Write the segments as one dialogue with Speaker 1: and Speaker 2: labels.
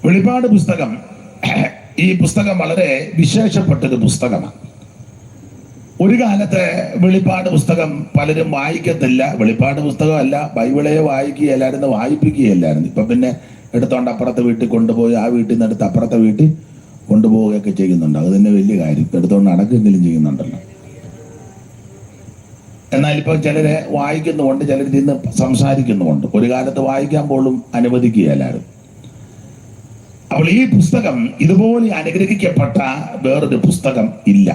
Speaker 1: വെളിപ്പാട് പുസ്തകം, ഈ പുസ്തകം വളരെ വിശേഷപ്പെട്ടൊരു പുസ്തകമാണ്. ഒരു കാലത്ത് വെളിപ്പാട് പുസ്തകം പലരും വായിക്കത്തില്ല. വെളിപ്പാട് പുസ്തകമല്ല, ബൈബിളെ വായിക്കുകയല്ലായിരുന്നു, വായിപ്പിക്കുകയല്ലായിരുന്നു. ഇപ്പൊ പിന്നെ എടുത്തോണ്ട് അപ്പുറത്തെ വീട്ടിൽ കൊണ്ടുപോയി ആ വീട്ടിൽ നിന്ന് എടുത്ത് അപ്പുറത്തെ വീട്ടിൽ കൊണ്ടുപോവുകയൊക്കെ ചെയ്യുന്നുണ്ട്. അത് തന്നെ വലിയ കാര്യം. എടുത്തോണ്ട് നടക്കുകയെങ്കിലും ചെയ്യുന്നുണ്ടല്ലോ. എന്നാൽ ഇപ്പൊ ചിലരെ വായിക്കുന്നുമുണ്ട്, ചിലർ ഇന്ന് സംസാരിക്കുന്നുമുണ്ട്. ഒരു കാലത്ത് വായിക്കാൻ പോലും അനുവദിക്കുകയല്ലായിരുന്നു. അപ്പോൾ ഈ പുസ്തകം ഇതുപോലെ അനുഗ്രഹിക്കപ്പെട്ട വേറൊരു പുസ്തകം ഇല്ല.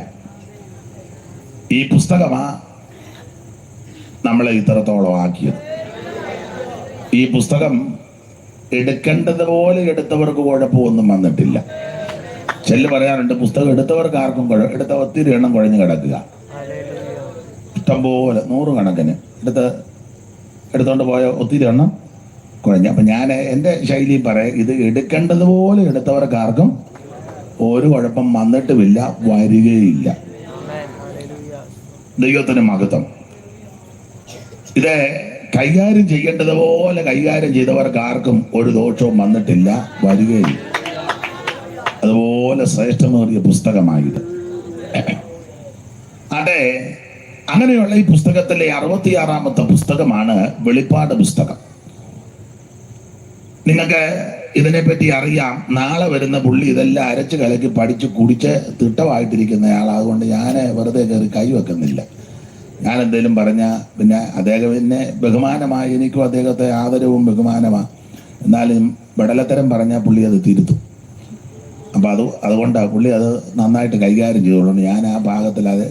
Speaker 1: ഈ പുസ്തകമാ നമ്മളെ ഇത്രത്തോളം ആക്കിയത്. ഈ പുസ്തകം എടുക്കേണ്ടതുപോലെ എടുത്തവർക്ക് കുഴപ്പമൊന്നും വന്നിട്ടില്ല. ചെല്ലു പറയാറുണ്ട്, പുസ്തകം എടുത്തവർക്ക് ആർക്കും എടുത്ത ഒത്തിരി എണ്ണം കുഴഞ്ഞു കിടക്കുക. ഇഷ്ടംപോലെ 100 കണക്കിന് എടുത്തോണ്ട് പോയ ഒത്തിരി എണ്ണം കുഴഞ്ഞു. അപ്പൊ ഞാൻ എൻ്റെ ശൈലി പറയാം, ഇത് എടുക്കേണ്ടതുപോലെ എടുത്തവർക്ക് ആർക്കും ഒരു കുഴപ്പം വന്നിട്ടുമില്ല, വരികയില്ല. ദൈവത്തിന് മഹത്വം. ഇത് കൈകാര്യം ചെയ്യേണ്ടതുപോലെ കൈകാര്യം ചെയ്തവർക്ക് ആർക്കും ഒരു ദോഷവും വന്നിട്ടില്ല, വരികയില്ല. അതുപോലെ ശ്രേഷ്ഠമേറിയ പുസ്തകമായത്. അതെ, അങ്ങനെയുള്ള ഈ പുസ്തകത്തിലെ 66ാമത്തെ പുസ്തകമാണ് വെളിപ്പാട് പുസ്തകം. നിങ്ങൾക്ക് ഇതിനെപ്പറ്റി അറിയാം. നാളെ വരുന്ന പുള്ളി ഇതെല്ലാം അരച്ച് കലക്കി പഠിച്ച് കുടിച്ച് തിട്ടമായിട്ടിരിക്കുന്നയാൾ. അതുകൊണ്ട് ഞാൻ വെറുതെ കയറി കൈവെക്കുന്നില്ല. ഞാൻ എന്തെങ്കിലും പറഞ്ഞാൽ പിന്നെ അദ്ദേഹത്തിനെ ബഹുമാനമായി, എനിക്കും അദ്ദേഹത്തെ ആദരവും ബഹുമാനമാണ്. എന്നാലും ബടലത്തരം പറഞ്ഞാൽ പുള്ളി അത് തിരുത്തും. അപ്പം അതുകൊണ്ടാണ് പുള്ളി അത് നന്നായിട്ട് കൈകാര്യം ചെയ്തോളുണ്ട്. ഞാൻ ആ ഭാഗത്തിൽ അത്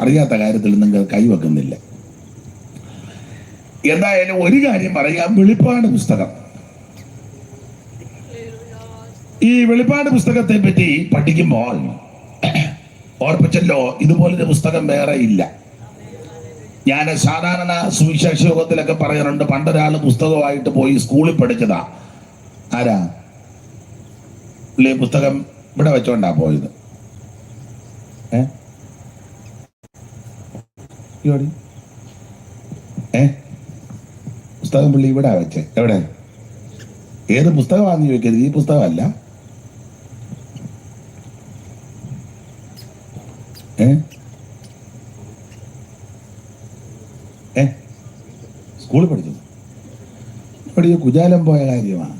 Speaker 1: അറിയാത്ത കാര്യത്തിൽ നിങ്ങൾ കൈവെക്കുന്നില്ല. എന്തായാലും ഒരു കാര്യം പറയാം, വെളിപ്പാട് പുസ്തകം. ഈ വെളിപ്പാട് പുസ്തകത്തെ പറ്റി പഠിക്കുമ്പോൾ ഓർപ്പിച്ചല്ലോ, ഇതുപോലൊരു പുസ്തകം വേറെ ഇല്ല. ഞാൻ സാധാരണ സുവിശേഷ യോഗത്തിലൊക്കെ പറയാറുണ്ട്, പണ്ടൊരാൾ പുസ്തകമായിട്ട് പോയി സ്കൂളിൽ പഠിച്ചതാ. ആരാ? പുള്ളി പുസ്തകം ഇവിടെ വെച്ചോണ്ടാ പോയത്. പുസ്തകം പുള്ളി ഇവിടെ വെച്ചേ. എവിടെ? ഏത് പുസ്തകമാണെന്ന് ചോദിക്കരുത്, ഈ പുസ്തകമല്ല. സ്കൂളിൽ പഠിച്ചത് പഠിച്ച കുജാലം പോയ കാര്യമാണ്.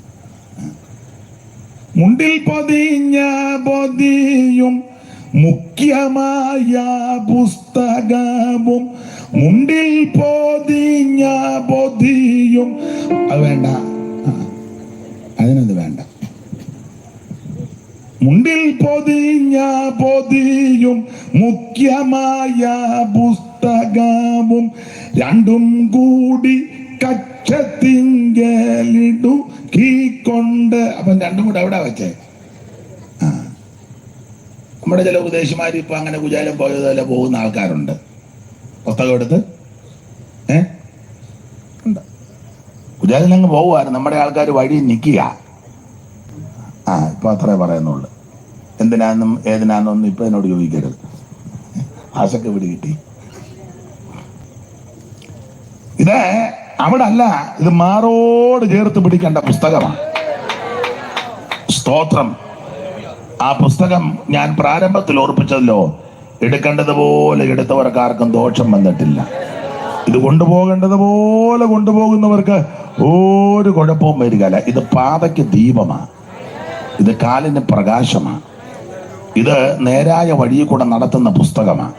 Speaker 1: മുണ്ടിൽ പൊതിഞ്ഞ പൊതിയും മുഖ്യമായ പുസ്തകവും, മുണ്ടിൽ പൊതിഞ്ഞ പൊതിയും. അത് വേണ്ട, അതിനത് വേണ്ട. മുണ്ടിൽ പൊതിഞ്ഞ പൊതിയും മുഖ്യമായ പുസ്തകവും, രണ്ടും കൂടി കക്ഷത്തിങ്കലിടുക്കിക്കൊണ്ട്. അപ്പം രണ്ടും കൂടെ എവിടെ വെച്ചേ? നമ്മുടെ ചില ഉപദേശിമാർ ഇപ്പൊ അങ്ങനെ കുജാലം പോയതല്ല പോകുന്ന ആൾക്കാരുണ്ട്. പുസ്തകം എടുത്ത് കുജാലം അങ്ങ് പോകുമായിരുന്നു. നമ്മുടെ ആൾക്കാർ വഴി നിൽക്കുക. ഇപ്പൊ അത്രേ പറയുന്നുള്ളു. എന്തിനാന്നും ഏതിനാന്നൊന്നും ഇപ്പൊ എന്നോട് ചോദിക്കരുത്. ആശക്ക് പിടി കിട്ടി. ഇത് അവിടെ അല്ല, ഇത് മാറോട് ചേർത്ത് പിടിക്കേണ്ട പുസ്തകമാണ്. സ്തോത്രം. ആ പുസ്തകം ഞാൻ പ്രാരംഭത്തിൽ ഓർപ്പിച്ചല്ലോ, എടുക്കേണ്ടതുപോലെ എടുത്തവർക്കാർക്കും ദോഷം വന്നിട്ടില്ല. ഇത് കൊണ്ടുപോകേണ്ടതുപോലെ കൊണ്ടുപോകുന്നവർക്ക് ഒരു കുഴപ്പവും വരികയില്ല. ഇത് പാതയ്ക്ക് ദീപമാണ്, ഇത് കാലിന് പ്രകാശമാണ്, ഇത് നേരായ വഴിയിൽ കൂടെ നടത്തുന്ന പുസ്തകമാണ്.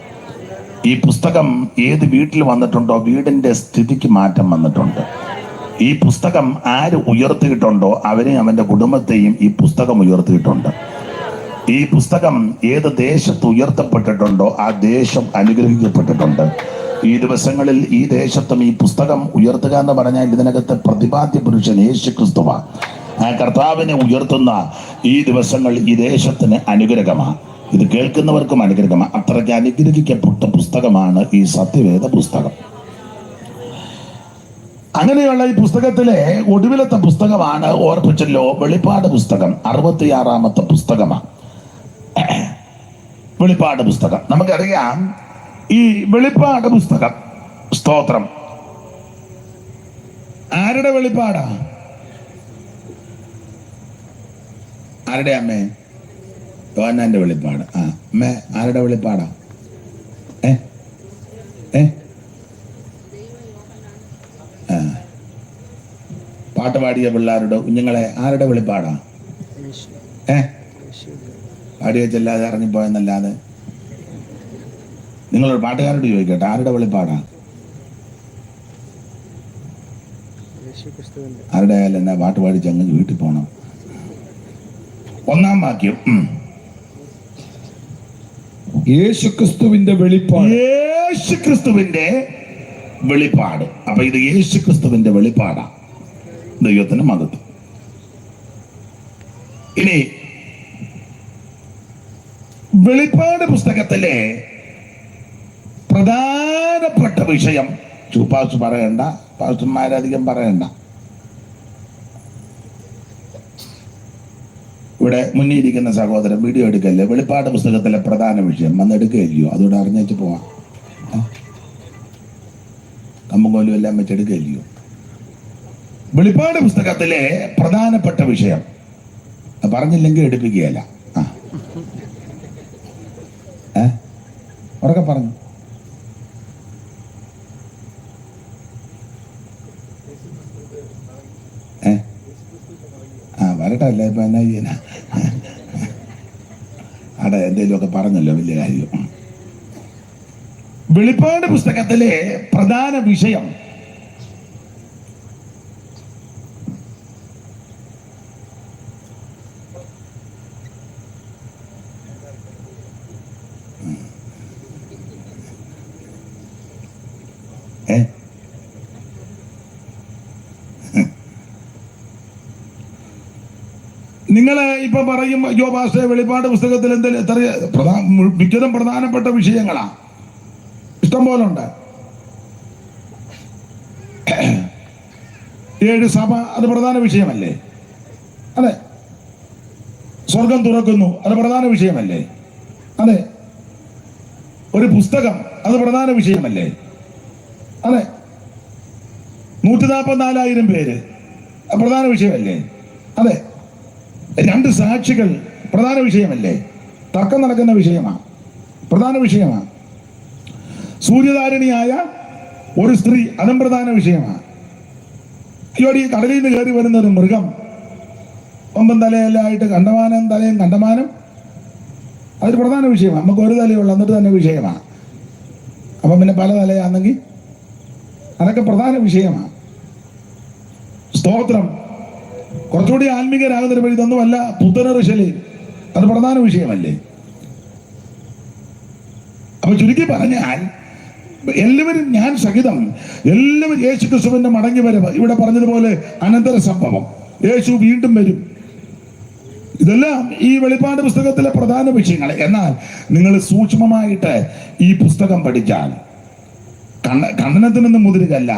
Speaker 1: ഈ പുസ്തകം ഏത് വീട്ടിൽ വന്നിട്ടുണ്ടോ വീടിന്റെ സ്ഥിതിക്ക് മാറ്റം വന്നിട്ടുണ്ട്. ഈ പുസ്തകം ആര് ഉയർത്തിയിട്ടുണ്ടോ അവരെയും അവന്റെ കുടുംബത്തെയും ഈ പുസ്തകം ഉയർത്തിയിട്ടുണ്ട്. ഈ പുസ്തകം ഏത് ദേശത്ത് ഉയർത്തപ്പെട്ടിട്ടുണ്ടോ ആ ദേശം അനുഗ്രഹിക്കപ്പെട്ടിട്ടുണ്ട്. ഈ ദിവസങ്ങളിൽ ഈ ദേശത്തും ഈ പുസ്തകം ഉയർത്തുക എന്ന് പറഞ്ഞാൽ ഇതിനകത്ത് പ്രതിപാദ്യ പുരുഷൻ യേശു ക്രിസ്തുവാ. ആ കർത്താവിനെ ഉയർത്തുന്ന ഈ ദിവസങ്ങൾ ഈ ദേശത്തിന് അനുഗ്രഹമാണ്. ഇത് കേൾക്കുന്നവർക്കും അനുഗ്രഹമാണ്. അത്രയ്ക്ക് അനുഗ്രഹിക്കപ്പെട്ട പുസ്തകമാണ് ഈ സത്യവേദ പുസ്തകം. അങ്ങനെയുള്ള ഈ പുസ്തകത്തിലെ ഒടുവിലത്തെ പുസ്തകമാണ് ഓർപ്പിച്ചല്ലോ വെളിപ്പാട് പുസ്തകം. 66ാമത്തെ പുസ്തകമാണ് വെളിപ്പാട് പുസ്തകം. നമുക്കറിയാം ഈ വെളിപ്പാട് പുസ്തകം, സ്തോത്രം, ആരുടെ വെളിപ്പാടാ? ആരുടെ അമ്മേ? യോഹന്നാന്റെ വെളിപ്പാട്. ആ അമ്മേ, ആരുടെ വെളിപ്പാടാ? ഏ ഏ ആ പാട്ട് പാടിയ പിള്ളേരുടെ കുഞ്ഞുങ്ങളെ ആരുടെ വെളിപ്പാടാ? പാടി വെച്ചല്ലാതെ ഇറങ്ങിപ്പോയെന്നല്ലാതെ. നിങ്ങളൊരു പാട്ടുകാരോട് ചോദിക്കട്ടെ, ആരുടെ വെളിപ്പാടാ? ആരുടെ ആയാലും എന്നാ പാട്ട് പാടിച്ച് അങ്ങ് വീട്ടിൽ പോണം. 1-ാം വാക്യം.
Speaker 2: യേശുക്രിസ്തുവിന്റെ വെളിപ്പാട്.
Speaker 1: യേശുക്രിസ്തുവിന്റെ വെളിപ്പാട്. അപ്പൊ ഇത് യേശുക്രിസ്തുവിന്റെ വെളിപ്പാടാ. ദൈവത്തിന് മഹത്വം. ഇനി വെളിപ്പാട് പുസ്തകത്തിലെ പ്രധാനപ്പെട്ട വിഷയം, ചൂപ്പാസ് പറയണ്ട, പാസ്റ്റർമാരധികം പറയണ്ട, ഇവിടെ മുന്നിരിക്കുന്ന സഹോദരൻ വീഡിയോ എടുക്കല്ലേ. വെളിപ്പാട് പുസ്തകത്തിലെ പ്രധാന വിഷയം വന്നെടുക്കുകയില്ലയോ? അതുകൊണ്ട് അറിഞ്ഞേച്ച് പോവാം. കമ്പും എല്ലാം വെച്ചെടുക്കുകയില്ലയോ? വെളിപ്പാട് പുസ്തകത്തിലെ പ്രധാനപ്പെട്ട വിഷയം പറഞ്ഞില്ലെങ്കിൽ എടുപ്പിക്കുകയല്ല. ഉറക്കെ പറഞ്ഞു. വരട്ടെ, അല്ലേ ഇപ്പൊ എന്നാ ചെയ്യാനാ? അവിടെ എന്തെങ്കിലുമൊക്കെ പറഞ്ഞല്ലോ, വലിയ കാര്യം. വെളിപ്പാട് പുസ്തകത്തിലെ പ്രധാന വിഷയം നിങ്ങൾ ഇപ്പൊ പറയും, അയ്യോ പാസ്റ്റർ വെളിപ്പാട് പുസ്തകത്തിൽ എന്തെങ്കിലും എത്ര മിക്കതും പ്രധാനപ്പെട്ട വിഷയങ്ങളാ, ഇഷ്ടം പോലെ ഉണ്ട്. 7 സഭ അത് പ്രധാന വിഷയമല്ലേ? അതെ. സ്വർഗം തുറക്കുന്നു, അത് പ്രധാന വിഷയമല്ലേ? അതെ. ഒരു പുസ്തകം, അത് പ്രധാന വിഷയമല്ലേ? അതെ. 144,000 പേര്, പ്രധാന വിഷയമല്ലേ? അതെ. 2 സാക്ഷികൾ പ്രധാന വിഷയമല്ലേ? തർക്കം നടക്കുന്ന വിഷയമാണ്, പ്രധാന വിഷയമാണ്. സൂര്യധാരിണിയായ ഒരു സ്ത്രീ, അതും പ്രധാന വിഷയമാണ്. ഈ കടലിൽ നിന്ന് കയറി വരുന്ന ഒരു മൃഗം, കൊമ്പൻ തലയെല്ലായിട്ട് കണ്ടമാനം തലയും കണ്ടമാനം, അതൊരു പ്രധാന വിഷയമാണ്. നമുക്ക് ഒരു തലയുള്ള എന്നിട്ട് തന്നെ വിഷയമാണ്. അപ്പം പിന്നെ പല തലയാണെങ്കിൽ അതൊക്കെ പ്രധാന വിഷയമാണ്. സ്തോത്രം. കുറച്ചുകൂടി ആത്മീകരാകുന്ന വഴി ഇതൊന്നുമല്ല. പുത്തനറുശലേം, അത് പ്രധാന വിഷയമല്ലേ? അപ്പൊ ചുരുക്കി പറഞ്ഞാൽ എല്ലാവരും, ഞാൻ സഹിതം എല്ലാവരും യേശുക്രിസ്തുവിന്റെ മടങ്ങി വരവ്, ഇവിടെ പറഞ്ഞതുപോലെ അനന്തര സംഭവം, യേശു വീണ്ടും വരും, ഇതെല്ലാം ഈ വെളിപ്പാട് പുസ്തകത്തിലെ പ്രധാന വിഷയങ്ങൾ. എന്നാൽ നിങ്ങൾ സൂക്ഷ്മമായിട്ട് ഈ പുസ്തകം പഠിച്ചാൽ, ഖണ്ഡനത്തിനൊന്നും മുതിരുകല്ല,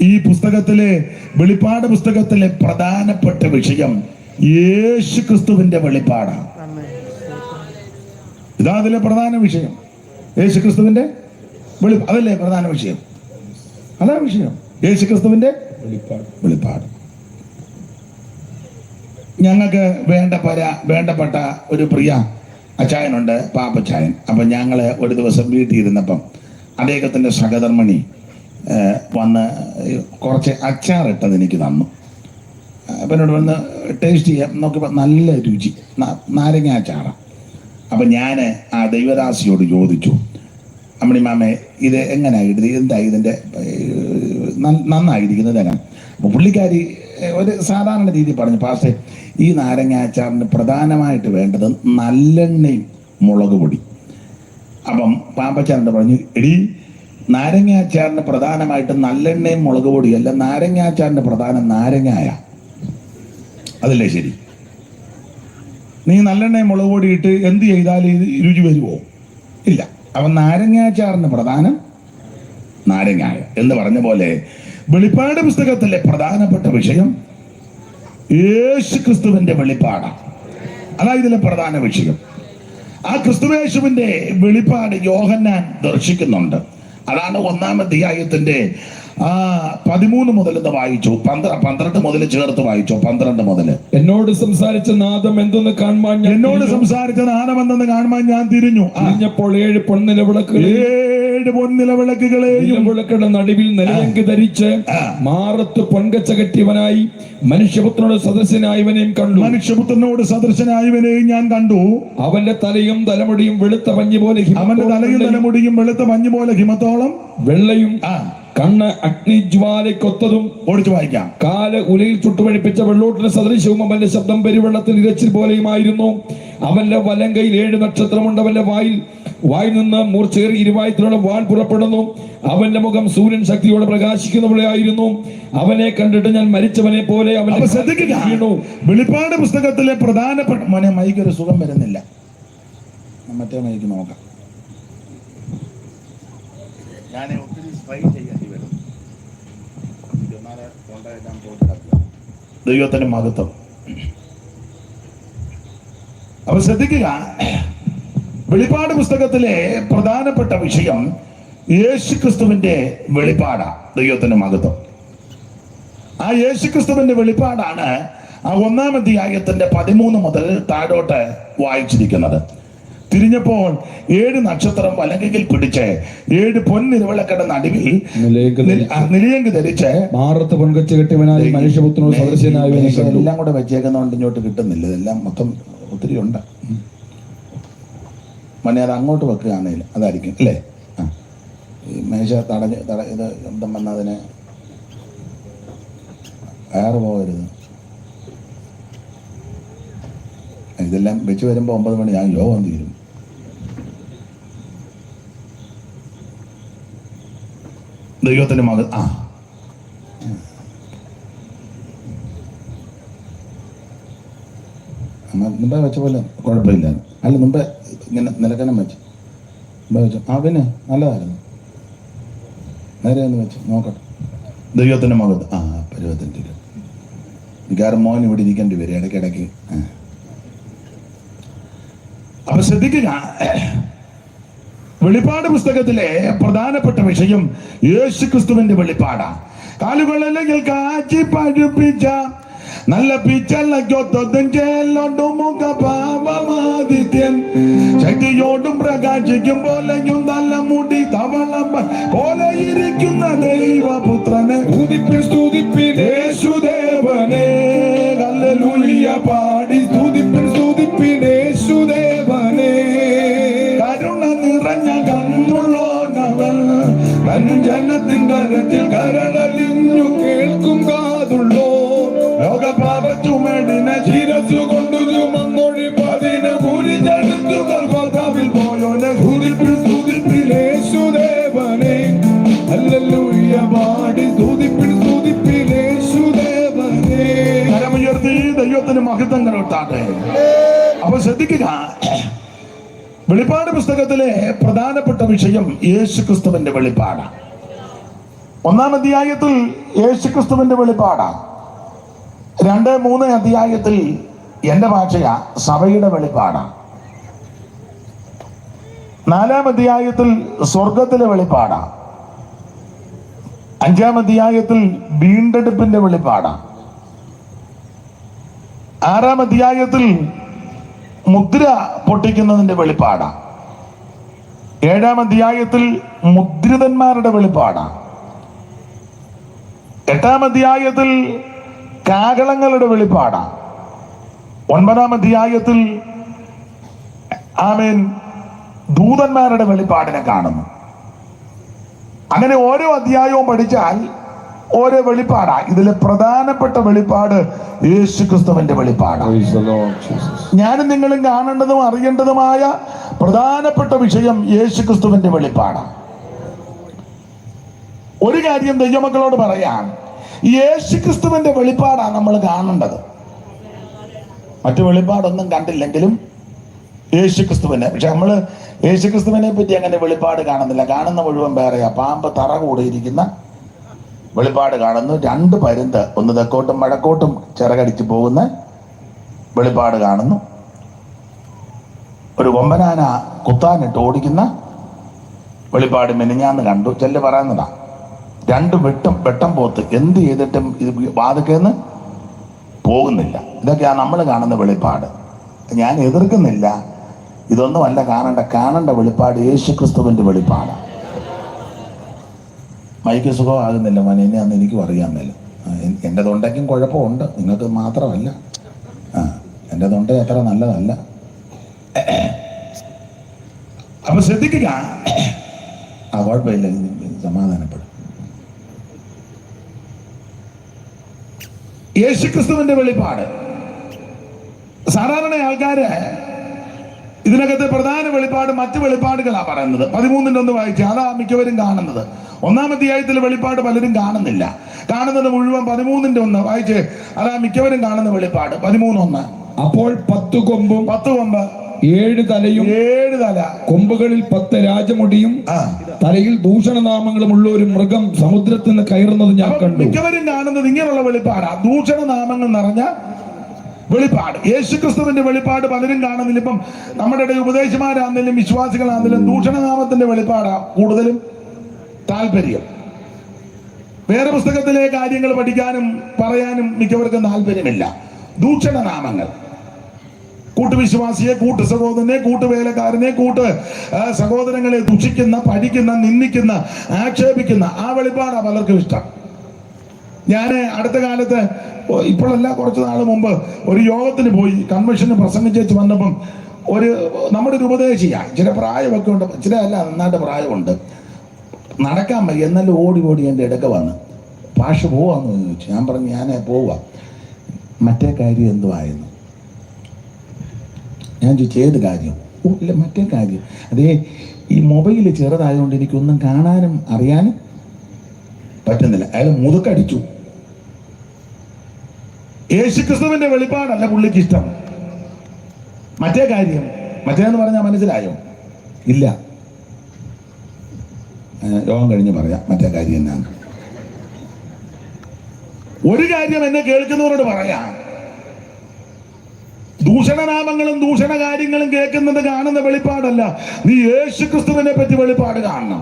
Speaker 1: ഈ പുസ്തകത്തിലെ വെളിപ്പാട് പുസ്തകത്തിലെ പ്രധാനപ്പെട്ട വിഷയം യേശുക്രിസ്തുവിന്റെ വെളിപ്പാടാണ്. ഇതാ അതിലെ പ്രധാന വിഷയം, യേശുക്രിസ്തുവിന്റെ അതല്ലേ പ്രധാന വിഷയം? അതാ വിഷയം, യേശുക്രിസ്തുവിന്റെ വെളിപ്പാട്. ഞങ്ങൾക്ക് വേണ്ടപ്പെട്ട ഒരു പ്രിയ അച്ചായനുണ്ട്, പാപ്പച്ചായൻ. അപ്പം ഞങ്ങൾ ഒരു ദിവസം വീട്ടിൽ ഇരുന്നപ്പം അദ്ദേഹത്തിൻ്റെ സഹധർമ്മിണി വന്ന് കുറച്ച് അച്ചാറിട്ടത് എനിക്ക് തന്നു. അപ്പം എന്നോട് വന്ന് ടേസ്റ്റ് ചെയ്യാം നോക്കിയപ്പോൾ നല്ല രുചി, നാരങ്ങ അച്ചാറാണ്. അപ്പം ഞാൻ ആ ദൈവദാസിയോട് ചോദിച്ചു, അമ്മണിമാമേ ഇത് എങ്ങനെയായിട്ട്, എന്താ ഇതിൻ്റെ നന്നായിരിക്കുന്നത് എങ്ങനെ? അപ്പോൾ പുള്ളിക്കാരി ഒരു സാധാരണ രീതി പറഞ്ഞു, പാസ്റ്റേ ഈ നാരങ്ങ അച്ചാറിന് പ്രധാനമായിട്ട് വേണ്ടത് നല്ലെണ്ണയും മുളക് പൊടി. അപ്പം പാപ്പച്ചാറിൻ്റെ പറഞ്ഞു, എടി നാരങ്ങ അച്ചാറിന് പ്രധാനമായിട്ട് നല്ലെണ്ണയും മുളക് പൊടിയല്ല, നാരങ്ങ അച്ചാറിൻ്റെ പ്രധാനം നാരങ്ങായ, അതല്ലേ ശരി? നീ നല്ലെണ്ണയും മുളക് പൊടി ഇട്ട് എന്ത് ചെയ്താലും ഇത് രുചി വരുമോ? ഇല്ല. അവൻ നാരങ്ങാച്ചാറിന് പ്രധാനം നാരങ്ങായ എന്ന് പറഞ്ഞ പോലെ വെളിപ്പാട് പുസ്തകത്തിലെ പ്രധാനപ്പെട്ട വിഷയം യേശുക്രിസ്തുവിന്റെ വെളിപ്പാടാണ്. അതാ ഇതിലെ പ്രധാന വിഷയം. ആ ക്രിസ്തുയേശുവിന്റെ വെളിപ്പാട് യോഹന്നാൻ ദർശിക്കുന്നുണ്ട്. അതാണ് 1-ാം അധ്യായത്തിന്റെ 13 മുതൽ ഇത് വായിച്ചു. 12 മുതൽ ചേർത്ത് വായിച്ചു. 12 മുതൽ.
Speaker 2: എന്നോട് സംസാരിച്ച നാദം എന്തെന്ന് കാണുവാൻ
Speaker 1: എന്നോട് സംസാരിച്ച നാദം എന്തെന്ന് കാണുവാൻ ഞാൻ തിരിഞ്ഞു.
Speaker 2: തിരിഞ്ഞപ്പോൾ 7 പൊൻനിലവിളക്കുകളെയും വിളക്കുകളുടെ നടുവിൽ നിലയങ്കി ധരിച്ച് മാറത്ത് പൊൻകച്ച കെട്ടിയവനായി മനുഷ്യപുത്രനോട് സദസ്യനായവനെയും കണ്ടു.
Speaker 1: മനുഷ്യപുത്രനോട് സദൃശനായവനെയും ഞാൻ കണ്ടു.
Speaker 2: അവന്റെ തലയും തലമുടിയും വെളുത്ത പഞ്ഞി പോലെ,
Speaker 1: അവന്റെ തലയും തലമുടിയും വെളുത്ത പഞ്ഞി പോലെ ഹിമത്തോളം
Speaker 2: വെള്ളയും, കണ്ണ് അഗ്നിജ്വാലയ്ക്കൊത്തതും.
Speaker 1: ഓടിച്ചു വായിക്കാം.
Speaker 2: കാല് ഉലയിൽ ചുട്ടുപഴിപ്പിച്ച വെള്ളോട്ടിന് സദൃശവും, അവന്റെ ശബ്ദം പെരുവെള്ളത്തിൽ ഇരച്ചിൽ പോലെയുമായിരുന്നു. അവന്റെ വലങ്കയിൽ 7 നക്ഷത്രമുണ്ട്. അവന്റെ വായിൽ നിന്ന് മൂർച്ചേറി ഇരുവായത്തിലുള്ള വാൾ പുറപ്പെടുന്നു. അവന്റെ മുഖം സൂര്യൻ ശക്തിയോടെ പ്രകാശിക്കുന്ന പോലെ ആയിരുന്നു. അവനെ കണ്ടിട്ട് ഞാൻ മരിച്ചവനെ പോലെ അവന്റെ വീണു.
Speaker 1: വെളിപ്പാട് പുസ്തകത്തിലെ പ്രധാനപ്പെട്ട മൈക്കൊരു സുഖം വരുന്നില്ല. മറ്റേ മൈക്ക് നോക്കാം. ഞാൻ ഒത്തിരി സ്ട്രൈ ചെയ്യേണ്ടി വരും. ദൈവത്തിന്റെ മഹത്വം. അപ്പൊ ശ്രദ്ധിക്കുക, വെളിപ്പാട് പുസ്തകത്തിലെ പ്രധാനപ്പെട്ട വിഷയം യേശുക്രിസ്തുവിന്റെ വെളിപ്പാടാ. ദൈവത്തിന്റെ മഹത്വം. ആ യേശുക്രിസ്തുവിന്റെ വെളിപ്പാടാണ് ആ 1-ാം അധ്യായത്തിന്റെ 13 മുതൽ താഴോട്ട് വായിച്ചിരിക്കുന്നത്. തിരിഞ്ഞപ്പോൾ 7 നക്ഷത്രം വലങ്കയിൽ പിടിച്ച് 7 പൊൻനിലവിളക്കുകളുടെ നടുവിൽ നിലയങ്കി ധരിച്ച്
Speaker 2: മാറത്ത് പൊൻകച്ച കെട്ടിയവനായി മനുഷ്യപുത്രനോട് സദൃശനായവനെ കണ്ടു.
Speaker 1: എല്ലാം കൂടെ വെച്ചേക്കുന്നതുകൊണ്ട് ഇങ്ങോട്ട് കിട്ടുന്നില്ല. ഇതെല്ലാം മൊത്തം ഒത്തിരി ഉണ്ട്. അത് അങ്ങോട്ട് വെക്കുകയാണെങ്കിൽ അതായിരിക്കും അല്ലേ? ഈ മേശ ഇത് എന്തും വന്നതിന് കയറ് പോകരുത്. ഇതെല്ലാം വെച്ച് വരുമ്പോൾ 9 മണി ഞാൻ യോഗം തീരും. ദൈവത്തിന്റെ മകൾ മുമ്പേ വെച്ച പോലെ കുഴപ്പമില്ല. അല്ല, മുമ്പേ ഇങ്ങനെ നിലക്കണം വെച്ച് മുമ്പേ വെച്ചു. പിന്നെ നല്ലതായിരുന്നു. നേരെ ഒന്ന് വെച്ച് നോക്കട്ടെ. ദൈവത്തിന്റെ മകൾ പരുവത്തിൻ്റെ മിക്കവാറും മോൻ ഇവിടെ ഇരിക്കേണ്ടി വരും ഇടയ്ക്കിടയ്ക്ക്. അപ്പൊ ശ്രദ്ധിക്കുക, വെളിപ്പാട് പുസ്തകത്തിലെ പ്രധാനപ്പെട്ട വിഷയം യേശുക്രിസ്തുവിന്റെ വെളിപ്പാടാ. കാലുകളിലെങ്കിൽ കാച്ചി പഠിപ്പിച്ച നല്ല പിച്ചല്ലൊട്ടുമുഖാദിത്യൻ ശക്തിയോടും പ്രകാശിക്കും പോലെയും നല്ല മുടി തവളം പോലെ ഇരിക്കുന്ന ദൈവപുത്രനെ സ്തുതിപ്പിൻ യേശുദേവനെ. ഹല്ലേലൂയ പാടി സ്തുതിപ്പിൻ യേശുദേവനെ. കരുണ നിറഞ്ഞ കണ്ണുള്ളോനവൻ ജനത്തിൻ കരത്തിൽ കരളലിഞ്ഞു കേൾക്കും കാതുള്ളോ. ലോകപാപച്ചുമടിനെ ശിരസ്സു കൊണ്ടു ചുമന്നൊഴിപ്പതിന് കുരിച്ചെടുത്തുകൾ കോതാവിൽ പോയോനെ സ്തുതിപ്പിൻ യേശുദേവനെ. ഹല്ലേലൂയ പാടി സ്തുതിപ്പിൻ യേശുദേവനെ. കരമുയർത്തി ദൈവത്തിന് മഹത്വം കരട്ടാട്ടെ. അപ്പൊ ശ്രദ്ധിക്കുക, വെളിപ്പാട് പുസ്തകത്തിലെ പ്രധാനപ്പെട്ട വിഷയം യേശുക്രിസ്തുവിന്റെ വെളിപ്പാടാണ്. 1-ാം അധ്യായത്തിൽ യേശുക്രിസ്തുവിന്റെ വെളിപ്പാടാണ്. 2-3 അധ്യായത്തിൽ എന്റെ ഭാഷയാ സഭയുടെ വെളിപ്പാടാണ്. 4-ാം അധ്യായത്തിൽ സ്വർഗത്തിലെ വെളിപ്പാടാണ്. 5-ാം അധ്യായത്തിൽ വീണ്ടെടുപ്പിന്റെ വെളിപ്പാടാണ്. 6-ാം അധ്യായത്തിൽ മുദ്ര പൊട്ടിക്കുന്നതിന്റെ വെളിപ്പാടാണ്. 7-ാം അധ്യായത്തിൽ മുദ്രിതന്മാരുടെ വെളിപ്പാടാണ്. 8-ാം അധ്യായത്തിൽ കാഹളങ്ങളുടെ വെളിപ്പാടാണ്. 9-ാം അധ്യായത്തിൽ ദൂതന്മാരുടെ വെളിപ്പാടിനെ കാണുന്നു. അങ്ങനെ ഓരോ അധ്യായവും പഠിച്ചാൽ ഓരോ വെളിപ്പാടാ. ഇതിലെ പ്രധാനപ്പെട്ട വെളിപ്പാട് യേശുക്രിസ്തുവിന്റെ വെളിപ്പാടാണ്. ഞാനും നിങ്ങളും കാണേണ്ടതും അറിയേണ്ടതുമായ പ്രധാനപ്പെട്ട വിഷയം യേശുക്രിസ്തുവിന്റെ വെളിപ്പാടാണ്. ഒരു കാര്യം ദൈവമക്കളോട് പറയാം, യേശുക്രിസ്തുവിന്റെ വെളിപ്പാടാണ് നമ്മൾ കാണേണ്ടത്. മറ്റു വെളിപ്പാടൊന്നും കണ്ടില്ലെങ്കിലും യേശുക്രിസ്തുവിനെ. പക്ഷെ നമ്മള് യേശുക്രിസ്തുവിനെ പറ്റി അങ്ങനെ വെളിപ്പാട് കാണുന്നില്ല. കാണുന്ന മുഴുവൻ വേറെയാ. പാമ്പ് തറ കൂടിയിരിക്കുന്ന വെളിപ്പാട് കാണുന്നു. 2 പരുന്ത്, ഒന്ന് തെക്കോട്ടും വടക്കോട്ടും ചിറകടിച്ച് പോകുന്ന വെളിപ്പാട് കാണുന്നു. ഒരു കൊമ്പനാന കുത്താനിട്ട് ഓടിക്കുന്ന വെളിപ്പാട് മെനിഞ്ഞാന്ന് കണ്ടു. ചെല്ല് പറയുന്നതാ. 2 വെട്ടം പോത്ത് എന്ത് ചെയ്തിട്ടും ഇത് വാതിക്കേന്ന് പോകുന്നില്ല. ഇതൊക്കെയാണ് നമ്മൾ കാണുന്ന വെളിപ്പാട്. ഞാൻ എതിർക്കുന്നില്ല, ഇതൊന്നുമല്ല കാണേണ്ട വെളിപ്പാട് യേശുക്രിസ്തുവിന്റെ വെളിപ്പാടാണ്. മൈക്ക് സുഖമാകുന്നില്ല മോനെ, ഇനി അന്ന് എനിക്കും അറിയാൻ മേല. എൻ്റെ തൊണ്ടയ്ക്കും കുഴപ്പമുണ്ട്, നിങ്ങൾക്ക് മാത്രമല്ല. എൻ്റെ തൊണ്ട അത്ര നല്ലതല്ല. അപ്പൊ ശ്രദ്ധിക്കുക, കുഴപ്പമില്ല, സമാധാനപ്പെടും. യേശുക്രിസ്തുവിന്റെ വെളിപ്പാട്. സാധാരണ ആൾക്കാര് ഇതിനകത്തെ പ്രധാന വെളിപ്പാട് മറ്റ് വെളിപ്പാടുകളാണ് പറയുന്നത്. 13-1 വായിച്ച് അതാ മിക്കവരും കാണുന്നത്. 1-ാം അധ്യായത്തിലെ വെളിപ്പാട് പലരും കാണുന്നില്ല. കാണുന്നത് മുഴുവൻ 13-1 വായിച്ച് അതാ മിക്കവരും കാണുന്ന വെളിപ്പാട്. 13-1.
Speaker 2: അപ്പോൾ 10 കൊമ്പും 7 തലയും
Speaker 1: 7 തല,
Speaker 2: കൊമ്പുകളിൽ 10 രാജമുടിയും തലയിൽ ദൂഷണനാമങ്ങളും ഉള്ള ഒരു മൃഗം സമുദ്രത്തിൽ നിന്ന് കയറുന്നത് ഞാൻ കണ്ടു.
Speaker 1: മിക്കവരും കാണുന്നത് ഇങ്ങനെയുള്ള വെളിപ്പാടാ, ദൂഷണനാമങ്ങൾ നിറഞ്ഞ വെളിപ്പാട്. യേശുക്രിസ്തുവിന്റെ വെളിപ്പാട് പലരും കാണുന്നില്ല. ഇപ്പം നമ്മുടെ ഇടയിൽ ഉപദേശമാരാണെങ്കിലും വിശ്വാസികളാണെങ്കിലും ദൂഷണനാമത്തിന്റെ വെളിപ്പാടാ കൂടുതലും താല്പര്യം. വേറെ പുസ്തകത്തിലെ കാര്യങ്ങൾ പഠിക്കാനും പറയാനും മിക്കവർക്കും താല്പര്യമില്ല. ദൂഷണനാമങ്ങൾ, കൂട്ടുവിശ്വാസിയെ, കൂട്ടു സഹോദരനെ, കൂട്ടുവേലക്കാരനെ, സഹോദരങ്ങളെ ദുഷിക്കുന്ന, പഠിക്കുന്ന, നിന്ദിക്കുന്ന, ആക്ഷേപിക്കുന്ന ആ വെളിപ്പാടാ പലർക്കും ഇഷ്ടം. ഞാൻ അടുത്ത കാലത്ത്, ഇപ്പോഴല്ല കുറച്ച് നാൾ മുമ്പ്, ഒരു യോഗത്തിന് പോയി കൺവെൻഷന് പ്രസംഗിച്ചു വന്നപ്പം നമ്മുടെ ഒരു ഉപദേശിയാണ്. ചില പ്രായമൊക്കെ ഉണ്ട്, ചില അല്ല നന്നായിട്ട് പ്രായമുണ്ട്, നടക്കാൻ വയ്യ, എന്നാലും ഓടി എൻ്റെ ഇടയ്ക്ക് വന്ന് ഭാഷ പോവാന്ന് ചോദിച്ചു. ഞാൻ പറഞ്ഞു ഞാൻ പോവാ. മറ്റേ കാര്യം എന്തുവായിരുന്നു? ഞാൻ ചോദിച്ചു ഏത് കാര്യം? ഇല്ല മറ്റേ കാര്യം. അതേ ഈ മൊബൈൽ ചെറുതായതുകൊണ്ട് എനിക്കൊന്നും കാണാനും അറിയാനും പറ്റുന്നില്ല. അയാൾ മുതുക്കടിച്ചു. യേശുക്രിസ്തുവിന്റെ വെളിപ്പാടല്ല പുള്ളിക്ക് ഇഷ്ടം. മറ്റേ കാര്യം, മറ്റേന്ന് പറഞ്ഞാൽ മനസ്സിലായോ? ഇല്ല, രോഗം കഴിഞ്ഞ് പറയാം മറ്റേ കാര്യം എന്നാണ്. ഒരു കാര്യം എന്നെ കേൾക്കുന്നവരോട് പറയാം, ദൂഷണനാമങ്ങളും ദൂഷണ കാര്യങ്ങളും കേൾക്കുന്നത് കാണുന്ന വെളിപ്പാടല്ല, നീ യേശുക്രിസ്തുവിനെ പറ്റി വെളിപ്പാട് കാണണം.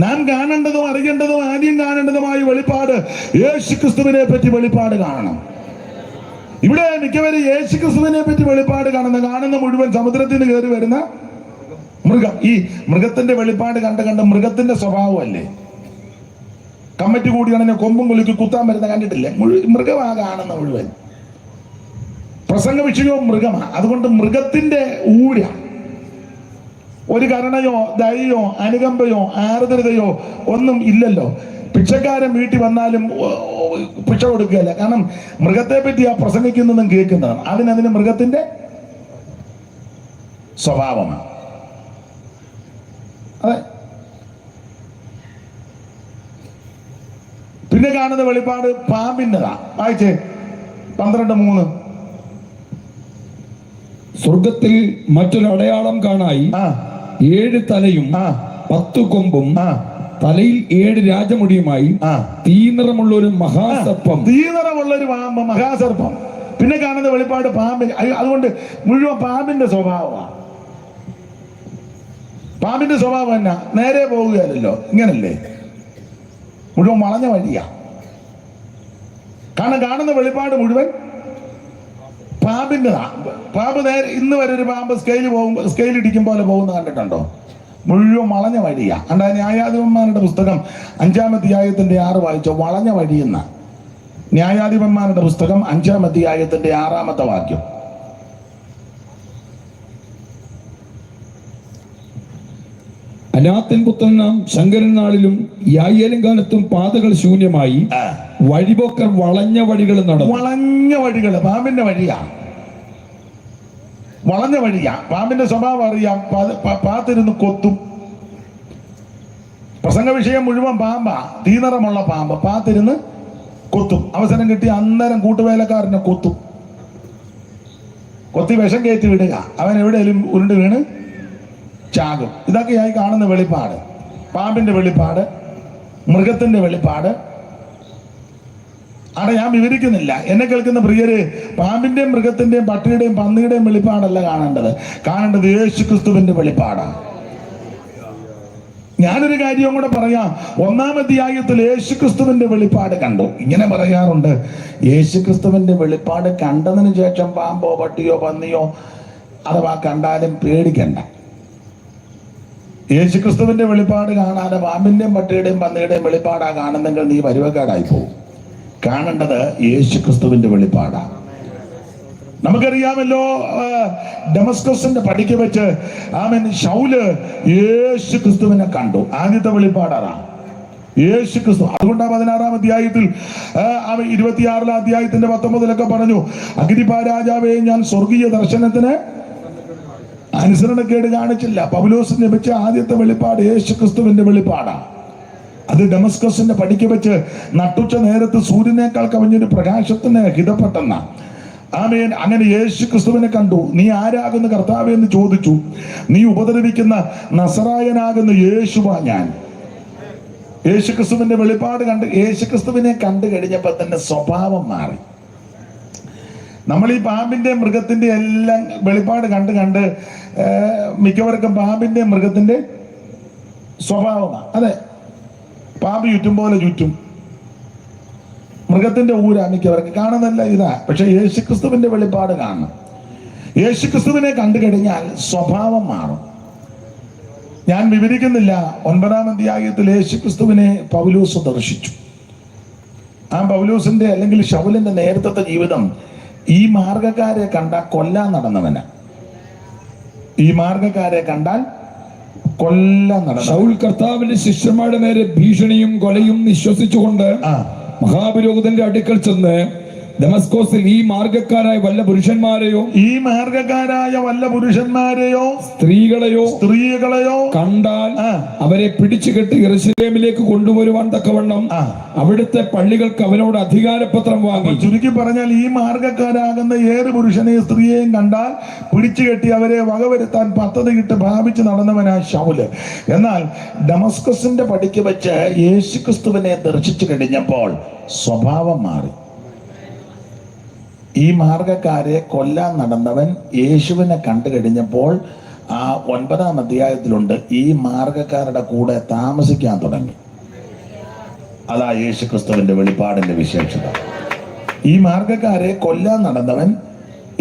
Speaker 1: നാം കാണേണ്ടതും അറിയേണ്ടതും ആദ്യം കാണേണ്ടതുമായ വെളിപ്പാട് യേശുക്രിസ്തുവിനെ പറ്റി വെളിപ്പാട് കാണണം. ഇവിടെ മിക്കവരും യേശുക്രിസ്തുവിനെ പറ്റി വെളിപ്പാട് കാണുന്ന മുഴുവൻ സമുദ്രത്തിൽ നിന്ന് കയറി വരുന്ന മൃഗം. ഈ മൃഗത്തിന്റെ വെളിപ്പാട് കണ്ട് മൃഗത്തിന്റെ സ്വഭാവമല്ലേ? കമ്മിറ്റി കൂടിയാണെങ്കിൽ കൊമ്പും കുലുക്കി കുത്താൻ വരുന്ന കണ്ടിട്ടില്ലേ? മൃഗമാ കാണുന്ന മുഴുവൻ. പ്രസംഗ വിഷയവും മൃഗമാണ്. അതുകൊണ്ട് മൃഗത്തിന്റെ ഊഴ, ഒരു കരുണയോ ദയയോ അനുകമ്പയോ ആർദ്രതയോ ഒന്നും ഇല്ലല്ലോ. ഭിക്ഷക്കാരൻ വീട്ടിൽ വന്നാലും ഭിക്ഷ കൊടുക്കുകയല്ല. കാരണം മൃഗത്തെ പറ്റി ആ പ്രസംഗിക്കുന്നതും കേൾക്കുന്നതാണ്. അതിന് മൃഗത്തിന്റെ സ്വഭാവമാണ്. അതെ. പിന്നെ കാണുന്ന വെളിപ്പാട് പാമ്പിൻ്റെതാ. വായിച്ചേ 12:3.
Speaker 2: സ്വർഗത്തിൽ മറ്റൊരു അടയാളം കാണായി, 7 തലയും 10 കൊമ്പും തലയിൽ 7 രാജമുടിയുമായി തീനിറമുള്ള ഒരു മഹാസർപ്പം.
Speaker 1: തീനിറമുള്ള ഒരു പാമ്പ്, മഹാസർപ്പം. പിന്നെ കാണുന്ന വെളിപ്പാട് പാമ്പിന്. അതുകൊണ്ട് മുഴുവൻ പാമ്പിന്റെ സ്വഭാവമാണ്. പാമ്പിന്റെ സ്വഭാവം എന്നാ? നേരെ പോവുകയല്ലോ, ഇങ്ങനല്ലേ? മുഴുവൻ വളഞ്ഞ വഴിയാ. കാരണം കാണുന്ന വെളിപ്പാട് മുഴുവൻ പാമ്പിൻ്റെതാ. പാമ്പ് നേരെ, ഇന്ന് വരെ ഒരു പാമ്പ് സ്കെയിൽ ഇടിക്കും പോലെ പോകുന്ന കണ്ടിട്ടുണ്ടോ? മുഴുവൻ വളഞ്ഞ വഴിയാ. അണ്ടാ ന്യായാധിപന്മാരുടെ പുസ്തകം 5-ാം അധ്യായത്തിന്റെ 6 വായിച്ചോ? വളഞ്ഞ വഴിയെന്ന ന്യായാധിപന്മാരുടെ പുസ്തകം 5-ാം അധ്യായത്തിന്റെ 6-ാമത്തെ വാക്യം.
Speaker 2: അനാഥൻ പുത്രനാം ശങ്കരൻ നാളിലും യായേലും കാലത്തും പാതകൾ ശൂന്യമായി, വഴിപോക്കർ വളഞ്ഞ വഴികൾ നടന്നു. വളഞ്ഞ
Speaker 1: വഴികൾ പാമ്പിന്റെ വഴിയാ, വളഞ്ഞ വഴിയാ. പാമ്പിന്റെ സ്വഭാവം അറിയാം. പാത്തിരുന്ന് കൊത്തും. പ്രസംഗ വിഷയം മുഴുവൻ പാമ്പാ, തീനിറമുള്ള പാമ്പ്. പാത്തിരുന്ന് കൊത്തും. അവസരം കിട്ടി അന്നേരം കൂട്ടുവേലക്കാരനെ കൊത്തും. കൊത്തി വിഷം കയറ്റി വിടുക. അവൻ എവിടെയെങ്കിലും ഉരുണ്ട് വീണ് ചാകും. ഇതൊക്കെയായി കാണുന്ന വെളിപ്പാട്. പാമ്പിന്റെ വെളിപ്പാട്, മൃഗത്തിന്റെ വെളിപ്പാട്. അവിടെ ഞാൻ വിവരിക്കുന്നില്ല. എന്നെ കേൾക്കുന്ന പ്രിയര്, പാമ്പിന്റെയും മൃഗത്തിന്റെയും പട്ടിയുടെയും പന്നിയുടെയും വെളിപ്പാടല്ല കാണേണ്ടത്. യേശുക്രിസ്തുവിന്റെ വെളിപ്പാടാണ്. ഞാനൊരു കാര്യം കൂടെ പറയാം. 1-ാം അധ്യായത്തിൽ യേശുക്രിസ്തുവിന്റെ വെളിപ്പാട് കണ്ടു. ഇങ്ങനെ പറയാറുണ്ട്, യേശുക്രിസ്തുവിന്റെ വെളിപ്പാട് കണ്ടതിന് ശേഷം പാമ്പോ പട്ടിയോ പന്നിയോ അഥവാ കണ്ടാലും പേടിക്കണ്ട. യേശുക്രിസ്തുവിന്റെ വെളിപ്പാട് കാണാതെ പാമ്പിന്റെയും പട്ടിയുടെയും പന്നിയുടെയും വെളിപ്പാടാ കാണുന്നെങ്കിൽ നീ പരുവക്കാടായി പോകും. കാണേണ്ടത് യേശുക്രിസ്തുവിന്റെ വെളിപ്പാടാണ്. നമുക്കറിയാമല്ലോ, ഡമസ്കസിന്റെ പടിക്ക് വെച്ച് ശൗല് യേശുക്രിസ്തുവിനെ കണ്ടു. ആദ്യത്തെ വെളിപ്പാടാണ് യേശുക്രിസ്തു. അതുകൊണ്ടാണ് 16-ാം അധ്യായത്തിൽ 26-ാം അധ്യായത്തിന്റെ 19-ലൊക്കെ പറഞ്ഞു, അഗ്രിപ്പാ രാജാവേ, ഞാൻ സ്വർഗീയ ദർശനത്തിന് അനുസരണക്കേട് കാണിച്ചില്ല. പൗലോസിന് ലഭിച്ച ആദ്യത്തെ വെളിപ്പാട് യേശുക്രിസ്തുവിന്റെ വെളിപ്പാടാണ്. അത് ഡമസ്കസിന്റെ പടിക്ക് വെച്ച് നട്ടുച്ച നേരത്ത് സൂര്യനേക്കാൾ കവിഞ്ഞൊരു പ്രകാശത്തിന് ഹിതപ്പെട്ടെന്ന ആമേൻ. അങ്ങനെ യേശുക്രിസ്തുവിനെ കണ്ടു. നീ ആരാകുന്ന കർത്താവേ എന്ന് ചോദിച്ചു. നീ ഉപദ്രവിക്കുന്ന നസറായനാകുന്ന യേശുവാ ഞാൻ. യേശുക്രിസ്തുവിന്റെ വെളിപ്പാട് കണ്ട് യേശുക്രിസ്തുവിനെ കണ്ടു കഴിഞ്ഞപ്പോൾ തന്നെ സ്വഭാവം മാറി. നമ്മൾ ഈ പാമ്പിന്റെ മൃഗത്തിന്റെ എല്ലാം വെളിപ്പാട് കണ്ട് മിക്കവർക്കും പാമ്പിന്റെ മൃഗത്തിന്റെ സ്വഭാവമാണ്. അതെ, പാമ്പ് ചുറ്റും പോലെ ചുറ്റും, മൃഗത്തിന്റെ ഊരാ മിക്കവർക്ക് കാണുന്നല്ല ഇതാ. പക്ഷെ യേശുക്രിസ്തുവിന്റെ വെളിപ്പാട് കാണണം. യേശുക്രിസ്തുവിനെ കണ്ടു കഴിഞ്ഞാൽ സ്വഭാവം മാറും. ഞാൻ വിവരിക്കുന്നില്ല. 9-ാം അധ്യായത്തിൽ യേശുക്രിസ്തുവിനെ പൗലോസ് ദർശിച്ചു. ആ പൗലോസിന്റെ അല്ലെങ്കിൽ ശൗലിന്റെ നേരത്തെ ജീവിതം ഈ മാർഗക്കാരെ കണ്ടാൽ കൊല്ലാൻ നടന്നവനാ. ഈ മാർഗക്കാരെ കണ്ടാൽ കൊല്ലാൻ നടന്ന
Speaker 2: ശൗൽ കർത്താവിന്റെ ശിഷ്യന്മാരുടെ നേരെ ഭീഷണിയും കൊലയും വിശ്വസിച്ചുകൊണ്ട് മഹാപുരോഹിതന്റെ അടുക്കൽ ചെന്ന്, ദമസ്കോസിൽ ഈ മാർഗക്കാരായ വല്ല പുരുഷന്മാരെയോ സ്ത്രീകളെയോ കണ്ടാൽ അവരെ പിടിച്ചു കെട്ടി യെരൂശലേമിലേക്ക് കൊണ്ടുവരുവാൻ തക്കവണ്ണം അവിടുത്തെ പള്ളികൾക്ക് അവനോട് അധികാരപത്രം വാങ്ങി.
Speaker 1: ചുരുക്കി പറഞ്ഞാൽ, ഈ മാർഗക്കാരാകുന്ന ഏത് പുരുഷനെയും സ്ത്രീയെയും കണ്ടാൽ പിടിച്ചു കെട്ടി അവരെ വകവരുത്താൻ പദ്ധതിയിട്ട് ഭാവിച്ച് നടന്നവനാ ശൗല്. എന്നാൽ ഡമസ്കസിന്റെ പടിക്ക് വെച്ച് യേശുക്രിസ്തുവിനെ ദർശിച്ചു കഴിഞ്ഞപ്പോൾ സ്വഭാവം മാറി. ഈ മാർഗക്കാരെ കൊല്ലാൻ നടന്നവൻ യേശുവിനെ കണ്ടു കഴിഞ്ഞപ്പോൾ ആ 9-ാം അധ്യായത്തിലുണ്ട്, ഈ മാർഗക്കാരുടെ കൂടെ താമസിക്കാൻ തുടങ്ങി. അതാ യേശുക്രിസ്തുവിന്റെ വെളിപ്പാടിന്റെ വിശേഷത. ഈ മാർഗക്കാരെ കൊല്ലാൻ നടന്നവൻ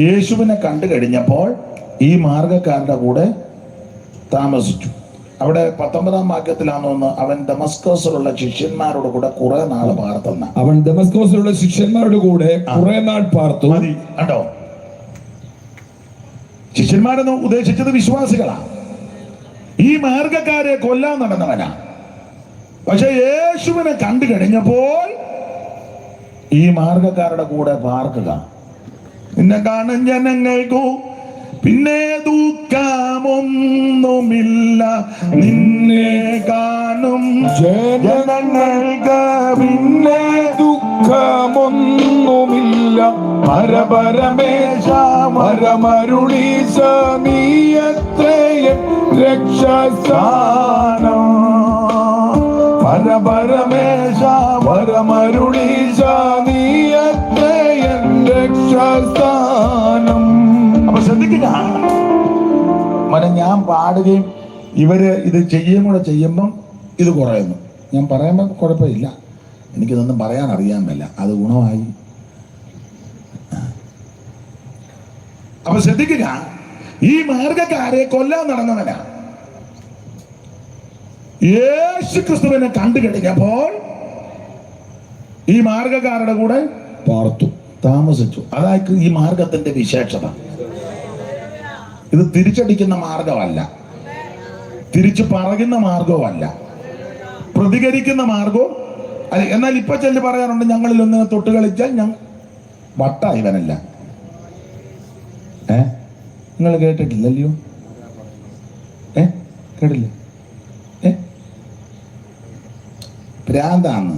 Speaker 1: യേശുവിനെ കണ്ടു കഴിഞ്ഞപ്പോൾ ഈ മാർഗക്കാരുടെ കൂടെ താമസിച്ചു. അവിടെ 19-ാം വാക്യത്തിലാണെന്ന്, അവൻ ദമസ്കസിലുള്ള ശിഷ്യന്മാരോട് കൂടെ കുറെ നാൾ പാർത്തെന്ന.
Speaker 2: അവൻ ദമസ്കസിലുള്ള ശിഷ്യന്മാരുടെ കൂടെ കുറെ നാൾ പാർത്തു.
Speaker 1: മതി കണ്ടോ, ശിഷ്യന്മാരെന്ന് ഉദ്ദേശിച്ചത് വിശ്വാസികളാ. ഈ മാർഗക്കാരെ കൊല്ലാൻ നടന്നവനാ. പക്ഷെ യേശുവിനെ കണ്ടു കഴിഞ്ഞപ്പോൾ ഈ മാർഗക്കാരുടെ കൂടെ പാർക്കുക. നിന്നെ കാണും ജനങ്ങൾക്കു പിന്നെ ദുഃഖമൊന്നുമില്ല, നിന്നെ കാണും ജനങ്ങൾക്ക് പിന്നെ
Speaker 2: ദുഃഖമൊന്നുമില്ല. പരപരമേശ മരമരുളീശ നീയത്രയൻ രക്ഷസ്ഥാനം. പരപരമേശ മരമരുളീശ നീയത്രയൻ രക്ഷസ്ഥാനം.
Speaker 1: അപ്പൊ ശ്രദ്ധിക്കുക, ഞാൻ പാടുകയും ഇവര് ഇത് ചെയ്യുകയും കൂടെ ചെയ്യുമ്പം ഇത് കുറയുന്നു. ഞാൻ പറയുമ്പോൾ കുഴപ്പമില്ല, എനിക്കിതൊന്നും പറയാൻ അറിയാൻ മേല, അത് ഗുണമായി. അപ്പൊ ശ്രദ്ധിക്കുക, ഈ മാർഗക്കാരെ കൊല്ലാൻ നടന്നവനാ. യേശുക്രിസ്തുവിനെ കണ്ടു കഴിഞ്ഞപ്പോൾ ഈ മാർഗക്കാരുടെ കൂടെ
Speaker 2: പാർത്തു,
Speaker 1: താമസിച്ചു. അതായത് ഈ മാർഗത്തിന്റെ വിശേഷത. ഇത് തിരിച്ചടിക്കുന്ന മാർഗമല്ല, തിരിച്ചു പറയുന്ന മാർഗവുമല്ല, പ്രതികരിക്കുന്ന മാർഗവും അല്ല. എന്നാൽ ഇപ്പൊ ചെല്ലു പറയാറുണ്ട്, ഞങ്ങളിൽ ഒന്ന് തൊട്ട് കളിച്ചാൽ വട്ട ഇവനല്ല. നിങ്ങൾ കേട്ടിട്ടില്ലല്ലോ? കേട്ടില്ലേ? ഭ്രാന്താന്ന്.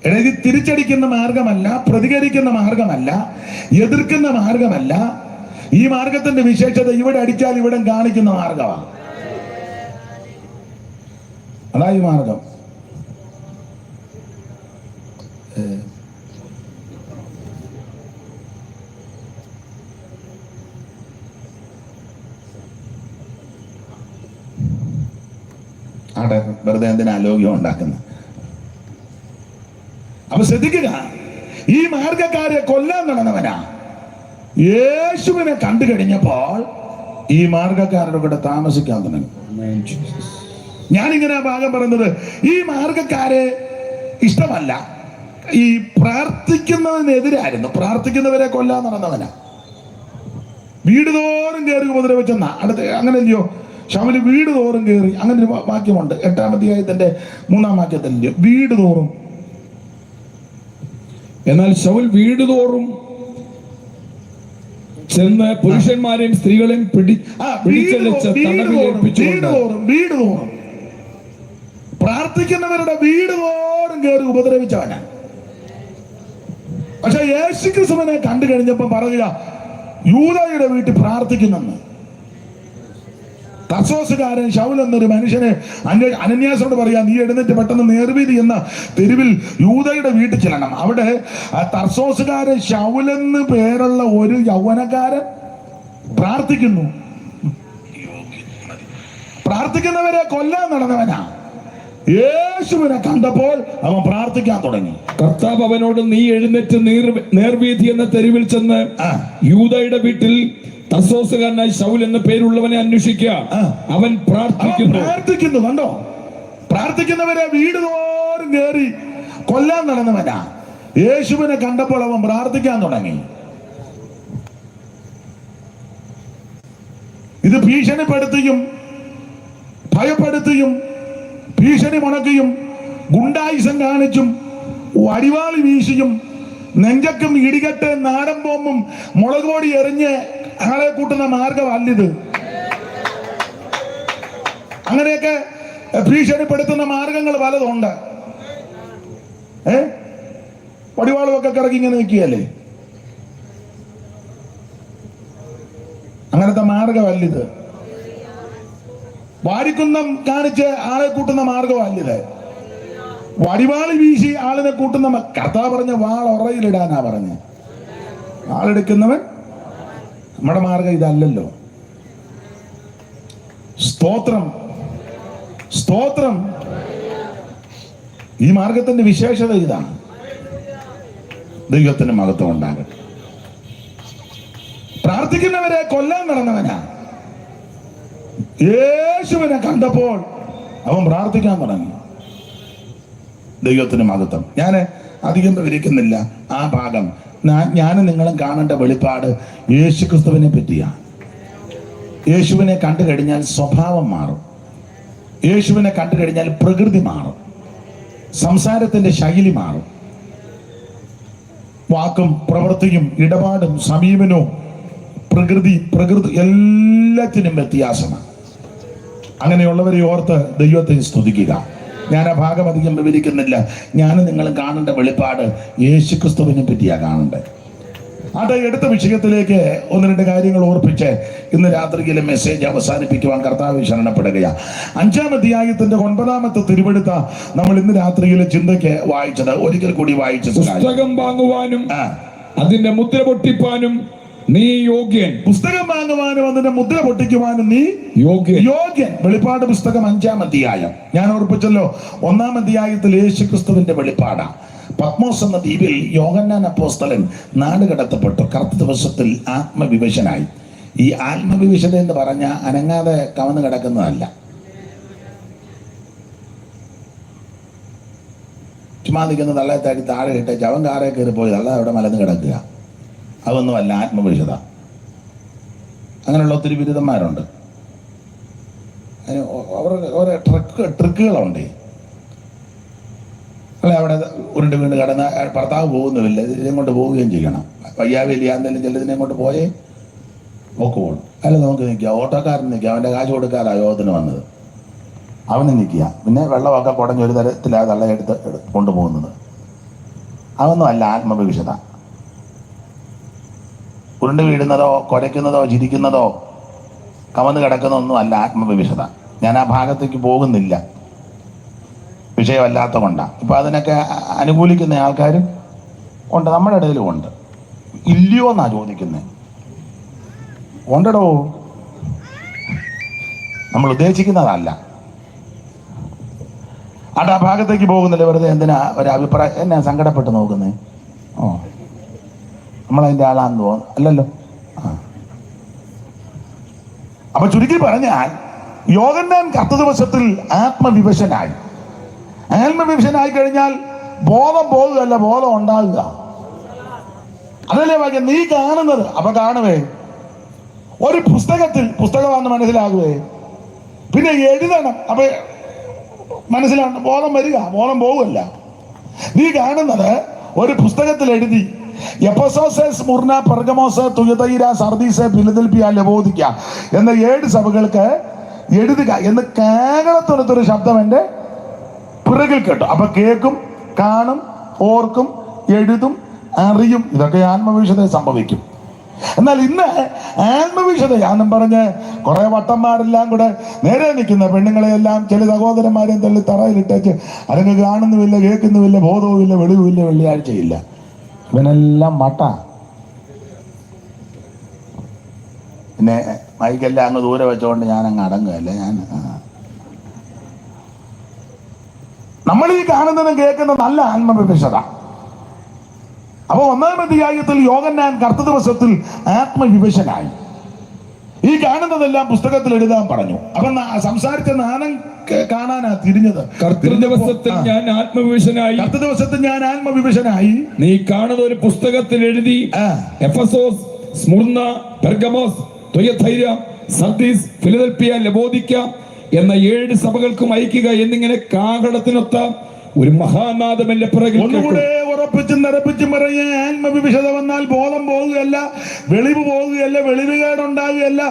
Speaker 1: ഇത് തിരിച്ചടിക്കുന്ന മാർഗമല്ല, പ്രതികരിക്കുന്ന മാർഗമല്ല, എതിർക്കുന്ന മാർഗമല്ല. ഈ മാർഗത്തിന്റെ വിശേഷത ഇവിടെ അടിച്ചാൽ ഇവിടെ കാണിക്കുന്ന മാർഗമാണ്. അതാ ഈ മാർഗം. പോട്ടെ, വെറുതെ എന്തിനാ അലോഗ്യം ഉണ്ടാക്കുന്നത്. അപ്പൊ ശ്രദ്ധിക്കുക, ഈ മാർഗക്കാരെ കൊല്ലാൻ നടന്നവനാ. യേശുവിനെ കണ്ടു കഴിഞ്ഞപ്പോൾ ഈ മാർഗക്കാരുടെ കൂടെ താമസിക്കാൻ തുടങ്ങി. ഞാനിങ്ങനെ ഭാഗം പറയുന്നത്, ഈ മാർഗക്കാരെ ഇഷ്ടമല്ല, ഈ പ്രാർത്ഥിക്കുന്നതിനെതിരായിരുന്നു. പ്രാർത്ഥിക്കുന്നവരെ കൊല്ലാൻ നടന്നവനാ. വീട് തോറും കയറി ഉപദ്രവിച്ചെന്നാ അടുത്ത്, അങ്ങനെയല്ലയോ? ശൗല് വീട് തോറും കയറി, അങ്ങനെ ഒരു വാക്യമുണ്ട് 8-ാം അധ്യായത്തിന്റെ 3-ാം വാക്യത്തിലല്ലയോ, വീട് തോറും.
Speaker 2: എന്നാൽ ശൗൽ വീട് തോറും ചെന്ന് പുരുഷന്മാരെയും സ്ത്രീകളെയും
Speaker 1: വീട് തോറും പ്രാർത്ഥിക്കുന്നവരുടെ വീട് തോറും കയറി ഉപദ്രവിച്ചവനാ. പക്ഷെ യേശുക്രിസ്തുവിനെ കണ്ടു കഴിഞ്ഞപ്പോ പറയുക, യൂദയുടെ വീട്ടിൽ പ്രാർത്ഥിക്കുന്നെന്ന്. തർസോസുകാരൻ ശൗൽ എന്നൊരു മനുഷ്യനെ അനന്യാസോട് പറയാ, നീ എഴുന്നേറ്റ് പെട്ടെന്ന് നേർവീതി എന്ന തെരുവിൽ യൂദയുടെ വീട്ടിൽ ചെല്ലണം. അവിടെ തർസോസുകാരൻ ശൗൽ എന്ന് പേരുള്ള ഒരു യൗവനക്കാരൻ പ്രാർത്ഥിക്കുന്നു. പ്രാർത്ഥിക്കുന്നവരെ കൊല്ലാൻ നടന്നവനാ. യേശുവിനെ കണ്ടപ്പോൾ അവൻ പ്രാർത്ഥിക്കാൻ തുടങ്ങി.
Speaker 2: കർത്താവ് അവനോട്, നീ എഴുന്നേറ്റ് നേർവീതി എന്ന തെരുവിൽ ചെന്ന് യൂദയുടെ വീട്ടിൽ തർസോസുകാരനായി ശൗൽ എന്ന പേരുള്ളവനെ അന്വേഷിക്കുക, അവൻ പ്രാർത്ഥിക്കുന്നു. കണ്ടോ? പ്രാർത്ഥിക്കുന്നവരെ വീട് തോറും കയറി കൊല്ലാൻ നടന്നവനാ. യേശുവിനെ കണ്ടപ്പോൾ അവൻ പ്രാർത്ഥിക്കാൻ തുടങ്ങി. ഇത് ഭീഷണിപ്പെടുത്തിയും ഭയപ്പെടുത്തിയും ഭീഷണി മുണക്കിയും ഗുണ്ടായുസം കാണിച്ചും വടിവാളി വീശിയും നെഞ്ചക്കും ഇടികെട്ട് നാടൻ ബോംബും മുളക് പൊടി എറിഞ്ഞ് ആളെ കൂട്ടുന്ന മാർഗമല്ലിത്. അങ്ങനെയൊക്കെ ഭീഷണിപ്പെടുത്തുന്ന മാർഗങ്ങൾ പലതുണ്ട്. വടിവാളുമൊക്കെ കിടക്കി ഇങ്ങനെ നിൽക്കുകയല്ലേ? അങ്ങനത്തെ മാർഗമല്ലിത്. വാരിക്കുന്നം കാണിച്ച് ആളെ കൂട്ടുന്ന മാർഗമല്ലിത്. വടിവാളി വീശി ആളിനെ കൂട്ടുന്ന, കർത്താവ് പറഞ്ഞ വാൾ ഉറയിലിടാനാ പറഞ്ഞ്. ആളെടുക്കുന്നവൻ നമ്മുടെ മാർഗം ഇതല്ലല്ലോ. സ്തോത്രം, സ്തോത്രം. ഈ മാർഗത്തിന്റെ വിശേഷത ഇതാണ്. ദൈവത്തിന് മഹത്വം ഉണ്ടാകട്ടെ. പ്രാർത്ഥിക്കുന്നവരെ കൊല്ലാൻ നടന്നവനാ. യേശുവിനെ കണ്ടപ്പോൾ അവൻ പ്രാർത്ഥിക്കാൻ തുടങ്ങി. ദൈവത്തിന് മഹത്വം. ഞാൻ അധികം വിവരിക്കുന്നില്ല ആ ഭാഗം. ഞാനും നിങ്ങളും കാണേണ്ട വെളിപ്പാട് യേശുക്രിസ്തുവിനെ പറ്റിയാണ്. യേശുവിനെ കണ്ടു കഴിഞ്ഞാൽ സ്വഭാവം മാറും. യേശുവിനെ കണ്ടു കഴിഞ്ഞാൽ പ്രകൃതി മാറും. സംസാരത്തിന്റെ ശൈലി മാറും. വാക്കും പ്രവൃത്തിയും ഇടപാടും സമീപനവും പ്രകൃതി എല്ലാത്തിനും വ്യത്യാസമാണ്. അങ്ങനെയുള്ളവരെ ഓർത്ത് ദൈവത്തെ സ്തുതിക്കുക. ഞാൻ ആ ഭാഗം അധികം വിവരിക്കുന്നില്ല. ഞാനും നിങ്ങളും കാണേണ്ട വെളിപ്പാട് യേശുക്രിസ്തുവിനെ പറ്റിയാ കാണേണ്ടത്. അത് എടുത്ത വിഷയത്തിലേക്ക് 1-2 കാര്യങ്ങൾ ഓർപ്പിച്ച് ഇന്ന് രാത്രിയിലെ മെസ്സേജ് അവസാനിപ്പിക്കുവാൻ കർത്താവ് ശരണപ്പെടുകയാണ്. 5-ാം അധ്യായത്തിന്റെ 9-ാമത്തെ തിരുവെടുത്ത നമ്മൾ ഇന്ന് രാത്രിയിലെ ചിന്തയ്ക്ക് വായിച്ചത് ഒരിക്കൽ കൂടി വായിച്ചത്, പുസ്തകം വാങ്ങുവാനും അതിന്റെ മുദ്ര പൊട്ടിപ്പാനും നീ യോഗ്യൻ. പുസ്തകം വാങ്ങുവാനും അതിന്റെ മുദ്ര പൊട്ടിക്കുവാനും നീ യോഗ്യൻ. വെളിപ്പാട് പുസ്തകം 5-ാം അധ്യായം. ഞാൻ ഓർപ്പിച്ചല്ലോ, 1-ാം അധ്യായത്തിൽ യേശുക്രിസ്തുവിന്റെ വെളിപ്പാടാണ്. പത്മോസ് എന്ന ദ്വീപിൽ യോഹന്നാൻ അപ്പോസ്തലൻ നാട് കടത്തപ്പെട്ടു. കറുത്ത ദിവസത്തിൽ ആത്മവിവശനായി. ഈ ആത്മവിവശത എന്ന് പറഞ്ഞ അനങ്ങാതെ കവന്ന് കിടക്കുന്നതല്ല. ചുമ്മാ നിൽക്കുന്ന തള്ളയെ താടി താഴെ ഇട്ട് ചവൻ കാറെ കയറി പോയി തള്ള അവിടെ മലന്ന് കിടക്കുക, അതൊന്നുമല്ല ആത്മവിവശത. അങ്ങനെയുള്ള ഒത്തിരി ബിരുദന്മാരുണ്ട്. അവർക്ക് ഓരോ ട്രിക്കുകളുണ്ട്. അല്ലെ, അവിടെ ഉരുണ്ട് വീണ്ട് കടന്ന് ഭർത്താവ് പോകുന്നുമില്ല, ഇതിനെ കൊണ്ട് പോവുകയും ചെയ്യണം. വയ്യാവില്ല എന്തെങ്കിലും ചിലതിനെ കൊണ്ട് പോയേ ഒക്കുള്ളൂ. അല്ല, നമുക്ക് നിൽക്കുക. ഓട്ടോക്കാരൻ നിൽക്കുക, അവൻ്റെ കാശ് കൊടുക്കാതെ യോഗത്തിന് വന്നത്, അവന് നിൽക്കുക. പിന്നെ വെള്ളമൊക്കെ കുടഞ്ഞൊരു തരത്തിൽ ആ തള്ളയെടുത്ത് കൊണ്ടുപോകുന്നത്, അതൊന്നും അല്ല ആത്മവിവശത. ഉരുണ്ട് വീഴുന്നതോ കുരയ്ക്കുന്നതോ ചിരിക്കുന്നതോ കവന്ന് കിടക്കുന്നതൊന്നും അല്ല ആത്മവിവശത. ഞാൻ ആ ഭാഗത്തേക്ക് പോകുന്നില്ല, വിഷയമല്ലാത്ത കൊണ്ടാണ്. ഇപ്പം അതിനൊക്കെ അനുകൂലിക്കുന്ന ആൾക്കാരും ഉണ്ട്, നമ്മുടെ ഇടയിലും ഉണ്ട്. ഇല്ലയോ എന്നാ ചോദിക്കുന്നത്? ഉണ്ടടോ, നമ്മൾ ഉദ്ദേശിക്കുന്നതല്ല.
Speaker 1: ആ ഭാഗത്തേക്ക് പോകുന്നില്ല, വെറുതെ എന്തിനാ ഒരു അഭിപ്രായം എന്നാ സങ്കടപ്പെട്ട് നോക്കുന്നേ? ഓ, നമ്മളതിൻ്റെ ആളാന്ന് തോന്നുന്നു, അല്ലല്ലോ. അപ്പൊ ചുരുക്കി പറഞ്ഞാൽ യോഹന്നാൻ കർത്ത ദിവസത്തിൽ ആത്മവിവശനായി. ആത്മവിവശനായി കഴിഞ്ഞാൽ ബോധം പോകുകയല്ല, ബോധം ഉണ്ടാകുക. അതല്ലേ വാക്യം, നീ കാണുന്നത്. അപ്പൊ കാണുവേ, ഒരു പുസ്തകമാണെന്ന് മനസ്സിലാകുവേ, പിന്നെ എഴുതണം. അപ്പൊ മനസ്സിലാണ്, ബോധം വരിക, ബോധം പോവുകയല്ല. നീ കാണുന്നത് ഒരു പുസ്തകത്തിൽ എഴുതി Ephesus, Smyrna, Pergamos, തുയതൈര, Sardis, Philadelphia, ലവോദിക്ക എന്ന 7 സഭകൾക്ക് എഴുതുക എന്ന് കാകളത്തൊരു ശബ്ദം എൻ്റെ പിറകിൽ കേട്ടു. അപ്പൊ കേൾക്കും, കാണും, ഓർക്കും, എഴുതും, അറിയും. ഇതൊക്കെ ആത്മവിശുദ്ധ സംഭവിക്കും. എന്നാൽ ഇന്ന് ആത്മവിശുദ്ധയാണെന്നും പറഞ്ഞ് കുറെ വട്ടന്മാരെല്ലാം കൂടെ നേരെ നിൽക്കുന്ന പെണ്ണുങ്ങളെയെല്ലാം ചില സഹോദരന്മാരെയും തള്ളി തറയിലിട്ടേച്ച് അല്ലെങ്കിൽ കാണുന്നുമില്ല, കേൾക്കുന്നുമില്ല, ബോധവുമില്ല, വെളിവുമില്ല, വെള്ളിയാഴ്ചയില്ല. ഇവനെല്ലാം മട്ട. പിന്നെ മൈക്കെല്ലാം അങ്ങ് ദൂരെ വെച്ചുകൊണ്ട് ഞാൻ അങ്ങ് അടങ്ങുകയല്ലേ. നമ്മൾ ഈ കാണുന്നതും കേൾക്കുന്ന നല്ല ആത്മവിവശത. അപ്പൊ 1-ാം അധ്യായത്തിൽ യോഹന്നാൻ കർത്ത ദിവസത്തിൽ ആത്മവിവശനായി. ഈ കാണുന്നതെല്ലാം പുസ്തകത്തിൽ എഴുതാൻ പറഞ്ഞു. അപ്പൊ സംസാരിച്ച നാണം കാണാനാ തിരിഞ്ഞത്.
Speaker 2: കർത്ത ദിവസത്തിൽ ഞാൻ ആത്മവിവശനായി, നീ കാണുന്ന ഒരു പുസ്തകത്തിൽ എഴുതി Ephesus, Smyrna, Pergamos, തുയതൈര, Sardis, Philadelphia, ലവോദിക്ക എന്ന 7 സഭകൾക്കും അയക്കുക എന്നിങ്ങനെ കാഹളത്തിനൊത്ത ഒരു മഹാനാദം എന്റെ പിറകിൽ
Speaker 1: ഒന്നുകൂടെ ഉറപ്പിച്ചും നിറപ്പിച്ചും പറയാൻ, ആത്മവിവശത വന്നാൽ ബോധം പോകുകയല്ല, വെളിവ് പോകുകയല്ല, വെളിവുകേടുണ്ടാകുകയല്ല.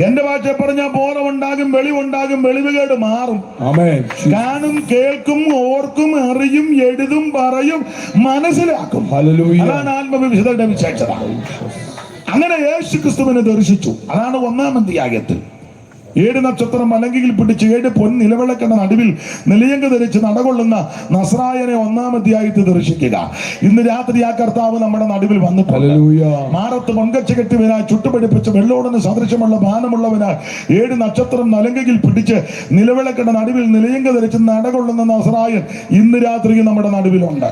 Speaker 1: എന്റെ ഭാഷ പറഞ്ഞാൽ ബോധം ഉണ്ടാകും, വെളിവുണ്ടാകും, വെളിവുകേട് മാറും. കാണും, കേൾക്കും, ഓർക്കും, അറിയും, എഴുതും, പറയും, മനസ്സിലാക്കും. അതാണ് ആത്മവിവശതയുടെ വിശേഷത. അങ്ങനെ യേശു ക്രിസ്തുവിനെ ദർശിച്ചു. അതാണ് 1-ാം അധ്യായത്തിൽ 7 നക്ഷത്രം മലങ്കിൽ പിടിച്ച് 7 നിലവിളക്കുന്ന നടുവിൽ നിലയങ്ക് ധരിച്ച് നടകൊള്ളുന്ന നസ്രായനെ 1-ാം അധ്യായത്തിൽ ദർശിക്കുക. ഇന്ന് രാത്രി ആ കർത്താവ് നമ്മുടെ നടുവിൽ വന്നിട്ടുണ്ട്. മാറത്ത് പൊൻകച്ച കെട്ടിവനായി, ചുട്ടുപിടിപ്പിച്ച് വെള്ളോടന് സദൃശമുള്ള ബാനമുള്ളവനായി 7 നക്ഷത്രം നിലങ്കയിൽ പിടിച്ച് നിലവിളക്കുന്ന നടുവിൽ നിലയങ്ക് ധരിച്ച് നടകൊള്ളുന്ന നസ്രായൻ ഇന്ന് രാത്രി നമ്മുടെ നടുവിലുണ്ട്.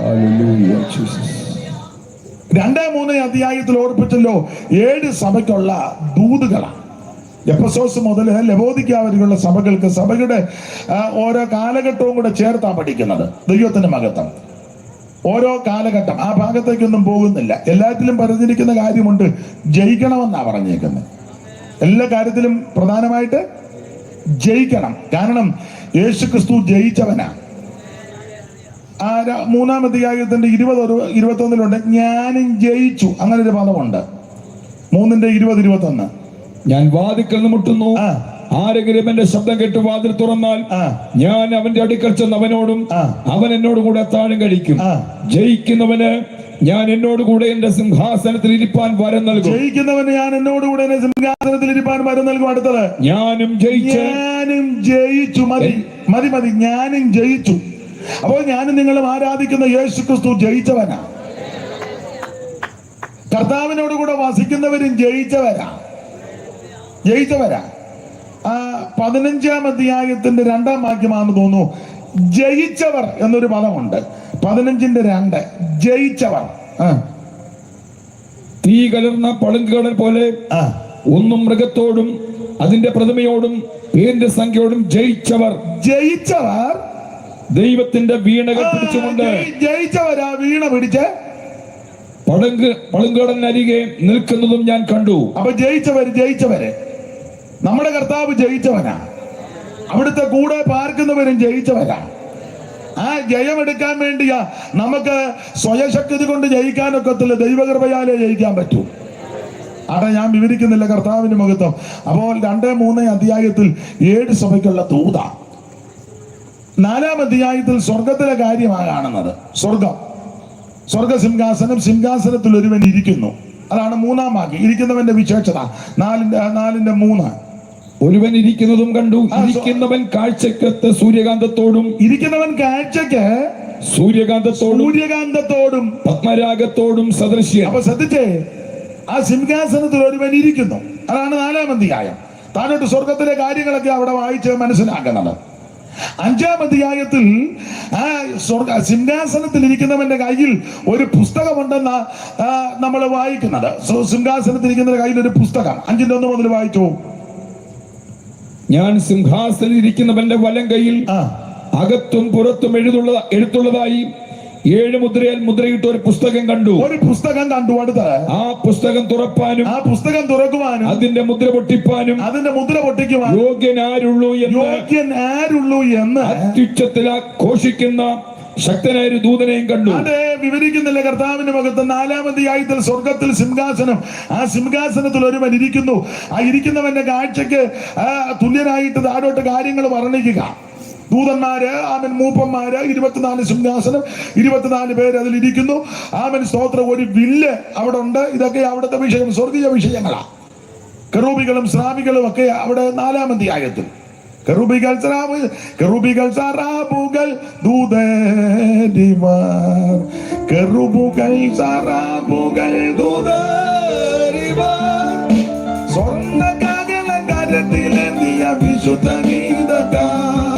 Speaker 1: 2-3 അധ്യായത്തിൽ ഓർപ്പിച്ചല്ലോ 7 സഭയ്ക്കുള്ള ദൂതുകളാണ്. എഫെസോസ് മുതൽ ലവോദിക്ക വരെയുള്ള സഭകൾക്ക് സഭയുടെ ഓരോ കാലഘട്ടവും കൂടെ ചേർത്താണ് പഠിക്കുന്നത്. ദൈവത്തിന്റെ മഹത്വം ഓരോ കാലഘട്ടം, ആ ഭാഗത്തേക്കൊന്നും പോകുന്നില്ല. എല്ലാത്തിലും പറഞ്ഞിരിക്കുന്ന കാര്യമുണ്ട്, ജയിക്കണമെന്നാണ് പറഞ്ഞേക്കുന്നത്. എല്ലാ കാര്യത്തിലും പ്രധാനമായിട്ട് ജയിക്കണം. കാരണം യേശു ക്രിസ്തു ജയിച്ചവനാ. 3-ാം അധ്യായത്തിന്റെ 20-21 ഞാനും ജയിച്ചു, അങ്ങനെ ഒരു പദമുണ്ട്. 3:20-21
Speaker 2: ഞാൻ വാതിൽക്കൽ മുട്ടുന്നു, ആരെങ്കിലും എന്റെ ശബ്ദം കേട്ട് വാതിൽ തുറന്നാൽ ഞാൻ അവന്റെ അടുക്കൽ ചെന്ന് അവനോടും അവൻ എന്നോട് കൂടെ അത്താഴം കഴിക്കും. ജയിക്കുന്നവന് ഞാൻ എന്നോട് കൂടെ എന്റെ സിംഹാസനത്തിൽ ഇരിപ്പാൻ വരം നൽകും.
Speaker 1: ജയിക്കുന്നവന് ഞാൻ എന്നോട് കൂടെ എന്റെ സിംഹാസനത്തിൽ ഇരിപ്പാൻ വരം നൽകും. അടുത്തത് ഞാനും ജയിച്ചു. മതി, ഞാനും ജയിച്ചു. അപ്പോൾ ഞാനും നിങ്ങളും ആരാധിക്കുന്ന യേശു ക്രിസ്തു ജയിച്ചവനാ. കർത്താവിനോട് കൂടെ വസിക്കുന്നവരും ജയിച്ചവരാ. 15-ാം അധ്യായത്തിന്റെ 2-ാം വാക്യമാണെന്ന് തോന്നുന്നു. ജയിച്ചവർ എന്നൊരു പദമുണ്ട്. 15:2 ജയിച്ചവർ.
Speaker 2: തീ കലർന്ന പളുങ്കുകടൽ പോലെ ഒന്നും മൃഗത്തോടും അതിന്റെ പ്രതിമയോടും പേരിന്റെ സംഖ്യയോടും ജയിച്ചവർ ദൈവത്തിന്റെ വീണകൾ പിടിച്ചുകൊണ്ട്
Speaker 1: ജയിച്ചവരാ വീണ പിടിച്ച്
Speaker 2: പളുങ്കടലിനരികെ നിൽക്കുന്നതും ഞാൻ കണ്ടു.
Speaker 1: അപ്പൊ ജയിച്ചവര് നമ്മുടെ കർത്താവ് ജയിച്ചവനാ. അവിടുത്തെ കൂടെ പാർക്കുന്നവരും ജയിച്ചവരാ. ആ ജയമെടുക്കാൻ വേണ്ടിയാ. നമുക്ക് സ്വയശക്തി കൊണ്ട് ജയിക്കാനൊക്കത്തില്ല, ദൈവകൃപയാലേ ജയിക്കാൻ പറ്റൂ. അവിടെ ഞാൻ വിവരിക്കുന്നില്ല, കർത്താവിന്റെ മഹത്വം. അപ്പോൾ 2-3 അധ്യായത്തിൽ 7 സഭയ്ക്കുള്ള ദൂത. 4-ാം അധ്യായത്തിൽ സ്വർഗത്തിലെ കാര്യമാണ് കാണുന്നത്. സ്വർഗ സിംഹാസനത്തിൽ ഒരുവൻ ഇരിക്കുന്നു. അതാണ് 3-ാം വാക്യം. ഇരിക്കുന്നവന്റെ വിശേഷത 4:3
Speaker 2: ഒരുവൻ ഇരിക്കുന്നതും കണ്ടു. ഇരിക്കുന്നവൻ കാഴ്ചയ്ക്ക് സൂര്യകാന്തത്തോടും പത്മരാഗത്തോടും സദൃശ്യം.
Speaker 1: അപ്പൊ ശ്രദ്ധിച്ചേ, ആ സിംഹാസനത്തിൽ ഒരുവൻ ഇരിക്കുന്നു. അതാണ് 4-ാം അധ്യായം. താനോട്ട് സ്വർഗത്തിലെ കാര്യങ്ങളൊക്കെ അവിടെ വായിച്ച് മനസ്സിലാക്കുന്നത്. 5-ാം അധ്യായത്തിൽ ആ സിംഹാസനത്തിൽ ഇരിക്കുന്നവന്റെ കയ്യിൽ ഒരു പുസ്തകമുണ്ടെന്ന നമ്മൾ വായിക്കുന്നത്. സിംഹാസനത്തിൽ ഇരിക്കുന്നവന്റെ കയ്യിൽ ഒരു പുസ്തകം. 5-1 മുതൽ വായിച്ചു.
Speaker 2: ഞാൻ സിംഹാസനത്തിൽ ഇരിക്കുന്നവന്റെ വലം കയ്യിൽ അകത്തും പുറത്തും എഴുത്തുള്ളതായി 7 മുദ്രയാൽ മുദ്രയിട്ട് ഒരു പുസ്തകം കണ്ടു.
Speaker 1: അടുത്ത
Speaker 2: ആ പുസ്തകം തുറക്കുവാനും അതിന്റെ മുദ്ര പൊട്ടിക്കുവാനും യോഗ്യൻ ആരുള്ളൂ എന്ന് അത്യുച്ചത്തിൽ ഘോഷിക്കുന്ന ശക്തനായ ഒരു ദൂതനെയും കണ്ടു.
Speaker 1: അതെ, വിവരിക്കുന്നില്ല കർത്താവിന്റെ മുഖത്ത്. 4-ാം അധ്യായത്തിൽ സ്വർഗത്തിൽ സിംഹാസനം, ആ സിംഹാസനത്തിൽ ഒരുവൻ ഇരിക്കുന്നു. ആ ഇരിക്കുന്നവന്റെ കാഴ്ചക്ക് തുല്യനായിട്ട് താഴോട്ട് കാര്യങ്ങൾ വർണ്ണിക്കുക. ദൂതന്മാര്, ആമൻ മൂപ്പന്മാര്, 24 സിംഹാസനം, 24 പേര് അതിലിരിക്കുന്നു. ആമൻ സ്തോത്രം. ഒരു വില്ല് അവിടെ ഉണ്ട്. ഇതൊക്കെ അവിടുത്തെ വിഷയം, സ്വർഗീയ വിഷയങ്ങളാ. കെറൂബികളും ശ്രാവികളും ഒക്കെ അവിടെ 4-ാം അധ്യായത്തിൽ. കെറൂബികൾ സറാബുകൾ ദൂതന്മാർ, കെറൂബുകൾ സറാബുകൾ ദൂതന്മാർ, സ്വർണ്ണകാകളൻ കരത്തിലെത്തിയ വിശുദ്ധ ഗീതക്കാർ,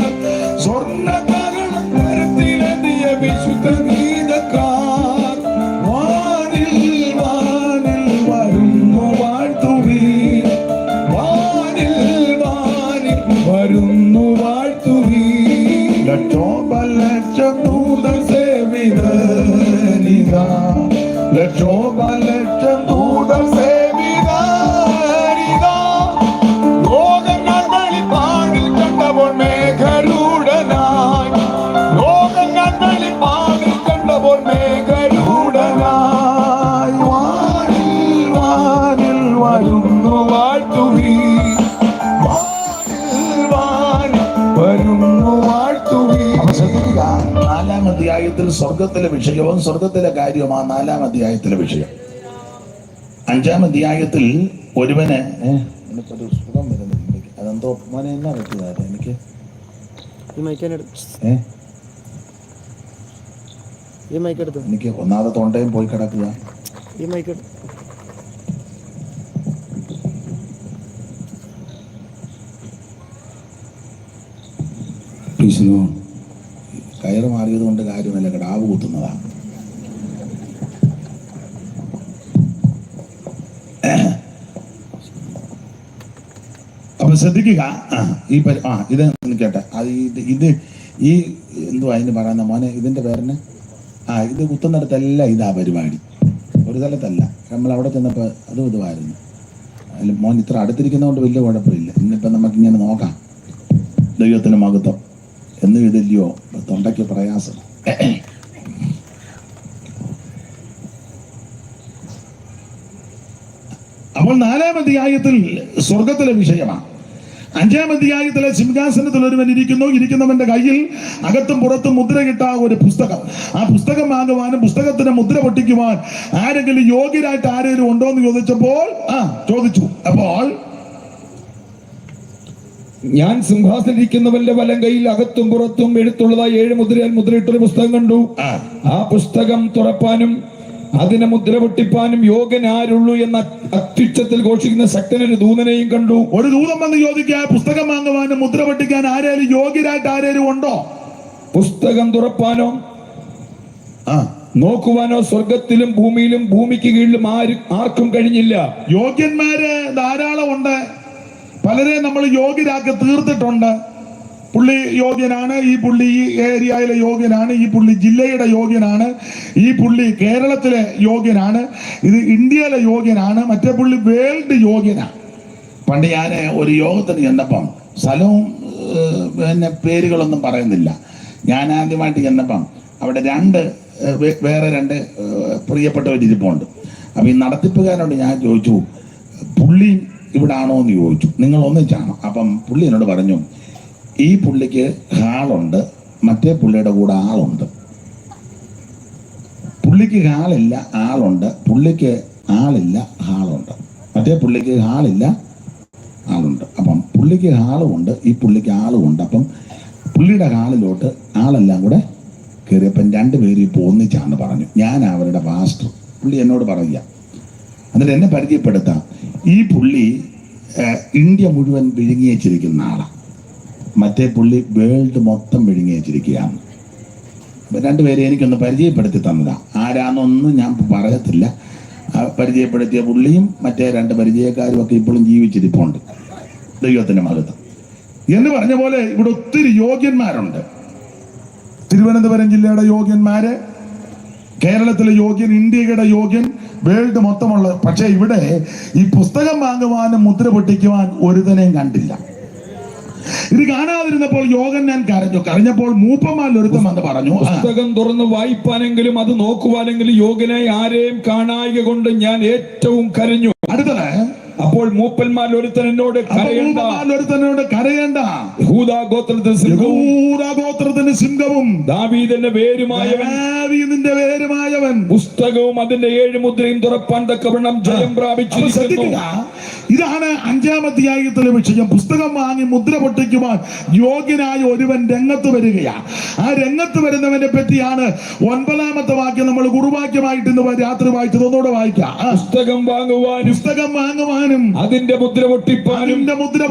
Speaker 1: സ്വർണ്ണകാകളൻ കരത്തിലെത്തിയ വിശുദ്ധ ഗീതക്കാർ, വാനിൽ വാനിൽ വരുന്നു വാഴ്ത്തുവീൻ, വാനിൽ വാനിൽ വരുന്നു വാഴ്ത്തുവീൻ, ലക്ഷോപലക്ഷം ദൂതർ സേവിതരിതാ, ലക്ഷോപലക്ഷം ദൂതർ സേവിതരിതാ, ലോകങ്ങൾ വെളിപ്പാടിൽ കണ്ടപ്പോൾ മേഘരൂഢനായി, ലോകങ്ങൾ വെളിപ്പാടിൽ കണ്ടപ്പോൾ മേഘരൂഢനായി, വാനിൽ വാനിൽ വരുന്നു വാഴ്ത്തുവീൻ, വാനിൽ വാനിൽ വരുന്നു വാഴ്ത്തുവീൻ. 4-ാം അധ്യായത്തിൽ സ്വർഗത്തിലെ വിഷയവും സ്വർഗത്തിലെ കാര്യവുമാണ് 4-ാം അധ്യായത്തിലെ വിഷയം. 5-ാം അധ്യായത്തിൽ ഒരുവന് എനിക്കൊരു സുഖം വരുന്നുണ്ട്. അതെന്തോ മോനെ എന്നാ പറ്റിയതായിരുന്നു എനിക്ക്. എനിക്ക് ഒന്നാമത് തൊണ്ടയും പോയി കിടക്കുക. കയറ് മാറിയത് കൊണ്ട് കാര്യമല്ല, കിടാവ് കുത്തുന്നതാണ്. അപ്പൊ ശ്രദ്ധിക്കുക. ഇത് നിൽക്കട്ടെ. അത് ഇത് ഈ എന്തുവാ അതിന് പറയുന്ന മോനെ, ഇതിന്റെ പേരിന് ഇത് കുത്തുന്നിടത്തെല്ലാം ഇതാ പരിപാടി. ഒരു സ്ഥലത്തല്ല, നമ്മൾ അവിടെ ചെന്നപ്പോൾ അതും ഇതുമായിരുന്നു. അതിൽ മോൻ ഇത്ര അടുത്തിരിക്കുന്നതുകൊണ്ട് വലിയ കുഴപ്പമില്ല. ഇന്നിപ്പം നമുക്കിങ്ങനെ നോക്കാം. ദൈവത്തിന് മഹത്വം. എന്നും ഇതില്ലയോ തൊണ്ടയ്ക്ക് പ്രയാസം. അപ്പോൾ 4-ാം അധ്യായത്തിൽ സ്വർഗത്തിലെ വിഷയമാണ്. 5-ാം അധ്യായത്തിലെ സിംഹാസനത്തിൽ ഒരുവൻ ഇരിക്കുന്നവന്റെ കയ്യിൽ അകത്തും പുറത്തും മുദ്രയിട്ട ഒരു പുസ്തകം. ആ പുസ്തകം വാങ്ങുവാനും പുസ്തകത്തിന് മുദ്ര പൊട്ടിക്കുവാൻ ആരെങ്കിലും യോഗ്യരായിട്ട് ആരെങ്കിലും ഉണ്ടോ എന്ന് ചോദിച്ചു. അപ്പോൾ
Speaker 2: ഞാൻ സിംഹാസനിരിക്കുന്നവന്റെ വലം കയ്യിൽ അകത്തും പുറത്തും എഴുത്തുള്ളതായി 7 മുദ്രയാൽ മുദ്രയിട്ടൊരു പുസ്തകം കണ്ടു. ആ പുസ്തകം തുറപ്പാനും അതിനെ മുദ്ര പൊട്ടിപ്പാനും യോഗ്യൻ ആരുള്ളൂ എന്ന അത്യുച്ചത്തിൽ ഘോഷിക്കുന്ന ശക്തനൊരു ദൂതനെയും കണ്ടു.
Speaker 1: ഒരു ദൂതൻ വന്ന് ചോദിക്കുക, പുസ്തകം വാങ്ങുവാനും മുദ്ര പൊട്ടിക്കാൻ ആരെങ്കിലും യോഗ്യരായിട്ട് ആരെങ്കിലും ഉണ്ടോ?
Speaker 2: പുസ്തകം തുറപ്പാനോ നോക്കുവാനോ സ്വർഗത്തിലും ഭൂമിയിലും ഭൂമിക്ക് കീഴിലും ആർക്കും കഴിഞ്ഞില്ല.
Speaker 1: യോഗ്യന്മാര് ധാരാളം ഉണ്ട്. പലരെ നമ്മൾ യോഗ്യരാക്കി തീർത്തിട്ടുണ്ട്. പുള്ളി യോഗ്യനാണ്, ഈ പുള്ളി ഈ ഏരിയയിലെ യോഗ്യനാണ്, ഈ പുള്ളി ജില്ലയുടെ യോഗ്യനാണ്, ഈ പുള്ളി കേരളത്തിലെ യോഗ്യനാണ്, ഇത് ഇന്ത്യയിലെ യോഗ്യനാണ്, മറ്റേ പുള്ളി വേൾഡ് യോഗ്യനാണ്. പണ്ട് ഞാൻ ഒരു യോഗത്തിന് ചെന്നപ്പം, സ്ഥലവും പിന്നെ പേരുകളൊന്നും പറയുന്നില്ല, ഞാൻ ആദ്യമായിട്ട് ചെന്നപ്പം അവിടെ വേറെ രണ്ട് പ്രിയപ്പെട്ടവരിപ്പുണ്ട്. അപ്പം ഈ നടത്തിപ്പുകാരോട് ഞാൻ ചോദിച്ചു, പുള്ളി ഇവിടെ ആണോ എന്ന് ചോദിച്ചു. നിങ്ങൾ ഒന്നിച്ചാണോ? അപ്പം പുള്ളി എന്നോട് പറഞ്ഞു, ഈ പുള്ളിക്ക് ഹാളുണ്ട്, മറ്റേ പുള്ളിയുടെ കൂടെ ആളുണ്ട്. പുള്ളിക്ക് ഹാളില്ല, ആളുണ്ട്. പുള്ളിക്ക് ആളില്ല, ഹാളുണ്ട്. മറ്റേ പുള്ളിക്ക് ഹാളില്ല, ആളുണ്ട്. അപ്പം പുള്ളിക്ക് ഹാളുമുണ്ട്, ഈ പുള്ളിക്ക് ആളുമുണ്ട്. അപ്പം പുള്ളിയുടെ ഹാളിലോട്ട് ആളെല്ലാം കൂടെ കയറിയപ്പം 2 പേര് ഇപ്പോൾ ഒന്നിച്ചാന്ന് പറഞ്ഞു. ഞാൻ അവരുടെ പാസ്റ്റർ. പുള്ളി എന്നോട് പറയുക, എന്നിട്ട് എന്നെ പരിചയപ്പെടുത്താം. ഈ പുള്ളി ഇന്ത്യ മുഴുവൻ വിഴുങ്ങി വെച്ചിരിക്കുന്ന ആളാണ്. മറ്റേ പുള്ളി വേൾഡ് മൊത്തം വിഴുങ്ങി വെച്ചിരിക്കുകയാണ്. രണ്ടുപേരെ എനിക്കൊന്ന് പരിചയപ്പെടുത്തി തന്നതാ. ആരാന്നൊന്നും ഞാൻ പറയത്തില്ല. പരിചയപ്പെടുത്തിയ പുള്ളിയും മറ്റേ രണ്ട് പരിചയക്കാരും ഒക്കെ ഇപ്പോഴും ജീവിച്ചിരിപ്പുണ്ട്. ദൈവത്തിന്റെ മഹത്വം എന്ന് പറഞ്ഞ പോലെ ഇവിടെ ഒത്തിരി യോഗ്യന്മാരുണ്ട്. തിരുവനന്തപുരം ജില്ലയുടെ യോഗ്യന്മാര്, കേരളത്തിലെ യോഗ്യൻ, ഇന്ത്യയുടെ യോഗ്യൻ, വേൾഡ് മൊത്തമുള്ള. പക്ഷെ ഇവിടെ ഈ പുസ്തകം വാങ്ങുവാനും മുദ്ര പൊട്ടിക്കുവാൻ ഒരുതനെയും കണ്ടില്ല. ഇത് കാണാതിരുന്നപ്പോൾ യോഹന്നാൻ കരഞ്ഞു. കരഞ്ഞപ്പോൾ മൂപ്പന്മാരിൽ ഒരുത്തൻ വന്ന് പറഞ്ഞു,
Speaker 2: പുസ്തകം തുറന്ന് വായിപ്പാനെങ്കിലും അത് നോക്കുവാനെങ്കിലും യോഗ്യനായി ആരെയും കാണായിക കൊണ്ട് ഞാൻ ഏറ്റവും കരഞ്ഞു.
Speaker 1: അടുത്തത്,
Speaker 2: അപ്പോൾ മൂപ്പന്മാരിൽ ഒരുത്തൻ എന്നോട് കരയണ്ട, യഹൂദാ ഗോത്രത്തിന് സിംഹവും ദാവീദിന്റെ വേരുമായവൻ പുസ്തകവും അതിന്റെ 7 മുദ്രയും തുറപ്പാൻ തക്കവണ്ണം ജയം പ്രാപിച്ചിരിക്കുന്നു.
Speaker 1: ഇതാണ് 5-ാം അധ്യായത്തിലെ വിഷയം. പുസ്തകം വാങ്ങി മുദ്ര പൊട്ടിക്കുവാൻ യോഗ്യനായ ഒരുവൻ രംഗത്ത് വരികയാ. ആ രംഗത്ത് വരുന്നവനെ പറ്റിയാണ് 9-ാമത്തെ വാക്യം നമ്മൾ കുറുവാക്യമായിട്ട് ഇന്ന് രാത്രി വായിച്ചത്. ഒന്നുകൂടെ വായിക്കാം.
Speaker 2: പുസ്തകം വാങ്ങുവാനും അതിന്റെ മുദ്ര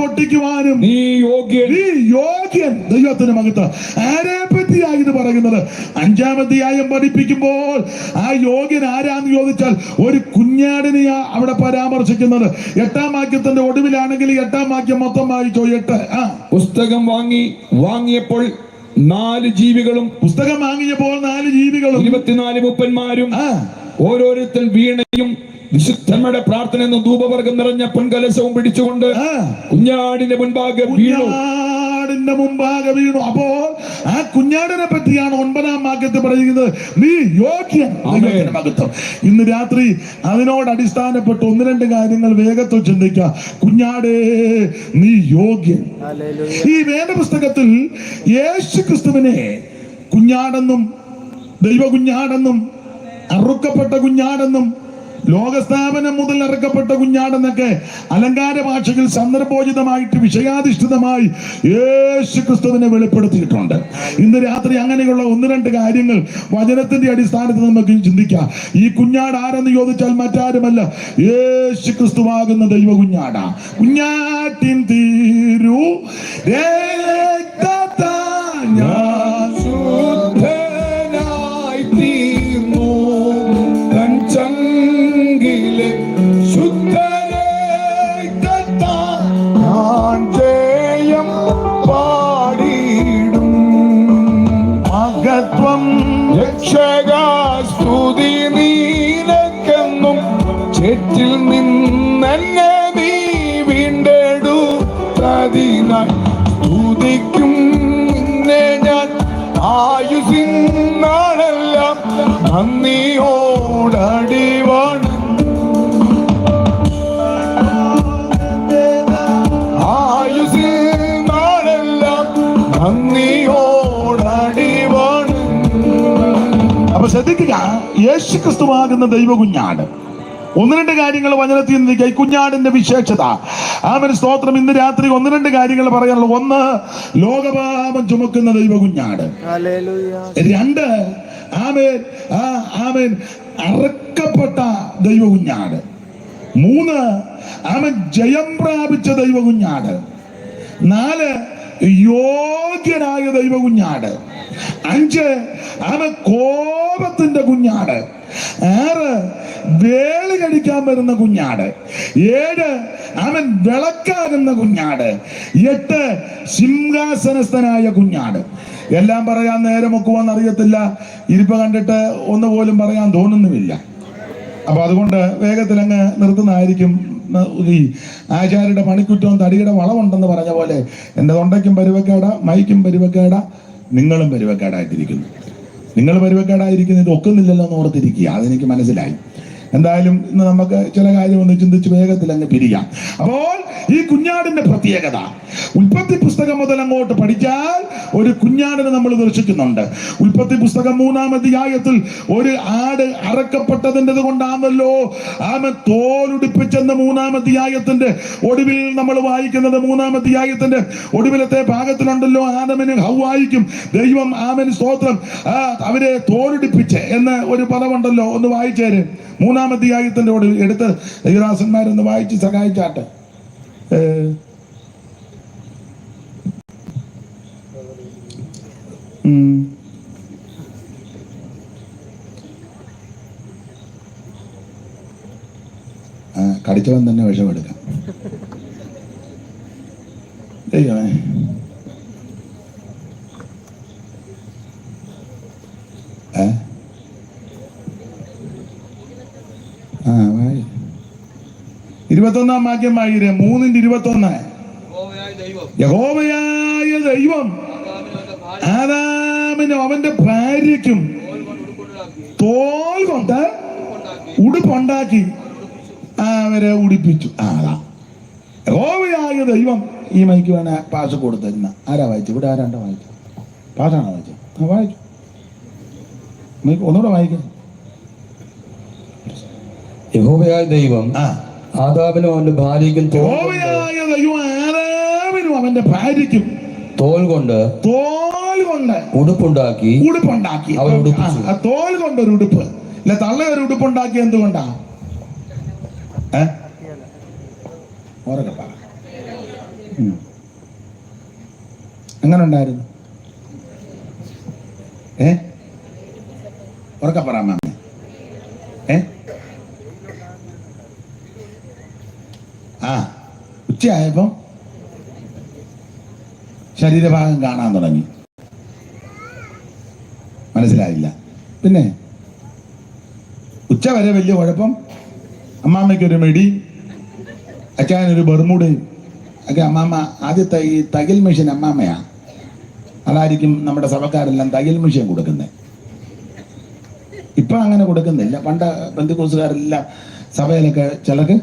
Speaker 2: പൊട്ടിക്കുവാനും നീ യോഗ്യൻ.
Speaker 1: ദൈവത്തിന് മഹത്വം. ആരെ പറ്റിയാ ഇത് പറയുന്നത്? 5-ാം അധ്യായം പഠിപ്പിക്കുമ്പോൾ ആ യോഗ്യൻ ആരാന്ന് ചോദിച്ചാൽ ഒരു കുഞ്ഞാടിനെയാ അവിടെ പരാമർശിക്കുന്നത്. 8-ാം വാക്യത്തിന്റെ ഒടുവിലാണെങ്കിൽ 8-ാം വാക്യം മൊത്തം വായിച്ചോ. 8.
Speaker 2: പുസ്തകം വാങ്ങിയപ്പോൾ 4 ജീവികളും, പുസ്തകം വാങ്ങിയപ്പോൾ 4 ജീവികളും 24 മൂപ്പന്മാരും ഓരോരുത്തൻ വീണയും വിശുദ്ധന്മാരുടെ പ്രാർത്ഥന എന്ന ധൂപവർഗം നിറഞ്ഞ പൊൻകലശവും പിടിച്ചുകൊണ്ട് കുഞ്ഞാടിന്റെ മുൻപാകെ വീണു. അപ്പോൾ ആ കുഞ്ഞാടിനെ പറ്റിയാണ് 9-ാം വാക്യത്തിൽ പറയുന്നത്, നീ യോഗ്യൻ. ഇന്ന് രാത്രി അതിനോട് അടിസ്ഥാനപ്പെട്ട് 1-2 കാര്യങ്ങൾ വേഗത്തിൽ ചിന്തിക്കുക. കുഞ്ഞാടേ, നീ യോഗ്യൻ. ഈ വേദപുസ്തകത്തിൽ യേശു ക്രിസ്തുവിനെ കുഞ്ഞാടെന്നും ദൈവ കുഞ്ഞാടെന്നും അറുക്കപ്പെട്ട കുഞ്ഞാടെന്നും ലോകസ്ഥാപനം മുതൽ ഇറക്കപ്പെട്ട കുഞ്ഞാടെന്നൊക്കെ അലങ്കാര ഭാഷയിൽ സന്ദർഭോചിതമായിട്ട് വിഷയാധിഷ്ഠിതമായി യേശു ക്രിസ്തുവിനെ വെളിപ്പെടുത്തിയിട്ടുണ്ട്. ഇന്ന് രാത്രി അങ്ങനെയുള്ള 1-2 കാര്യങ്ങൾ വചനത്തിന്റെ അടിസ്ഥാനത്തിൽ നമുക്ക് ചിന്തിക്കാം. ഈ കുഞ്ഞാട് ആരെന്ന് ചോദിച്ചാൽ മറ്റാരുമല്ല, യേശു ക്രിസ്തുവാകുന്ന ദൈവ കുഞ്ഞാടാ. കുഞ്ഞാട്ടിൻ തീരു സ്തുതി നീനക്കെന്നും ചേറ്റിൽ നിന്നെ നീ വീണ്ടെടുത്തതിനായി സ്തുതിക്കും നിന്നെ ഞാൻ ആയുസിനാണെല്ലാം നന്ദിയോടടിവാണ്. ആയുസിനാണെല്ലാം നന്ദിയോടടിവാണ്.
Speaker 1: അപ്പൊ ശ്രദ്ധിക്കുക, യേശു ക്രിസ്തുവാകുന്ന ദൈവ കുഞ്ഞാട്. 1-2 കാര്യങ്ങൾ വചനത്തിൽ നിൽക്കുക. ഈ കുഞ്ഞാടിന്റെ വിശേഷത, ആമേൻ, സ്തോത്രം. ഇന്ന് രാത്രി 1-2 കാര്യങ്ങൾ പറയാനുള്ളൂ. 1, ലോകപാപം ചുമക്കുന്ന ദൈവ കുഞ്ഞാട്. 2, ആമേൻ, അറക്കപ്പെട്ട ദൈവ കുഞ്ഞാട്. 3, ആമേൻ, ജയം പ്രാപിച്ച ദൈവ കുഞ്ഞാട്. 4, യോഗ്യനായ ദൈവ കുഞ്ഞാട്. 5, അവൻ കോപത്തിന്റെ കുഞ്ഞാട്. 6, വേളി കഴിക്കാൻ വരുന്ന കുഞ്ഞാട്. 7, അവൻ വിളക്കാകുന്ന കുഞ്ഞാട്. 8, സിംഹാസനസ്ഥനായ കുഞ്ഞാട്. എല്ലാം പറയാൻ നേരം ഒക്കുവാന്ന് അറിയത്തില്ല. ഇരിപ്പ് കണ്ടിട്ട് ഒന്നുപോലും പറയാൻ തോന്നുന്നുമില്ല. അപ്പൊ അതുകൊണ്ട് വേഗത്തിൽ അങ്ങ് നിർത്തുന്നതായിരിക്കും. ഈ ആചാര്യയുടെ പണിക്കുറ്റവും തടിയുടെ വളമുണ്ടെന്ന് പറഞ്ഞ പോലെ എൻ്റെ തൊണ്ടയ്ക്കും പരുവക്കേട, മൈക്കും പരുവക്കേട, നിങ്ങളും പരുവക്കേടായിട്ടിരിക്കുന്നു. നിങ്ങൾ പരുവക്കേടായിരിക്കുന്നത് ഒക്കുന്നില്ലല്ലോ എന്ന് ഓർത്തിരിക്കുക. അതെനിക്ക് മനസ്സിലായി. എന്തായാലും ഇന്ന് നമുക്ക് ചില കാര്യം ഒന്ന് ചിന്തിച്ച് വേഗത്തിൽ അങ്ങ് പിരിയാം. അപ്പോൾ ഈ കുഞ്ഞാടിന്റെ പ്രത്യേകത, ഉൽപ്പത്തി പുസ്തകം മുതൽ അങ്ങോട്ട് പഠിച്ചാൽ ഒരു കുഞ്ഞാടിനെ നമ്മൾ ദർശിക്കുന്നുണ്ട്. ഉൽപ്പത്തി പുസ്തകം 3-ാം അധ്യായത്തിൽ ഒരു ആട് അറക്കപ്പെട്ടതിൻ്റെത് കൊണ്ടാണല്ലോ ആമൻ തോലുടിപ്പിച്ചെന്ന് 3-ാം അധ്യായത്തിന്റെ ഒടുവിൽ നമ്മൾ വായിക്കുന്നത്. 3-ാം അധ്യായത്തിന്റെ ഒടുവിലത്തെ ഭാഗത്തിലുണ്ടല്ലോ, ആദമിനും ഹവ്വായിക്കും ദൈവം, ആമൻ, സ്തോത്രം, അവരെ തോലുടിപ്പിച്ച് എന്ന് ഒരു പദമുണ്ടല്ലോ. ഒന്ന് വായിച്ചേര്. 3-ാം അധ്യായത്തിന്റെ ഒടുവിൽ എടുത്ത് ദൈവദാസന്മാരൊന്ന് വായിച്ച് സഹായിച്ചാട്ടെ. കടിച്ചവൻ തന്നെ വിഷമെടുക്കാം. ദൈവമേ, ഇരുപത്തൊന്നാം വാക്യം വായിരേ, 3:21. യഹോവയായ ദൈവം ആദാമിനും അവന്റെ ഭാര്യയ്ക്കും തോൽ കൊണ്ട് ഉടുപ്പുണ്ടാക്കി അവരെ ഉടുപ്പിച്ചു. യഹോവയായ ദൈവം. ഈ മൈക്ക് വേണേ പാസ് കൊടുത്തിരുന്ന ആരാ വായിച്ചു? ഇവിടെ ആരാണ്ടോ വായിച്ചു? പാസ്സാണോ വായിച്ചു? വായിച്ചു. മൈക്ക് ഒന്നുകൂടെ വായിക്കാം.
Speaker 3: യഹോവയായ ദൈവം ആദാമിനും അവന്റെ ഭാര്യയ്ക്കും
Speaker 1: അവന്റെ ഭാര്യയ്ക്കും
Speaker 3: തോൽ കൊണ്ട് ഉടുപ്പുണ്ടാക്കി അവർ ഉടുപ്പിച്ചു.
Speaker 1: തോൽ കൊണ്ടൊരു ഉടുപ്പ് ഇല്ല, തള്ള ഒരു ഉടുപ്പുണ്ടാക്കി. എന്തുകൊണ്ടാ? എങ്ങനെ ഉണ്ടായിരുന്നു? ഉറക്കെ പറയാം. ഉച്ചയായപ്പം ശരീരഭാഗം കാണാൻ തുടങ്ങി. മനസ്സിലായില്ല. പിന്നെ ഉച്ച വരെ വലിയ കുഴപ്പം. അമ്മാമ്മയ്ക്കൊരു മെടി, അച്ഛനൊരു ബർമുടയും ഒക്കെ. അമ്മാമ്മ ആദ്യത്തെ ഈ തയ്യൽ മെഷീൻ അമ്മാമ്മയാ. അതായിരിക്കും നമ്മുടെ സഭക്കാരെല്ലാം തയ്യൽ മെഷീൻ കൊടുക്കുന്നത്. ഇപ്പൊ അങ്ങനെ കൊടുക്കുന്നില്ല. പണ്ട് പെന്തിക്കോസുകാരെല്ലാം സഭയിലൊക്കെ ചിലക്ക്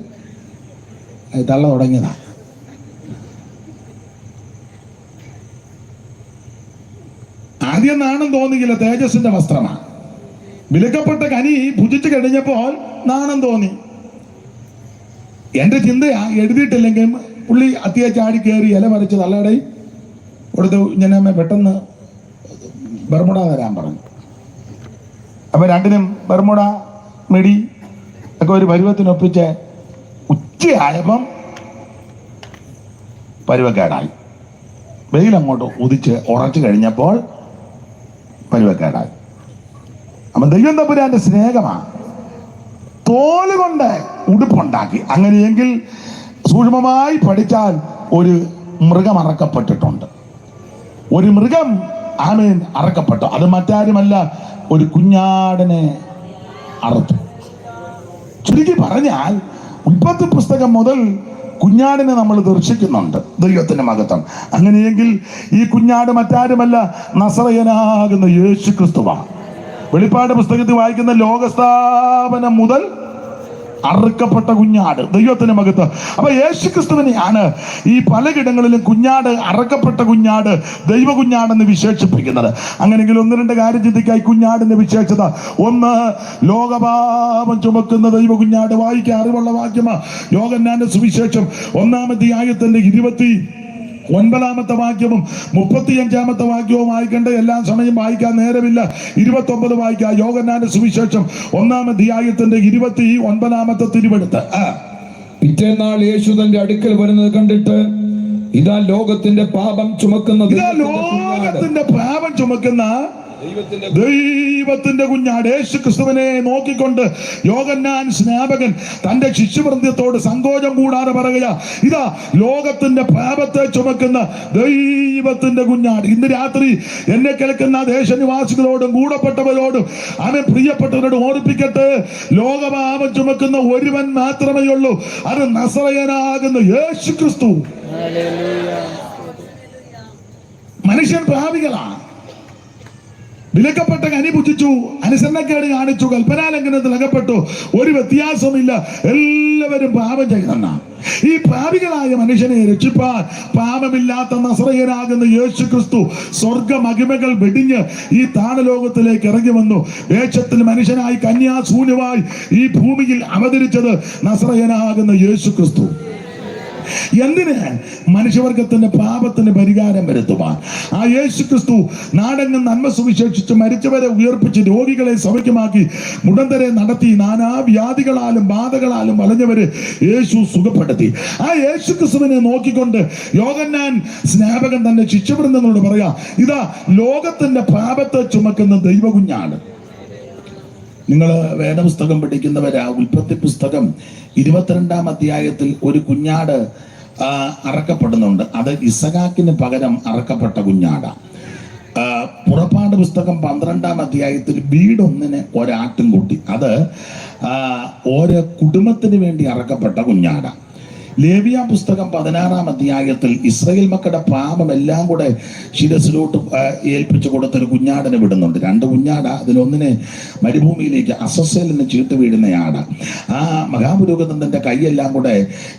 Speaker 1: തള്ള തുടങ്ങിയതാ. ആദ്യം നാണം തോന്നിയില്ല. തേജസ്സിന്റെ വസ്ത്രമാണ്. വിലക്കപ്പെട്ട കനി ഭുജിച്ചു കഴിഞ്ഞപ്പോൾ നാണം തോന്നി. എന്റെ ചിന്തയാ, എഴുതിയിട്ടില്ലെങ്കിൽ പുള്ളി അത്തിയെ ചാടി കയറി ഇല മറിച്ച് തള്ളയുടെ കൊടുത്ത് ഞാനമ്മ പെട്ടെന്ന് ബർമുട തരാൻ പറഞ്ഞു. അപ്പൊ രണ്ടിനും ബർമുട മെടി ഒക്കെ ഒരു പരുവത്തിനൊപ്പിച്ച് ഉച്ചയായപ്പം പരുവക്കേടായി. വെയിലങ്ങോട്ട് ഉദിച്ച് ഉറച്ചു കഴിഞ്ഞപ്പോൾ പരുവക്കേടായി. അപ്പൊ ദൈവം തമ്പുരാന്റെ സ്നേഹമാണ്. തോല് കൊണ്ട് ഉടുപ്പുണ്ടാക്കി. അങ്ങനെയെങ്കിൽ സൂക്ഷ്മമായി പഠിച്ചാൽ ഒരു മൃഗം അറക്കപ്പെട്ടിട്ടുണ്ട്. ഒരു മൃഗം ആമേൻ അറക്കപ്പെട്ടു. അത് മറ്റാരുമല്ല, ഒരു കുഞ്ഞാടിനെ അറുത്തു. ചുരുക്കി പറഞ്ഞാൽ ഉൽപ്പത്തി പുസ്തകം മുതൽ കുഞ്ഞാടിനെ നമ്മൾ ദർശിക്കുന്നുണ്ട്. ദൈവത്തിന്റെ മഹത്വം. അങ്ങനെയെങ്കിൽ ഈ കുഞ്ഞാട് മറ്റാരുമല്ല, നസറയനാകുന്ന യേശു ക്രിസ്തുവാണ്. വെളിപ്പാട് പുസ്തകത്തിൽ വായിക്കുന്ന ലോകസ്ഥാപനം മുതൽ അറുക്കപ്പെട്ട കുഞ്ഞാട്, ദൈവത്തിന്റെ മഹത്വം. അപ്പൊ യേശു ക്രിസ്തുവിനെയാണ് ഈ പലയിടങ്ങളിലും കുഞ്ഞാട്, അറക്കപ്പെട്ട കുഞ്ഞാട്, ദൈവ കുഞ്ഞാടെന്ന് വിശേഷിപ്പിക്കുന്നത്. അങ്ങനെയെങ്കിൽ ഒന്ന് രണ്ട് കാര്യം ചിന്തിക്കായി. കുഞ്ഞാടിന്റെ വിശേഷത ഒന്ന്, ലോകപാപം ചുമക്കുന്ന ദൈവ കുഞ്ഞാട്. വായിക്കാൻ അറിവുള്ള വാക്യമാ യോഹന്നാന്റെ സുവിശേഷം 1-ാം അധ്യായത്തിന്റെ 29-ാമത്തെ വാക്യവും 35-ാമത്തെ വാക്യവും വായിക്കേണ്ട. എല്ലാ സമയം വായിക്കാൻ നേരമില്ല. 29 വായിക്കാം. യോഹന്നാന്റെ സുവിശേഷം 1-ാം അധ്യായത്തിന്റെ 29-ാമത്തെ തിരുവെടുത്ത്.
Speaker 2: പിറ്റേന്നാൾ യേശു തന്റെ അടുക്കൽ വരുന്നത് കണ്ടിട്ട്, ഇതാ ലോകത്തിന്റെ പാപം ചുമക്കുന്ന
Speaker 1: ദൈവത്തിന്റെ കുഞ്ഞാട്. യേശു ക്രിസ്തുവിനെ നോക്കിക്കൊണ്ട് യോഹന്നാൻ സ്നാപകൻ തന്റെ ശിശുവൃന്ദത്തോട് സങ്കോചം കൂടാതെ പറയുക, ഇതാ ലോകത്തിന്റെ പാപത്തെ ചുമക്കുന്ന ദൈവത്തിന്റെ കുഞ്ഞാട്. ഇന്ന് രാത്രി എന്നെ കേൾക്കുന്ന ദേശനിവാസികളോടും കൂടപ്പെട്ടവരോടും അവൻ പ്രിയപ്പെട്ടവരോടും ഓർപ്പിക്കട്ടെ, ലോകപാപം ചുമക്കുന്ന ഒരുവൻ മാത്രമേ ഉള്ളൂ. അത് നസറയനാകുന്ന യേശു ക്രിസ്തു. മനുഷ്യൻ പാപികളാണ്. വിലക്കപ്പെട്ട കനി ഭുജിച്ചു, അനുസരണക്കേട് കാണിച്ചു, കൽപ്പനാലംഘനത്തിൽ അകപ്പെട്ടു. ഒരു വ്യത്യാസമില്ല, എല്ലാവരും പാപം ചെയ്യുന്ന. ഈ പാപികളായ മനുഷ്യനെ രക്ഷിപ്പാൻ പാപമില്ലാത്ത നസറയനാകുന്ന യേശു ക്രിസ്തു സ്വർഗ മഹിമകൾ വെടിഞ്ഞ് ഈ താണലോകത്തിലേക്ക് ഇറങ്ങി വന്നു. വേഷത്തിൽ മനുഷ്യനായി കന്യാശൂന്യമായി ഈ ഭൂമിയിൽ അവതരിച്ചത് നസറയനാകുന്ന യേശു ക്രിസ്തു. എന്തിന്? മനുഷ്യവർഗത്തിന്റെ പാപത്തിന് പരിഹാരം വരുത്തുവാൻ. ആ യേശു ക്രിസ്തു നാടെങ്ങും നന്മ സുവിശേഷിച്ച് മരിച്ചവരെ ഉയർപ്പിച്ച് രോഗികളെ സൗഖ്യമാക്കി മുടന്തരെ നടത്തി നാനാ വ്യാധികളാലും ബാധകളാലും വലഞ്ഞവരെ യേശു സുഖപ്പെടുത്തി. ആ യേശു ക്രിസ്തുവിനെ നോക്കിക്കൊണ്ട് യോഹന്നാൻ സ്നാപകൻ തന്നെ ശിഷ്യവൃന്ദങ്ങളോട് പറയാ, ഇതാ ലോകത്തിന്റെ പാപത്തെ ചുമക്കുന്ന ദൈവകുഞ്ഞാണ്. നിങ്ങൾ വേദപുസ്തകം പഠിക്കുന്നവരാ, ഉൽപ്പത്തി പുസ്തകം 22-ാം അധ്യായത്തിൽ ഒരു കുഞ്ഞാട് അറക്കപ്പെടുന്നുണ്ട്. അത് ഇസഹാക്കിന് പകരം അറക്കപ്പെട്ട കുഞ്ഞാടാ. പുറപ്പാട് പുസ്തകം 12-ാം അധ്യായത്തിൽ വീടൊന്നിന് ഒരാട്ടിൻകുട്ടി, അത് ഓരോ കുടുംബത്തിന് വേണ്ടി അറക്കപ്പെട്ട കുഞ്ഞാടാ. ലേവ്യ പുസ്തകം 16-ാം അധ്യായത്തിൽ ഇസ്രായേൽ മക്കളുടെ പാപം എല്ലാം കൂടെ ശിരസിലോട്ട് ഏൽപ്പിച്ചു കൊടുത്തൊരു കുഞ്ഞാടിനെ വിടുന്നുണ്ട്. 2 കുഞ്ഞാട, അതിലൊന്നിനെ മരുഭൂമിയിലേക്ക് അസസ്സേലിന് ചീട്ട് വീഴുന്നയാട. ആ മഹാപുരോഹിതൻ തന്റെ കൈയെല്ലാം കൂടെ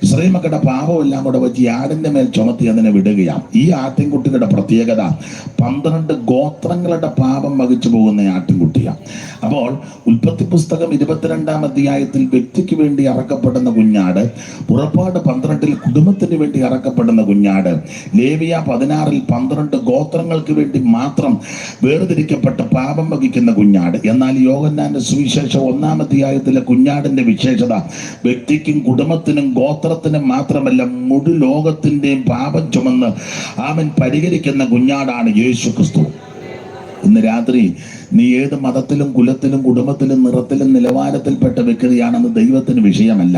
Speaker 1: ഇസ്രായേൽ മക്കളുടെ പാപം എല്ലാം കൂടെ വെച്ച് ആടിന്റെ മേൽ ചുമത്തി അതിനെ വിടുകയാണ്. ഈ ആട്ടിൻകുട്ടികളുടെ പ്രത്യേകത 12 ഗോത്രങ്ങളുടെ പാപം വഹിച്ചു പോകുന്ന ആട്ടിൻകുട്ടിയാണ്. അപ്പോൾ ഉൽപ്പത്തി പുസ്തകം 22-ാം അധ്യായത്തിൽ വ്യക്തിക്ക് വേണ്ടി അറക്കപ്പെടുന്ന കുഞ്ഞാട്, പുറപ്പാട് 12-ൽ കുടുംബത്തിന് വേണ്ടി അറക്കപ്പെടുന്ന കുഞ്ഞാട്, ലേവ്യ 16-ൽ 12 ഗോത്രങ്ങൾക്ക് വേണ്ടി മാത്രം വേർതിരിക്കപ്പെട്ട് പാപം വഹിക്കുന്ന കുഞ്ഞാട്. എന്നാൽ യോഹന്നാന്റെ സുവിശേഷം 1-ാം അധ്യായത്തിലെ കുഞ്ഞാടിന്റെ വിശേഷത വ്യക്തിക്കും കുടുംബത്തിനും ഗോത്രത്തിനും മാത്രമല്ല മുഴു ലോകത്തിന്റെയും പാപം ചുമന്ന് അവൻ പരിഹരിക്കുന്ന കുഞ്ഞാടാണ് യേശു ക്രിസ്തു. ഇന്ന് രാത്രി നീ ഏത് മതത്തിലും കുലത്തിലും കുടുംബത്തിലും നിറത്തിലും നിലവാരത്തിൽപ്പെട്ട വ്യക്തിയാണെന്ന് ദൈവത്തിന് വിഷയമല്ല.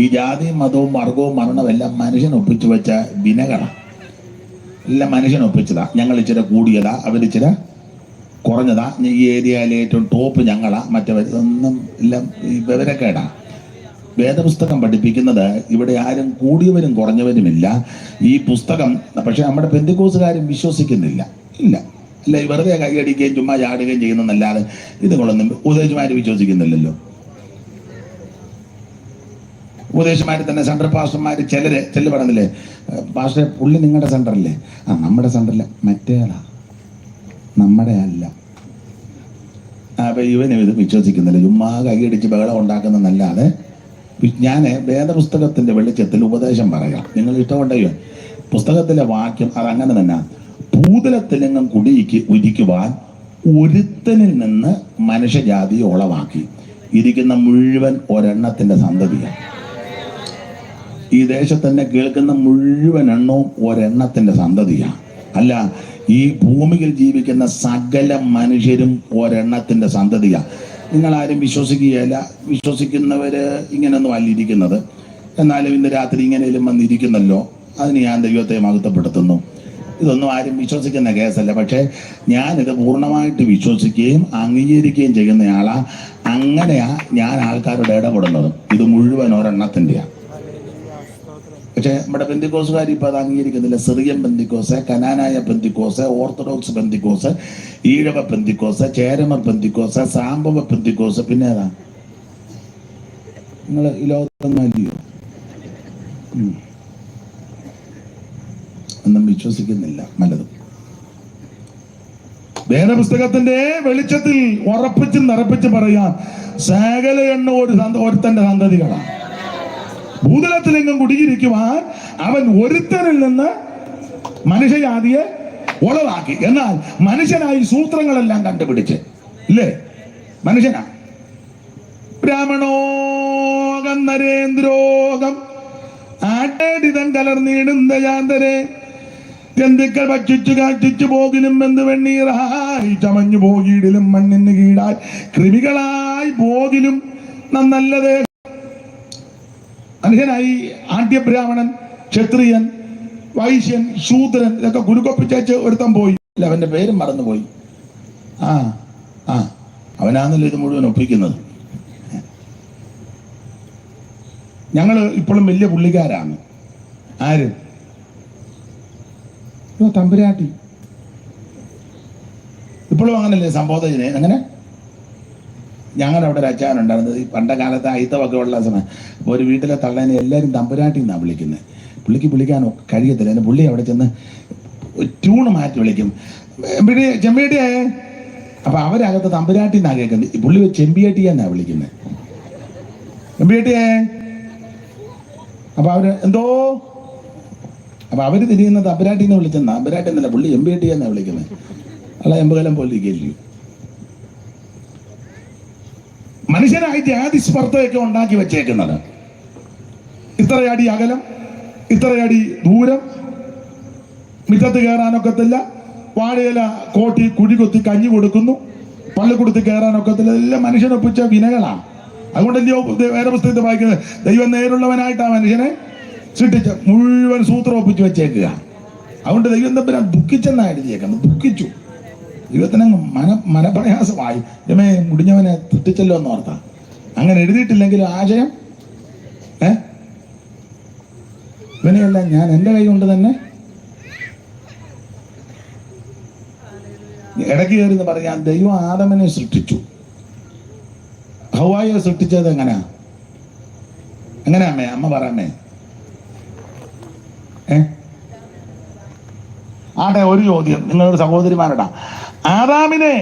Speaker 1: ഈ ജാതിയും മതവും വർഗവും മരണവും എല്ലാം മനുഷ്യൻ ഒപ്പിച്ചു വെച്ച വിനകളാണ്. എല്ലാം മനുഷ്യൻ ഒപ്പിച്ചതാ. ഞങ്ങൾ ഇച്ചിരി കൂടിയതാ, അവരിച്ചിരി കുറഞ്ഞതാ, ഈ ഏരിയയിലെ ഏറ്റവും ടോപ്പ് ഞങ്ങളാ, മറ്റൊന്നും എല്ലാം വിവരക്കേടാ. വേദപുസ്തകം പഠിപ്പിക്കുന്നത് ഇവിടെ ആരും കൂടിയവരും കുറഞ്ഞവരുമില്ല. ഈ പുസ്തകം പക്ഷെ നമ്മുടെ പെന്തിക്കോസുകാരും വിശ്വസിക്കുന്നില്ല. ഇല്ല, വെറുതെ കൈയടിക്കുകയും ചുമ്മാ ചാടുകയും ചെയ്യുന്നതല്ലാതെ ഇതുകൊള്ളൊന്നും ഉപദേശമാര് വിശ്വസിക്കുന്നില്ലല്ലോ. ഉപദേശമാര് തന്നെ സെൻട്രൽ പാസ്റ്റർമാര് ചില പറഞ്ഞില്ലേ, പാസ്റ്റർ പുള്ളി നിങ്ങളുടെ സെൻറ്ററല്ലേ? നമ്മുടെ സെൻറ്ററില്ല, മറ്റേയാളാ, നമ്മുടെ അല്ല. അപ്പൊ ഇവനും ഇത് വിശ്വസിക്കുന്നില്ല, ചുമ്മാ കൈയടിച്ച് ബഹളം ഉണ്ടാക്കുന്നതല്ലാതെ. ഞാൻ വേദപുസ്തകത്തിന്റെ വെളിച്ചത്തിൽ ഉപദേശം പറയാം, നിങ്ങൾ ഇഷ്ടമുണ്ടെങ്കിൽ. പുസ്തകത്തിലെ വാക്യം അതങ്ങനെ തന്നെ. ഭൂതലത്തിലെങ്ങും കുടിയിക്ക് ഉരിക്കുവാൻ ഒരുത്തനിൽ നിന്ന് മനുഷ്യജാതിയെ ഉളവാക്കി. ഇരിക്കുന്ന മുഴുവൻ ഒരെണ്ണത്തിന്റെ സന്തതിയാണ്. ഈ ദേശത്തന്നെ കേൾക്കുന്ന മുഴുവൻ എണ്ണവും ഒരെണ്ണത്തിന്റെ സന്തതിയാണ്. അല്ല, ഈ ഭൂമിയിൽ ജീവിക്കുന്ന സകല മനുഷ്യരും ഒരെണ്ണത്തിന്റെ സന്തതിയാണ്. നിങ്ങളാരും വിശ്വസിക്കുകയല്ല. വിശ്വസിക്കുന്നവര് ഇങ്ങനെയൊന്നും അല്ല ഇരിക്കുന്നത്. എന്നാലും ഇന്ന് രാത്രി ഇങ്ങനെയും വന്നിരിക്കുന്നല്ലോ, അതിന് ഞാൻ ദൈവത്തെ മഹത്വപ്പെടുത്തുന്നു. ഇതൊന്നും ആരും വിശ്വസിക്കുന്ന കേസല്ല. പക്ഷെ ഞാനിത് പൂർണ്ണമായിട്ട് വിശ്വസിക്കുകയും അംഗീകരിക്കുകയും ചെയ്യുന്നയാളാ. അങ്ങനെയാ ഞാൻ ആൾക്കാരോട് ഇടപെടുന്നത്. ഇത് മുഴുവൻ ഒരെണ്ണത്തിൻ്റെയാണ്. പക്ഷെ നമ്മുടെ പെന്തിക്കോസുകാർ ഇപ്പൊ അത് അംഗീകരിക്കുന്നില്ല. സിറിയൻ പെന്തിക്കോസ്, കനാനായ പെന്തിക്കോസ്, ഓർത്തഡോക്സ് പെന്തിക്കോസ്, ഈഴവ പെന്തിക്കോസ്, ചേരമർ പെന്തിക്കോസ്, സാംബവ പെന്തിക്കോസ്, പിന്നെ ഏതാ? നിങ്ങൾ ഈ ലോകത്തൊന്നും അല്ലയോ? ഒന്നും വിശ്വസിക്കുന്നില്ല നല്ലതും. വേദപുസ്തകത്തിന്റെ വെളിച്ചത്തിൽ ഉറപ്പിച്ചും നിറപ്പിച്ച് പറയാം, സകല എണ്ണ ഒരുത്തന്റെ സന്തതികളാണ്. ഭൂതലത്തിലെങ്ങും കുടിയിരിക്കുവാൻ അവൻ ഒരുത്തനിൽ നിന്ന് മനുഷ്യജാതിയെ ഉളവാക്കി. എന്നാൽ മനുഷ്യനായി സൂത്രങ്ങളെല്ലാം കണ്ടുപിടിച്ച് ഇല്ലേ? മനുഷ്യനാ. ബ്രാഹ്മണോകം നരേന്ദ്രോകം ആട്ടേടിതൻ കലർന്നിടുന്ന ജാന്തരെ ജന്തുക്കൾ ഭക്ഷിച്ചു കാക്ഷിച്ചു പോകിലും എന്ത് വെണ്ണീറായി ചമഞ്ഞു പോകിയിടിലും മണ്ണിന് കീടായി കൃമികളായി പോകിലും നന്നല്ലതേ. മനുഷ്യനായി ആദ്യ ബ്രാഹ്മണൻ, ക്ഷത്രിയൻ, വൈശ്യൻ, ശൂദ്രൻ ഇതൊക്കെ ഗുരുക്കൊപ്പിച്ചേച്ച് ഒരുത്തം പോയി. അല്ല, അവന്റെ പേരും മറന്നുപോയി. അവനാണല്ലോ ഇത് മുഴുവൻ ഒപ്പിക്കുന്നത്. ഞങ്ങള് ഇപ്പോഴും വലിയ പുള്ളിക്കാരാണ്. ആര്? തമ്പുരാട്ടി. ഇപ്പോഴും അങ്ങനല്ലേ സംബോധന? അങ്ങനെ ഞങ്ങളുടെ അവിടെ ഒരു അച്ചാനുണ്ടായിരുന്നത് ഈ പണ്ട കാലത്ത് അയിത്തമൊക്കെ ഉള്ള സമയം. അപ്പോൾ ഒരു വീട്ടിലെ തള്ളേനെ എല്ലാവരും തമ്പുരാട്ടി എന്നാണ് വിളിക്കുന്നത്. പുള്ളിക്ക് വിളിക്കാൻ കഴിയത്തില്ല. അതിന് പുള്ളി അവിടെ ചെന്ന് ട്യൂണ് മാറ്റി വിളിക്കും, ചെമ്പിയാട്ടിയേ. അപ്പൊ അവരകത്ത് തമ്പുരാട്ടി എന്നാ കേൾക്കുന്നത്. പുള്ളി ചെമ്പിയാട്ടി എന്നാ വിളിക്കുന്നത്, ചെമ്പിയാട്ടിയേ. അപ്പൊ അവര് എന്തോ അപ്പൊ അവര് തിരിയുന്നത് അമ്പരാട്ടിന്ന് വിളിച്ചെന്നാ. അമ്പരാട്ടിന്നല്ല, പുള്ളി MBT എന്നാ വിളിക്കുന്നത്. അല്ല എമ്പകലം പോലെ ഇരിക്കുകയല്ലോ. മനുഷ്യനായി ജാതി സ്പർദ്ധയൊക്കെ ഉണ്ടാക്കി വെച്ചേക്കുന്നത്. ഇത്രയടി അകലം, ഇത്രയടി ദൂരം, മിറ്റത്ത് കയറാനൊക്കത്തില്ല, വാഴയില കോട്ടി കുഴി കൊത്തി കഞ്ഞി കൊടുക്കുന്നു, പള്ളിക്കൂടത്തിൽ കയറാനൊക്കത്തില്ല. ഇതെല്ലാം മനുഷ്യനൊപ്പിച്ച വിനകളാണ്. അതുകൊണ്ടല്ലോ വേറെ പുസ്തകത്തിൽ വായിക്കുന്നത്, ദൈവം നേരുള്ളവനായിട്ടാണ് മനുഷ്യനെ സൃഷ്ടിച്ച മുഴുവൻ സൂത്രം ഒപ്പിച്ച് വെച്ചേക്കുക. അതുകൊണ്ട് ദൈവം തമ്പുരാൻ ദുഃഖിച്ചെന്നാണ് എഴുതിയേക്കുന്നത്. ദുഃഖിച്ചു. ദൈവത്തിന് മനപ്രയാസമായി, ദൈവമേ മുടിഞ്ഞവനെ തെറ്റിച്ചല്ലോ എന്ന് ഓർത്താ. അങ്ങനെ എഴുതിയിട്ടില്ലെങ്കിലും ആശയം ഇവനെയെല്ലാം ഞാൻ എൻ്റെ കൈ കൊണ്ട് തന്നെ ഇടയ്ക്ക് കയറി പറയാൻ. ദൈവം ആദമിനെ സൃഷ്ടിച്ചു, ഹവ്വായെ സൃഷ്ടിച്ചത് എങ്ങനെയാ? അമ്മേ? അമ്മ പറയാമേ. ആട്ടെ, ഒരു ചോദ്യം നിങ്ങളൊരു സഹോദരിമാരടാ. ആദാമിനെ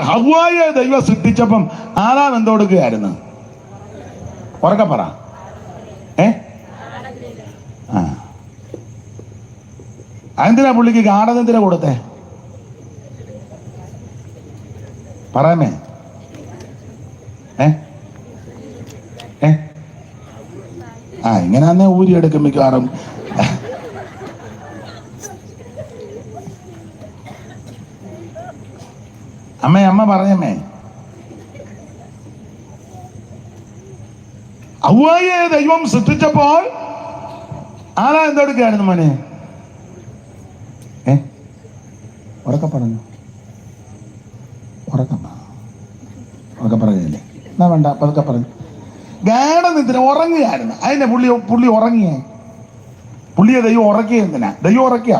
Speaker 1: ഹവ്വായെ ദൈവം സൃഷ്ടിച്ചപ്പം ആദാം എന്തോടുക്കുകയായിരുന്നു? ഉറക്കെ പറ. എന്തിനാ പുള്ളിക്ക് ഗാഠതന്തിര കൊടുത്തേ? പറയാമേ. ഇങ്ങനെ ഊരിയെടുക്കും മിക്കവാറും. അമ്മ പറഞ്ഞമ്മേ. ഹവ്വായെ ദൈവം സൃഷ്ടിച്ചപ്പോൾ ആരാ എന്തെടുക്കുകയായിരുന്നു മോനെ? ഉറക്കെ പറഞ്ഞു. ഉറക്കെ പറയുന്നില്ലേ? എന്നാ വേണ്ട, പതുക്കെ പറഞ്ഞു. ഗാഠനിദ്ര ഉറങ്ങുകയായിരുന്നു. അതിനെ പുള്ളി ഉറങ്ങിയേ. പുള്ളിയെ ദൈവം ഉറക്കിയ എന്തിനാ? ദൈവം ഉറക്കിയ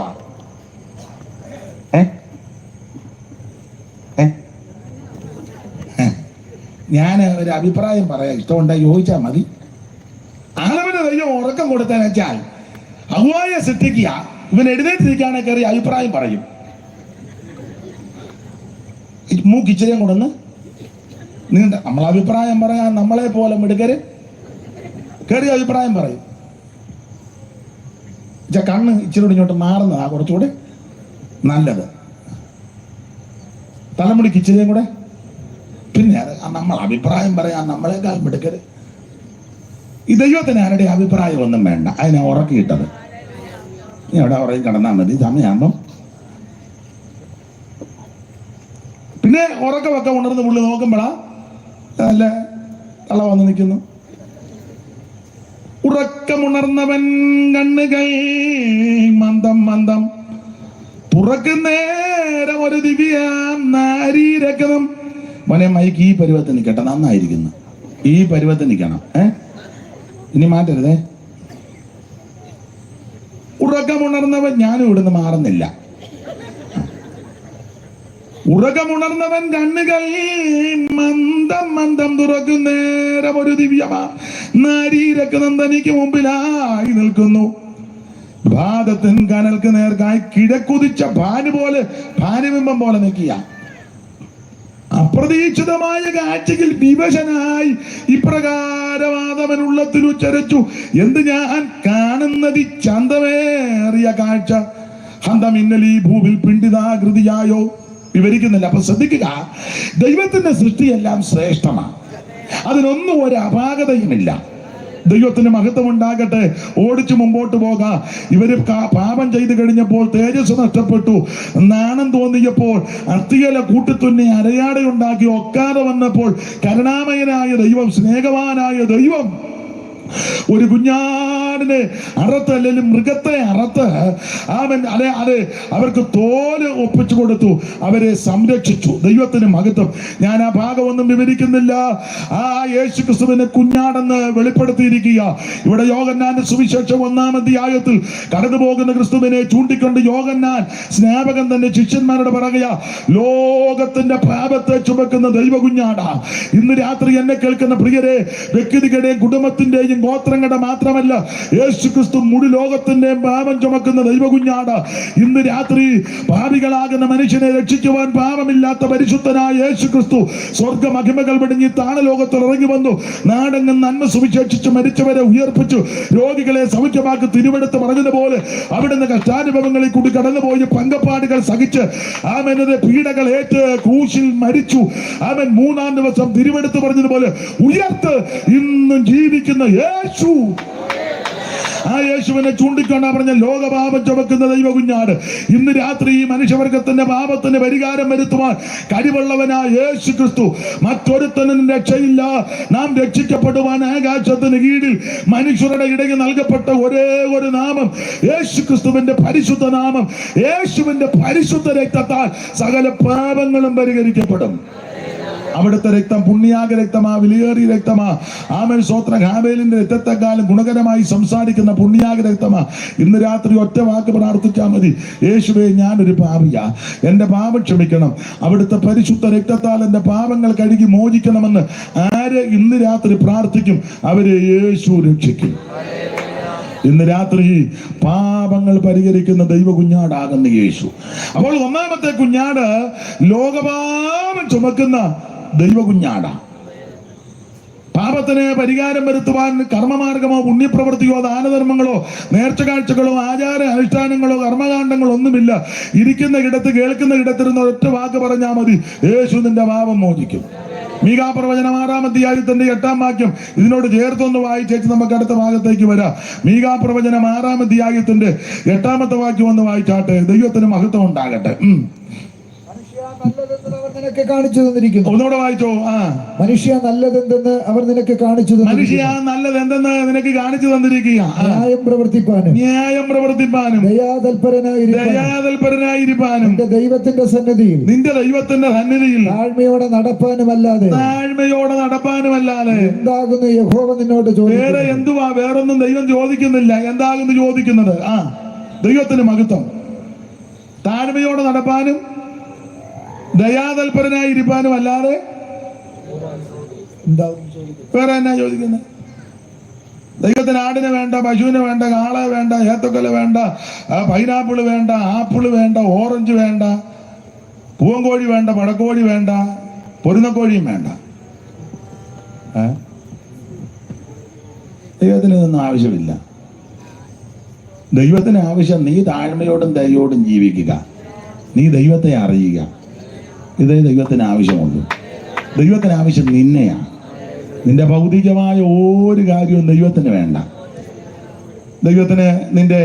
Speaker 1: ഞാൻ ഒരു അഭിപ്രായം പറയാം, ഇഷ്ടമുണ്ടായി ചോദിച്ചാൽ മതി. ആദമിന് ദൈവം ഉറക്കം കൊടുത്തതെന്ന് വെച്ചാൽ ഹവ്വായെ സൃഷ്ടിക്കുക, ഇവൻ എഴുന്നേറ്റിരിക്കുകയാണെങ്കിൽ കയറി അഭിപ്രായം പറയും. മൂക്കിച്ചിരിയും കൊണ്ടൊന്ന് നീണ്ട നമ്മൾ അഭിപ്രായം പറയാൻ നമ്മളെ പോലെ മിടുക്കര് കയറി അഭിപ്രായം പറയും. കണ്ണ് ഇച്ചിരി ഇങ്ങോട്ട് മാറുന്നതാ കുറച്ചുകൂടെ നല്ലത്. തലമുടിക്ക് ഇച്ചിരിയും കൂടെ. പിന്നെ നമ്മൾ അഭിപ്രായം പറയാൻ നമ്മളെക്കാൾ മിടുക്കര്. ഈ ദൈവത്തിന് ആരുടെ അഭിപ്രായം ഒന്നും വേണ്ട. അതിനെ ഉറക്കിയിട്ടത്. നീ അവിടെ ഉറങ്ങി കിടന്നാൽ മതി, സമയമാകുമ്പം. പിന്നെ ഉറക്കമൊക്കെ ഉണർന്ന് പുള്ളി നോക്കുമ്പോഴാ നല്ല തള വന്ന് നിൽക്കുന്നു. ഉറക്കമുണർന്നവൻ കണ്ണുകൾ മന്ദം മന്ദം തുറക്കുന്നേരം ഒരു ദിവ്യാം നാരീരക്തം. മോനെ മൈക്ക് ഈ പരുവത്തിൽ നിൽക്കട്ടെ, നന്നായിരിക്കുന്നു. ഈ പരുവത്തിൽ നിൽക്കണം. ഇനി മാറ്റരുതേ. ഉറക്കമുണർന്നവൻ, ഞാനും ഇവിടുന്ന് മാറുന്നില്ല. ഉറക്കമുണർന്നവൻ കണ്ണുകൾ മന്ദം മന്ദം തുറക്കുന്നേരം ഒരു ദിവ്യമാ നാരീരക്തം തനിക്ക് മുമ്പിലായി നിൽക്കുന്നു. ഭാരതത്തിൻ കനൽക്ക് നേർക്കായി കിഴക്കുതിച്ച ഭാനുബിംബം പോലെ നിൽക്കുക. അപ്രതീക്ഷിതമായ കാഴ്ചയിൽ വിവശനായി ഇപ്രകാരം ആദമൻ ഉള്ളത്തിൽ ഉച്ചരിച്ചു, എന്ത് ഞാൻ കാണുന്നത് ചന്തമേറിയ കാഴ്ച. ഹന്തം ഇന്നലെ ഈ ഭൂവിൽ പിണ്ടിതാകൃതിയായോ? വിവരിക്കുന്നില്ല. അപ്പൊ ശ്രദ്ധിക്കുക, ദൈവത്തിന്റെ സൃഷ്ടിയെല്ലാം ശ്രേഷ്ഠമാണ്. അതിനൊന്നും ഒരു അപാകതയുമില്ല. ദൈവത്തിന് മഹത്വം ഉണ്ടാകട്ടെ. ഓടിച്ചു മുമ്പോട്ട് പോകാം. ഇവര് പാപം ചെയ്തു കഴിഞ്ഞപ്പോൾ തേജസ് നഷ്ടപ്പെട്ടു, നാണം തോന്നിയപ്പോൾ അത്തിയല കൂട്ടിത്തുന്നി അരയാടയുണ്ടാക്കി ഒക്കാതെ വന്നപ്പോൾ കരുണാമയനായ ദൈവം, സ്നേഹവാനായ ദൈവം ഒരു കുഞ്ഞാടിനെ അറുത്ത്, അല്ലെങ്കിൽ മൃഗത്തെ അറുത്ത് അവർക്ക് തോല് ഒപ്പിച്ചു കൊടുത്തു, അവരെ സംരക്ഷിച്ചു. ദൈവത്തിന് മഹത്വം. ഞാൻ ആ ഭാഗമൊന്നും വിവരിക്കുന്നില്ല. ആ യേശു ക്രിസ്തുവിനെ കുഞ്ഞാടെന്ന് വെളിപ്പെടുത്തിയിരിക്കുക. ഇവിടെ യോഹന്നാന്റെ സുവിശേഷം 1-ാം അധ്യായത്തിൽ കടന്നു പോകുന്ന ക്രിസ്തുവിനെ ചൂണ്ടിക്കൊണ്ട് യോഹന്നാൻ സ്നാപകൻ തന്നെ ശിഷ്യന്മാരോട് പറയുക, ലോകത്തിന്റെ പാപത്തെ ചുമക്കുന്ന ദൈവ കുഞ്ഞാടാ. ഇന്ന് രാത്രി എന്നെ കേൾക്കുന്ന പ്രിയരെ, വ്യക്തികളുടെയും കുടുംബത്തിന്റെയും ഗോത്രങ്ങളുടെ മാത്രമല്ല, യേശു ക്രിസ്തു മുഴു ലോകത്തിന്റെയും പാപം ചുമക്കുന്ന ദൈവകുഞ്ഞാട്. ഇന്ന് രാത്രി പാപികളാകുന്ന മനുഷ്യനെ രക്ഷിക്കുവാൻ പാപമില്ലാത്ത പരിശുദ്ധനായ യേശു ക്രിസ്തു സ്വർഗ മഹിമകൾ വെടിഞ്ഞ് താണലോകത്തിൽ ഇറങ്ങി വന്നു. നാടെങ്ങും നന്മ സുവിശേഷിച്ച് മരിച്ചവരെ ഉയർപ്പിച്ചു, രോഗികളെ സൗഖ്യമാക്കി തിരുവെടുത്ത് പറഞ്ഞതുപോലെ അവിടുന്ന് കഷ്ടാനുഭവങ്ങളിൽ കൂടി കടന്നുപോയി പങ്കപ്പാടുകൾ സഹിച്ച് ആമേനത് പീഡകൾ ഏറ്റ് ക്രൂശിൽ മരിച്ചു. അവൻ മൂന്നാം ദിവസം തിരുവെടുത്ത് പറഞ്ഞതുപോലെ ഉയർത്ത് ഇന്നും ജീവിക്കുന്ന യേശു. ആ യേശുവിനെ ചൂണ്ടിക്കൊണ്ടാ പറഞ്ഞ ലോകപാപം ചുമക്കുന്ന ദൈവകുഞ്ഞാട്. ഇന്ന് രാത്രി ഈ മനുഷ്യവർഗത്തിന്റെ പാപത്തിന് പരിഹാരം വരുത്തുവാൻ കഴിവുള്ളവനായ യേശു ക്രിസ്തു. മറ്റൊരുത്തനും രക്ഷയില്ല. നാം രക്ഷിക്കപ്പെടുവാൻ ആകാശത്തിന് കീഴിൽ മനുഷ്യരുടെ ഇടയിൽ നൽകപ്പെട്ട ഒരേ ഒരു നാമം യേശു ക്രിസ്തുവിന്റെ പരിശുദ്ധ നാമം. യേശുവിന്റെ പരിശുദ്ധ രക്തത്താൽ സകല പാപങ്ങളും പരിഹരിക്കപ്പെടും. അവിടുത്തെ രക്തം പുണ്യാക രക്തമാ, വിലയേറിയ രക്തമാ. ആമേൻ സ്തോത്രം. ഹാബേലിന്റെ രക്തത്തെക്കാളും ഗുണകരമായി സംസാരിക്കുന്ന പുണ്യാക രക്തമാ. ഇന്ന് രാത്രി ഒറ്റ വാക്ക് പ്രാർത്ഥിച്ചാൽ മതി. യേശുവേ, ഞാനൊരു പാപിയാ, എന്റെ പാപം ക്ഷമിക്കണം. അവിടുത്തെ പരിശുദ്ധ രക്തത്താൽ എന്റെ പാപങ്ങൾ കഴുകി മോചിക്കണമെന്ന് ആര് ഇന്ന് രാത്രി പ്രാർത്ഥിക്കും, അവരെ യേശു രക്ഷിക്കും. ഇന്ന് രാത്രി പാപങ്ങൾ പരിഹരിക്കുന്ന ദൈവകുഞ്ഞാടാകുന്ന യേശു. അപ്പോൾ ഒന്നാമത്തെ കുഞ്ഞാട് ലോകപാപം ചുമക്കുന്ന ദൈവകുഞ്ഞാടാ. പാപത്തിന് പരിഹാരം വരുത്തുവാൻ കർമ്മമാർഗമോ പുണ്യപ്രവൃത്തിയോ ദാനധർമ്മങ്ങളോ നേർച്ച കാഴ്ചകളോ ആചാര അനുഷ്ഠാനങ്ങളോ കർമ്മകാണ്ഡങ്ങളോ ഒന്നുമില്ല. ഇരിക്കുന്ന ഇടത്ത് കേൾക്കുന്ന ഇടത്തിരുന്ന ഒറ്റ വാക്ക് പറഞ്ഞാൽ മതി, യേശു നിന്റെ പാപം മോചിക്കും. മീകാ പ്രവചനം 6-ാം അധ്യായത്തിന്റെ 8-ാം വാക്യം ഇതിനോട് ചേർത്തൊന്ന് വായിച്ചേച്ച് നമുക്ക് അടുത്ത ഭാഗത്തേക്ക് വരാം. മീകാ പ്രവചനം 6-ാം അധ്യായത്തിന്റെ 8-ാമത്തെ വാക്യം ഒന്ന് വായിച്ചാട്ടെ. ദൈവത്തിന് മഹത്വം ഉണ്ടാകട്ടെ.
Speaker 4: നിനക്ക് കാണിച്ചു തന്നിരിക്കുന്നു.
Speaker 1: ഒന്നുകൂടെ വായിച്ചോ.
Speaker 4: മനുഷ്യ നല്ലതെന്തെന്ന് അവർ നിനക്ക് കാണിച്ചു തന്നു.
Speaker 1: മനുഷ്യ നല്ലതെന്തെന്ന് നിനക്ക് കാണിച്ചു തന്നിരിക്കുക.
Speaker 4: ന്യായം പ്രവർത്തിപ്പാനും
Speaker 1: ദയാതൽപരനായിരിക്കാനും
Speaker 4: നിന്റെ ദൈവത്തിന്റെ സന്നിധിയിൽ
Speaker 1: താഴ്മയോടെ
Speaker 4: നടപ്പാനുമല്ലാതെ എന്താകുന്നു യഹോവ നിന്നോട് ചോദിക്കുന്നത്.
Speaker 1: വേറെ എന്തുവാ? വേറൊന്നും ദൈവം ചോദിക്കുന്നില്ല. എന്താകുന്നു ചോദിക്കുന്നത്? ദൈവത്തിന് മഹത്വം. താഴ്മയോടെ നടപ്പാനും ദയാതൽപരനായിരിക്കാനും അല്ലാതെ വേറെ എന്നാ ചോദിക്കുന്നത്? ദൈവത്തിന് ആടിനെ വേണ്ട, പശുവിനെ വേണ്ട, കാളെ വേണ്ട, ഏത്തക്കൊല വേണ്ട, പൈനാപ്പിള് വേണ്ട, ആപ്പിള് വേണ്ട, ഓറഞ്ച് വേണ്ട, പൂവൻകോഴി വേണ്ട, പടക്കോഴി വേണ്ട, പൊരുന്നക്കോഴിയും വേണ്ട. ദൈവത്തിന് ഇതൊന്നും ആവശ്യമില്ല. ദൈവത്തിന് ആവശ്യം നീ താഴ്മയോടും ദയോടും ജീവിക്കുക, നീ ദൈവത്തെ അറിയുക. ഇതേ ദൈവത്തിന് ആവശ്യമുള്ളൂ. ദൈവത്തിന് ആവശ്യം നിന്നെയാണ്. നിന്റെ ഭൗതികമായ ഒരു കാര്യവും ദൈവത്തിന് വേണ്ട. ദൈവത്തിന് നിന്റെ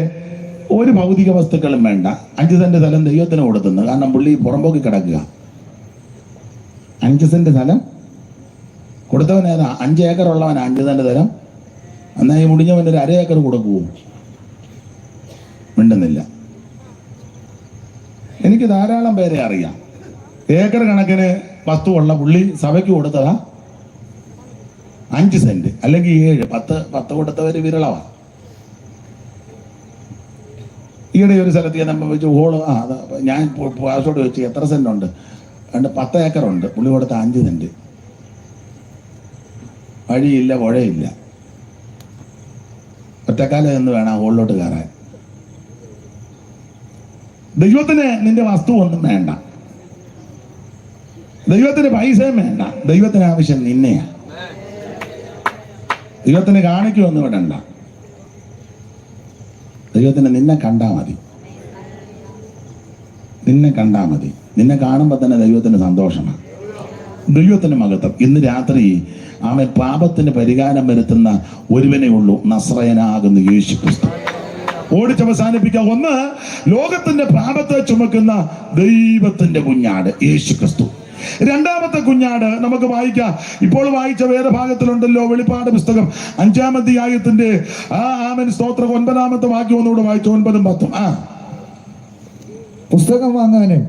Speaker 1: ഒരു ഭൗതിക വസ്തുക്കളും വേണ്ട. 5 സെന്റ് സ്ഥലം ദൈവത്തിന് കൊടുത്തുന്നു. കാരണം പുള്ളി പുറമ്പോക്കി കിടക്കുക. 5 സെന്റ് സ്ഥലം കൊടുത്തവൻ ഏതാ? 5 ഏക്കർ ഉള്ളവൻ 5 സെന്റ് സ്ഥലം. എന്നാൽ ഈ മുടിഞ്ഞവൻ്റെ ഒരു 1/2 ഏക്കർ കൊടുക്കുവോ? മിണ്ടുന്നില്ല. എനിക്ക് ധാരാളം പേരെ അറിയാം. ഏക്കർ കണക്കിന് വസ്തുവുള്ള പുള്ളി സഭയ്ക്ക് കൊടുത്തതാ 5 സെന്റ് അല്ലെങ്കിൽ 7, 10 കൊടുത്തവര് വിരളവാ. ഈയിടെ ഒരു സ്ഥലത്ത് ഞാൻ വെച്ച് ഹോള് ഞാൻ പാസ്വേഡ് വെച്ച് എത്ര സെന്റ് ഉണ്ട്? 10 ഏക്കർ ഉണ്ട്. പുള്ളി കൊടുത്ത 5 സെന്റ്. വഴിയില്ല, പുഴയില്ല, ഒറ്റക്കാലം എന്ന് വേണം ഹോളിലോട്ട് കയറാൻ. ദൈവത്തിന് നിന്റെ വസ്തു ഒന്നും വേണ്ട, ദൈവത്തിന് പൈസയും വേണ്ട. ദൈവത്തിന് ആവശ്യം നിന്നെയാ. ദൈവത്തിന് കാണിക്കൊന്നും വിടണ്ട. ദൈവത്തിന് നിന്നെ കണ്ടാ മതി. നിന്നെ കണ്ടാ മതി. നിന്നെ കാണുമ്പോൾ തന്നെ ദൈവത്തിന് സന്തോഷമാണ്. ദൈവത്തിന് മഹത്വം. ഇന്ന് രാത്രി അവൻ പാപത്തിന് പരിഹാരം വരുത്തുന്ന ഒരുവനേ ഉള്ളൂ, നസ്രയനാകുന്ന യേശു ക്രിസ്തു. ഓടിച്ചവസാനിപ്പിക്കാം. 1, ലോകത്തിന്റെ പാപത്തെ ചുമക്കുന്ന ദൈവത്തിന്റെ കുഞ്ഞാട് യേശു ക്രിസ്തു. 2ാമത്തെ കുഞ്ഞാട് നമുക്ക് വായിക്കാം. ഇപ്പോൾ വായിച്ച വേദഭാഗത്തിലുണ്ടല്ലോ, വെളിപ്പാട് പുസ്തകം 5-ാം അധ്യായത്തിന്റെ ആമേൻ സ്തോത്രം 9-ാമത്തെ വാക്യം ഒന്നുകൂടെ വായിച്ചു. 9-ഉം 10-ഉം.
Speaker 4: പുസ്തകം വാങ്ങാനും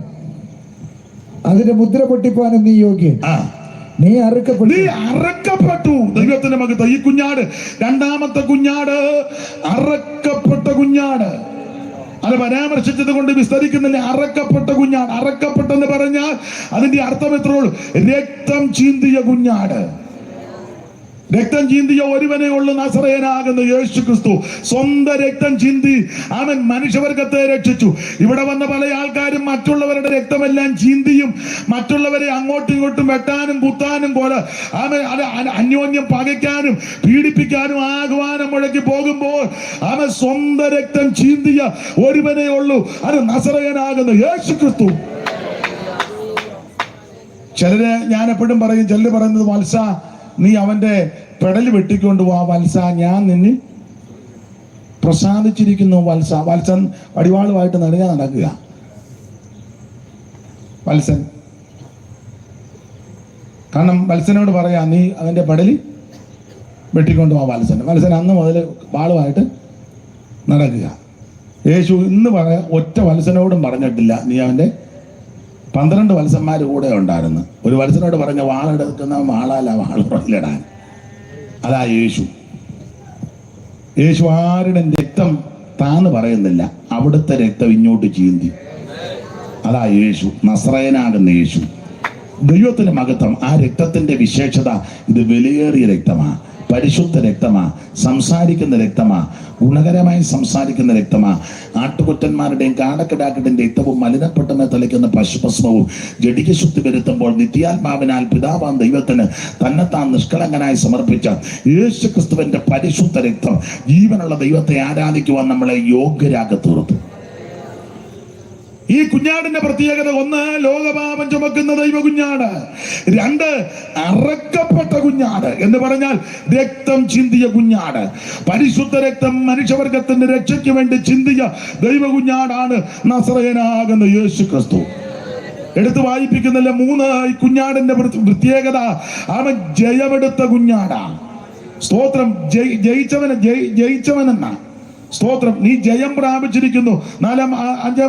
Speaker 4: അതിന്റെ മുദ്ര പൊട്ടിപ്പാനും നീ യോഗ്യൻ. നീ അറക്കപ്പെട്ടു.
Speaker 1: ദൈവത്തിന്റെ മകത്ത് ഈ കുഞ്ഞാട് 2ാമത്തെ കുഞ്ഞാട് അറക്കപ്പെട്ട കുഞ്ഞാട്. അത് പരാമർശിച്ചത് കൊണ്ട് വിസ്തരിക്കുന്നില്ല. അറക്കപ്പെട്ട കുഞ്ഞാട്. അറക്കപ്പെട്ടെന്ന് പറഞ്ഞാൽ അതിന്റെ അർത്ഥം എത്രയുള്ളൂ? രക്തം ചീന്തിയ കുഞ്ഞാട്. രക്തം ചിന്തിയ ഒരുവനെ ഉള്ളു നസറേയനാകുന്ന യേശു ക്രിസ്തു. സ്വന്തം രക്തം ചിന്തി അവൻ മനുഷ്യവർഗത്തെ രക്ഷിച്ചു. ഇവിടെ വന്ന പല ആൾക്കാരും മറ്റുള്ളവരുടെ രക്തമെല്ലാം ചിന്തിയും മറ്റുള്ളവരെ അങ്ങോട്ടും ഇങ്ങോട്ടും വെട്ടാനും കുത്താനും പോലെ അവൻ അന്യോന്യം പകയ്ക്കാനും പീഡിപ്പിക്കാനും ആഹ്വാനം മുഴക്കി പോകുമ്പോൾ അവൻ സ്വന്തം രക്തം ചിന്തിയ ഒരുവനെ ഉള്ളു, അത് നസറേയനാകുന്ന യേശു ക്രിസ്തു. ചിലര് ഞാൻ എപ്പോഴും പറയും, ചിലര് പറയുന്നത്, വത്സ നീ അവന്റെ പെടല് വെട്ടിക്കൊണ്ട് പോവാ വത്സ, ഞാൻ നിന്നിൽ പ്രസാദിച്ചിരിക്കുന്നു വത്സ. വത്സൻ വടിവാളുമായിട്ട് നടക്കുക. വത്സൻ കാരണം വത്സനോട് പറയാ, നീ അവന്റെ പെടല് വെട്ടിക്കൊണ്ട് പോവാ വത്സൻ. വത്സൻ അന്ന് മുതൽ വാളുമായിട്ട് നടക്കുക. യേശു ഇന്ന് ഒറ്റ വത്സനോടും പറഞ്ഞിട്ടില്ല നീ അവന്റെ 12 വത്സന്മാർ കൂടെ ഉണ്ടായിരുന്നു. ഒരു വത്സനോട് പറഞ്ഞ വാളെടുക്കുന്ന വാളല്ല, വാളിടാൻ. അതാ യേശു. യേശു ആരുടെ രക്തം താന്ന് പറയുന്നില്ല, അവിടുത്തെ രക്തം ഇങ്ങോട്ട് ചീന്തി. അതാ യേശു, നസറേയനാകുന്ന യേശു. ദൈവത്തിന്റെ മഹത്വം. ആ രക്തത്തിന്റെ വിശേഷത, ഇത് വിലയേറിയ രക്തമാ, പരിശുദ്ധ രക്തമാ, സംസാരിക്കുന്ന രക്തമാ, ഗുണകരമായി സംസാരിക്കുന്ന രക്തമാ. ആട്ടുകുറ്റന്മാരുടെയും കാടക്കിടാക്കിന്റെയും രക്തവും മലിനപ്പെട്ടമേ തളിക്കുന്ന പശുഭസ്മവും ജഡികശുദ്ധി വരുത്തുമ്പോൾ നിത്യാത്മാവിനാൽ പിതാവാം ദൈവത്തിന് തന്നെത്താൻ നിഷ്കളങ്കനായി സമർപ്പിച്ച യേശു ക്രിസ്തുവിന്റെ പരിശുദ്ധ രക്തം ജീവനുള്ള ദൈവത്തെ ആരാധിക്കുവാൻ നമ്മളെ യോഗ്യരാക്കി തീർത്തു. ഈ കുഞ്ഞാടിന്റെ പ്രത്യേകത, 1 ലോകപാപം ചുമക്കുന്ന ദൈവ കുഞ്ഞാട്, 2 അറക്കപ്പെട്ട കുഞ്ഞാട് എന്ന് പറഞ്ഞാൽ രക്തം ചിന്തിയ കുഞ്ഞാട്. പരിശുദ്ധ രക്തം മനുഷ്യവർഗത്തിന്റെ രക്ഷയ്ക്ക് വേണ്ടി ചിന്തിയ ദൈവ കുഞ്ഞാടാണ് നസറേയനാകുന്ന യേശു ക്രിസ്തു. എടുത്ത് വായിപ്പിക്കുന്നില്ല. 3 ഈ കുഞ്ഞാടിന്റെ പ്രത്യേകത, അവൻ ജയമെടുത്ത കുഞ്ഞാടാ. സ്തോത്രം. ജയിച്ചവനെന്നാ. സ്തോത്രം. നീ ജയം പ്രാപിച്ചിരിക്കുന്നു. 5-ാം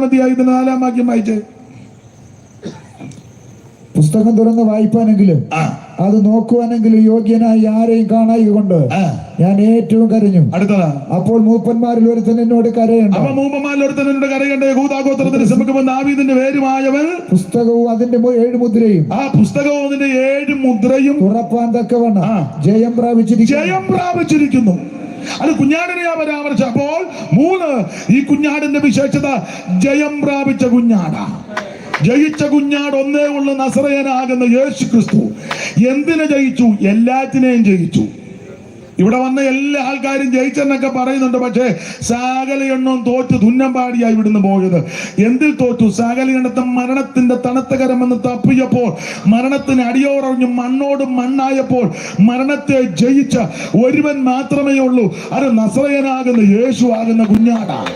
Speaker 1: അധ്യായത്തിന്റെ 4-ാം വാക്യം വായിച്ച്.
Speaker 4: പുസ്തകം തുറന്ന് വായിപ്പാനെങ്കിലും അത് നോക്കുവാനെങ്കിലും യോഗ്യനായി ആരെയും കാണായി കൊണ്ട് ഞാൻ ഏറ്റവും കരഞ്ഞു.
Speaker 1: അടുത്തതാ.
Speaker 4: അപ്പോൾ മൂപ്പന്മാരിൽ ഒരുത്തൻ എന്നോട് കരയണ്ട.
Speaker 1: അപ്പൊ മൂപ്പന്മാരിൽ ഒരുത്തൻ എന്നോട് കരയണ്ട. യഹൂദാഗോത്രത്തിന് സമീപം ദാവീദിന്റെ പേരുമായവൻ
Speaker 4: പുസ്തകവും അതിന്റെ 7 മുദ്രയും,
Speaker 1: ആ പുസ്തകവും അതിന്റെ 7 മുദ്രയും
Speaker 4: തുറപ്പാൻ തക്കവണ്ണം ജയം
Speaker 1: പ്രാപിച്ചിരിക്കുന്നു. അത് കുഞ്ഞാടിനെയാ പരാമർശം. അപ്പോൾ 3 ഈ കുഞ്ഞാടിന്റെ വിശേഷത, ജയം പ്രാപിച്ച കുഞ്ഞാടാ. ജയിച്ച കുഞ്ഞാട് ഒന്നേ ഉള്ളു, നസറേയനാകുന്ന യേശു ക്രിസ്തു. എന്തിനെ ജയിച്ചു? എല്ലാറ്റിനെയും ജയിച്ചു. ഇവിടെ വന്ന എല്ലാ ആൾക്കാരും ജയിച്ചെന്നൊക്കെ പറയുന്നുണ്ട്. പക്ഷേ സകല എണ്ണവും തോറ്റു തുന്നമ്പാടിയായി ഇവിടുന്ന് പോയത്. എന്തിൽ തോറ്റു? സകല എണ്ണത്തും മരണത്തിന്റെ തണുത്ത കരമെന്ന് തപ്പിയപ്പോൾ, മരണത്തിന് അടിയോറഞ്ഞു മണ്ണോട് മണ്ണായപ്പോൾ മരണത്തെ ജയിച്ച ഒരുവൻ മാത്രമേ ഉള്ളൂ, അത് നസറേയനാകുന്ന യേശു ആകുന്ന കുഞ്ഞാടാണ്.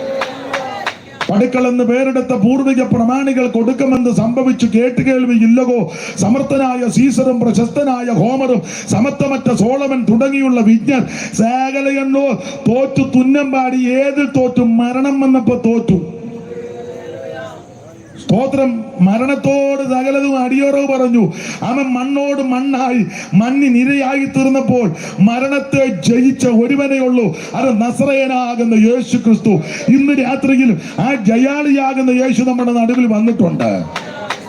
Speaker 1: പടുക്കൾ എന്ന് പേരെടുത്ത പൂർവിക പ്രമാണികൾ കൊടുക്കുമെന്ന് സംഭവിച്ചു കേട്ടുകേൾവി ഇല്ലകോ. സമർത്ഥനായ സീസറും പ്രശസ്തനായ ഹോമറും സമത്വമറ്റ സോളമൻ തുടങ്ങിയുള്ള വിജ്ഞൻ സകലയെണ്ണോ തോറ്റു തുന്നമ്പാടി. ഏതിൽ തോറ്റു? മരണം വന്നപ്പോ തോറ്റു. സ്തോത്രം. മരണത്തോട് സകലതും അടിയോറവ് പറഞ്ഞു. അവൻ മണ്ണോട് മണ്ണായി മണ്ണിനിരയായി തീർന്നപ്പോൾ മരണത്തെ ജയിച്ച ഒരുവനേ ഉള്ളൂ, അത് നസറേയനാകുന്ന യേശു ക്രിസ്തു. ഇന്ന് രാത്രിയിൽ ആ ജയാളിയാകുന്ന യേശു നമ്മുടെ നടുവിൽ വന്നിട്ടുണ്ട്.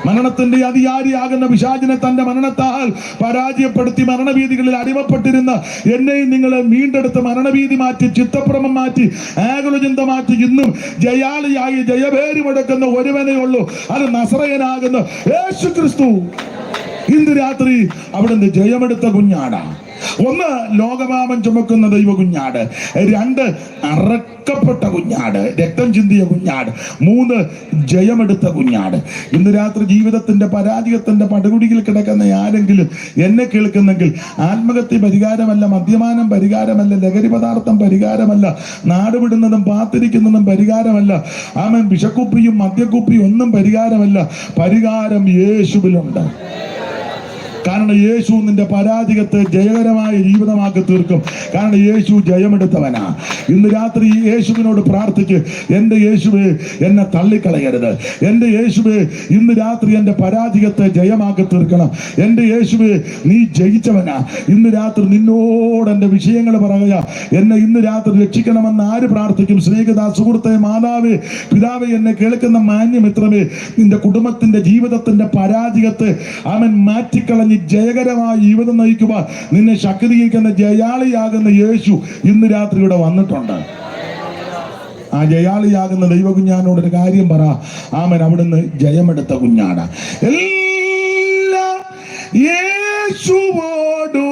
Speaker 1: മരണത്തിന്റെ അധികാരിയാകുന്ന പിശാചിനെ തന്റെ മരണത്താൽ പരാജയപ്പെടുത്തി മരണഭീതികളിൽ അടിമപ്പെട്ടിരുന്ന എന്നെയും നിങ്ങളെ വീണ്ടെടുത്ത് മരണഭീതി മാറ്റി, ചിത്തഭ്രമം മാറ്റി, ആകുലചിന്ത മാറ്റി ഇന്നും ജയാളിയായി ജയഭേരി മുടക്കുന്ന ഒരുവനേ ഉള്ളൂ, അത് നസറേയനാകുന്ന യേശു ക്രിസ്തു. ഇന്ന് രാത്രി അവിടുന്ന് ജയമെടുത്ത കുഞ്ഞാടാ. 1 ലോകപാപം ചുമക്കുന്ന ദൈവ കുഞ്ഞാട്, 2 അറക്കപ്പെട്ട കുഞ്ഞാട്, രക്തം ചിന്തിയ കുഞ്ഞാട്, 3 ജയമെടുത്ത കുഞ്ഞാട്. ഇന്ന് രാത്രി ജീവിതത്തിന്റെ പരാജയത്തിന്റെ പടുകുടിയിൽ കിടക്കുന്ന ആരെങ്കിലും എന്നെ കേൾക്കുന്നെങ്കിൽ, ആത്മഹത്യ പരിഹാരമല്ല, മദ്യപാനം പരിഹാരമല്ല, ലഹരി പദാർത്ഥം പരിഹാരമല്ല, നാടുവിടുന്നതും പാത്തിരിക്കുന്നതും പരിഹാരമല്ല, ആമൻ വിഷക്കുപ്പിയും മദ്യക്കുപ്പിയും ഒന്നും പരിഹാരമല്ല. പരിഹാരം യേശുവിലുണ്ട്. കാരണം യേശു നിന്റെ പരാജയത്തെ ജയകരമായ ജീവിതമാക്കി തീർക്കും. കാരണം യേശു ജയമെടുത്തവനാ. ഇന്ന് രാത്രി യേശുവിനോട് പ്രാർത്ഥിക്ക്, എൻ്റെ യേശുവേ എന്നെ തള്ളിക്കളയരുത്. എൻ്റെ യേശുവേ ഇന്ന് രാത്രി എൻ്റെ പരാജയത്തെ ജയമാക്കി തീർക്കണം. എൻ്റെ യേശുവേ നീ ജയിച്ചവനാ. ഇന്ന് രാത്രി നിന്നോട് എൻ്റെ വിഷയങ്ങൾ പറയുക. എന്നെ ഇന്ന് രാത്രി രക്ഷിക്കണമെന്ന് ആര് പ്രാർത്ഥിക്കും? സ്നേഹിത, സുഹൃത്തെ, മാതാവേ, പിതാവേ, എന്നെ കേൾക്കുന്ന മാന്യമിത്രമേ, നിന്റെ കുടുംബത്തിന്റെ ജീവിതത്തിന്റെ പരാജയത്തെ അവൻ മാറ്റിക്കളഞ്ഞ പറഞ്ഞ് ജയകരമായ ജീവിതം നയിക്കുവാൻ നിന്നെ ശക്തീകരിക്കുന്ന ജയാളിയാകുന്ന യേശു ഇന്ന് രാത്രി ഇവിടെ വന്നിട്ടുണ്ട്. ആ ജയാളിയാകുന്ന ദൈവകുഞ്ഞാനോടൊരു കാര്യം പറ. ആമൻ. അവിടുന്ന് ജയമെടുത്ത കുഞ്ഞാണ്. എല്ലാ യേശുവോടു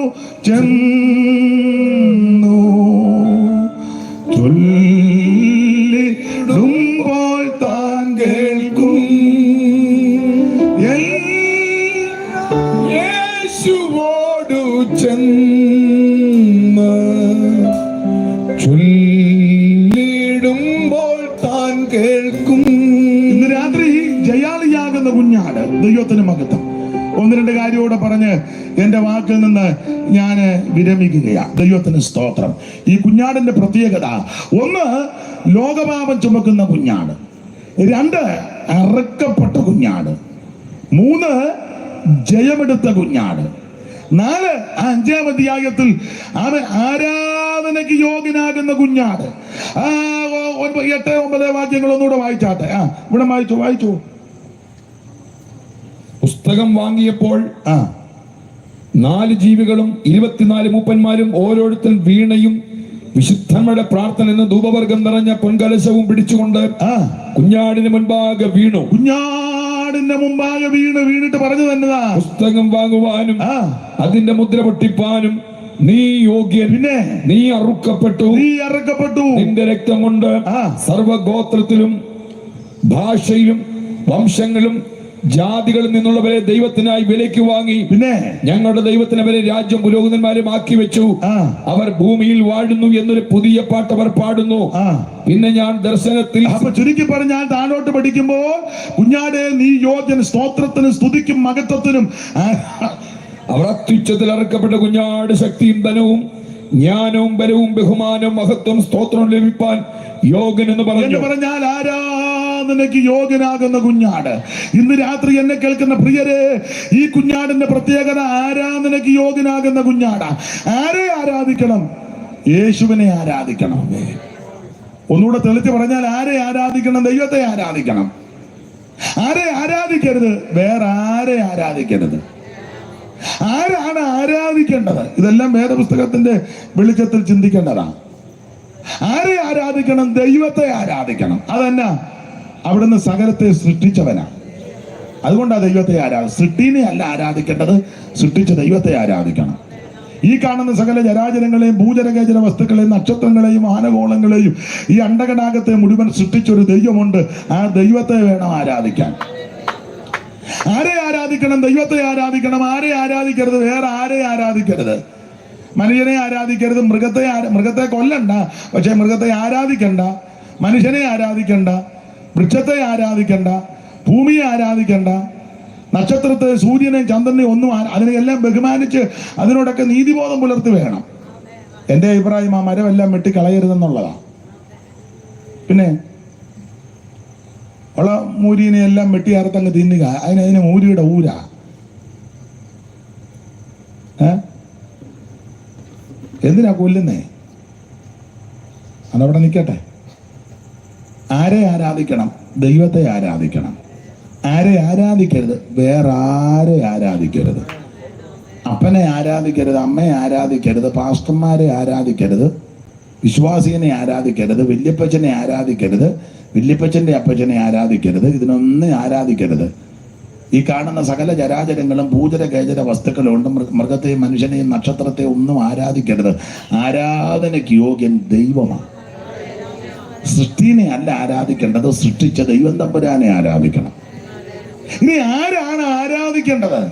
Speaker 1: ചെന്നു ചൊല്ലിടുമ്പോൾ താൻ കേൾക്കും.
Speaker 2: യേശുവോടു ചെന്ന് ചൊല്ലിടുമ്പോൾ താൻ കേൾക്കും.
Speaker 1: ഇന്ന് രാത്രി ജയാളിയാകുന്ന കുഞ്ഞാട് ദൈവത്തിന് മഹത്വം. ഒന്ന് രണ്ട് കാര്യത്തോടെ പറഞ്ഞ് എന്റെ വാക്കിൽ നിന്ന് ഞാൻ വിരമിക്കുകയാണ്. ദൈവത്തിന് സ്തോത്രം. ഈ കുഞ്ഞാടിന്റെ പ്രത്യേകത, ഒന്ന് ലോകപാപം ചുമക്കുന്ന കുഞ്ഞാട്, രണ്ട് അറക്കപ്പെട്ട കുഞ്ഞാട്, മൂന്ന് ജയമെടുത്ത കുഞ്ഞാട്, നാല് അഞ്ചാം അധ്യായത്തിൽ അവൻ ആരാധനയ്ക്ക് യോഗ്യനാകുന്ന കുഞ്ഞാട്. 8, 9 വാക്യങ്ങൾ ഒന്നുകൂടെ വായിച്ചാട്ടെ. ഇവിടെ വായിച്ചു.
Speaker 2: പുസ്തകം വാങ്ങിയപ്പോൾ 4 ജീവികളും 24 മൂപ്പന്മാരും ഓരോരുത്തർ വീണയും വിശുദ്ധന്മാരുടെ പ്രാർത്ഥന എന്ന ധൂപവർഗം നിറഞ്ഞ പൊൻകലശവും പിടിച്ചുകൊണ്ട് കുഞ്ഞാടിന് മുൻപാകെ വീണു.
Speaker 1: കുഞ്ഞാടിന്റെ മുമ്പാകെ വീണിട്ട് പറഞ്ഞു തന്നതാ,
Speaker 2: പുസ്തകം വാങ്ങുവാനും അതിന്റെ മുദ്ര പൊട്ടിപ്പാനും നീ യോഗ്യൻ. പിന്നെ നീ അറുക്കപ്പെട്ടു. നിന്റെ രക്തം കൊണ്ട് സർവഗോത്രത്തിലും ഭാഷയിലും വംശങ്ങളും ജാതികളിൽ നിന്നുള്ളവരെ ദൈവത്തിനായി വിലയ്ക്ക് വാങ്ങി. പിന്നെ ഞങ്ങളുടെ ദൈവത്തിന് അവരെ രാജ്യം പുരോഹിതന്മാരും ആക്കി വെച്ചു. അവർ ഭൂമിയിൽ വാഴുന്നു എന്നൊരു പുതിയ പാട്ട് അവർ പാടുന്നു. പിന്നെ ഞാൻ ദർശനത്തിൽ,
Speaker 1: അപ്പൊ ചുരുക്കി പറഞ്ഞാൽ താഴോട്ട് പഠിക്കുമ്പോൾ കുഞ്ഞാടെ നീ യോഗ്യൻ, സ്തോത്രത്തിനും സ്തുതിക്കും മഹത്വത്തിനും.
Speaker 2: അവർ അത്യുച്ചത്തിൽ അറക്കപ്പെട്ട കുഞ്ഞാട് ശക്തിയും ധനവും ജ്ഞാനവും ബലവും ബഹുമാനവും മഹത്വം സ്തോത്രം ലഭിപ്പാൻ യോഗ്യൻ എന്ന്
Speaker 1: പറഞ്ഞാൽ ആരാധനയ്ക്ക് യോഗ്യനാകുന്ന കുഞ്ഞാട്. ഇന്ന് രാത്രി എന്നെ കേൾക്കുന്ന പ്രിയരെ, ഈ കുഞ്ഞാടിന്റെ പ്രത്യേകത ആരാധനയ്ക്ക് യോഗ്യനാകുന്ന കുഞ്ഞാട്. ആരെ ആരാധിക്കണം? യേശുവിനെ ആരാധിക്കണം. ഒന്നുകൂടെ തെളിച്ച് പറഞ്ഞാൽ ആരെ ആരാധിക്കണം? ദൈവത്തെ ആരാധിക്കണം. ആരെ ആരാധിക്കരുത്? വേറെ ആരെ ആരാധിക്കരുത്. ആരാണ് ആരാധിക്കേണ്ടത്? ഇതെല്ലാം വേദപുസ്തകത്തിന്റെ വെളിച്ചത്തിൽ ചിന്തിക്കേണ്ടതാണ്. ആരെ ആരാധിക്കണം? ദൈവത്തെ ആരാധിക്കണം. അതന്നെ, അവിടുന്ന് സകലത്തെ സൃഷ്ടിച്ചവനാ. അതുകൊണ്ടാണ് ദൈവത്തെ സൃഷ്ടിനെ അല്ല ആരാധിക്കേണ്ടത്, സൃഷ്ടിച്ച ദൈവത്തെ ആരാധിക്കണം. ഈ കാണുന്ന സകല ജരാചരങ്ങളെയും ഭൂചരകേചര വസ്തുക്കളെയും നക്ഷത്രങ്ങളെയും ആനഗോളങ്ങളെയും ഈ അണ്ടകടാകത്തെ മുഴുവൻ സൃഷ്ടിച്ചൊരു ദൈവമുണ്ട്. ആ ദൈവത്തെ വേണം ആരാധിക്കാൻ. ആരെ ആരാധിക്കണം? ദൈവത്തെ ആരാധിക്കണം. ആരെ ആരാധിക്കരുത്? വേറെ ആരെ ആരാധിക്കരുത്. മനുഷ്യനെ ആരാധിക്കരുത്. മൃഗത്തെ കൊല്ലണ്ട, പക്ഷെ മൃഗത്തെ ആരാധിക്കണ്ട. മനുഷ്യനെ ആരാധിക്കണ്ട, വൃക്ഷത്തെ ആരാധിക്കണ്ട, ഭൂമിയെ ആരാധിക്കണ്ട, നക്ഷത്രത്തെ, സൂര്യനെ, ചന്ദ്രനെ ഒന്നും അതിനെയെല്ലാം ബഹുമാനിച്ച് അതിനോടൊക്കെ നീതിബോധം പുലർത്തി വേണം. എൻ്റെ അഭിപ്രായം ആ മരമെല്ലാം വെട്ടിക്കളയരുതെന്നുള്ളതാ. പിന്നെ ഉള്ള മൂരിനെ എല്ലാം വെട്ടി അറുത്തങ്ങ് തിന്നുക. അതിന് മൂരിയുടെ ഊരാ. എന്തിനാ കൊല്ലുന്നേ? അതവിടെ നിൽക്കട്ടെ. ആരെ ആരാധിക്കണം? ദൈവത്തെ ആരാധിക്കണം. ആരെ ആരാധിക്കരുത്? വേറെ ആരെ ആരാധിക്കരുത്. അപ്പനെ ആരാധിക്കരുത്, അമ്മയെ ആരാധിക്കരുത്, പാസ്റ്റർമാരെ ആരാധിക്കരുത്, വിശ്വാസിനെ ആരാധിക്കരുത്, വല്യപ്പച്ചനെ ആരാധിക്കരുത്, വല്യപ്പച്ചന്റെ അപ്പച്ചനെ ആരാധിക്കരുത്. ഇതിനൊന്നും ആരാധിക്കരുത്. ഈ കാണുന്ന സകല ജരാചരങ്ങളും ഭൂചരകേചര വസ്തുക്കളും ഉണ്ട്. മൃഗത്തെയും മനുഷ്യനെയും നക്ഷത്രത്തെയും ഒന്നും ആരാധിക്കരുത്. ആരാധനയ്ക്ക് യോഗ്യൻ ദൈവമാണ്. സൃഷ്ടിനെ അല്ല ആരാധിക്കേണ്ടത്, സൃഷ്ടിച്ച ദൈവം തമ്പുരാനെ ആരാധിക്കണം. ഇനി ആരാണ് ആരാധിക്കേണ്ടത്?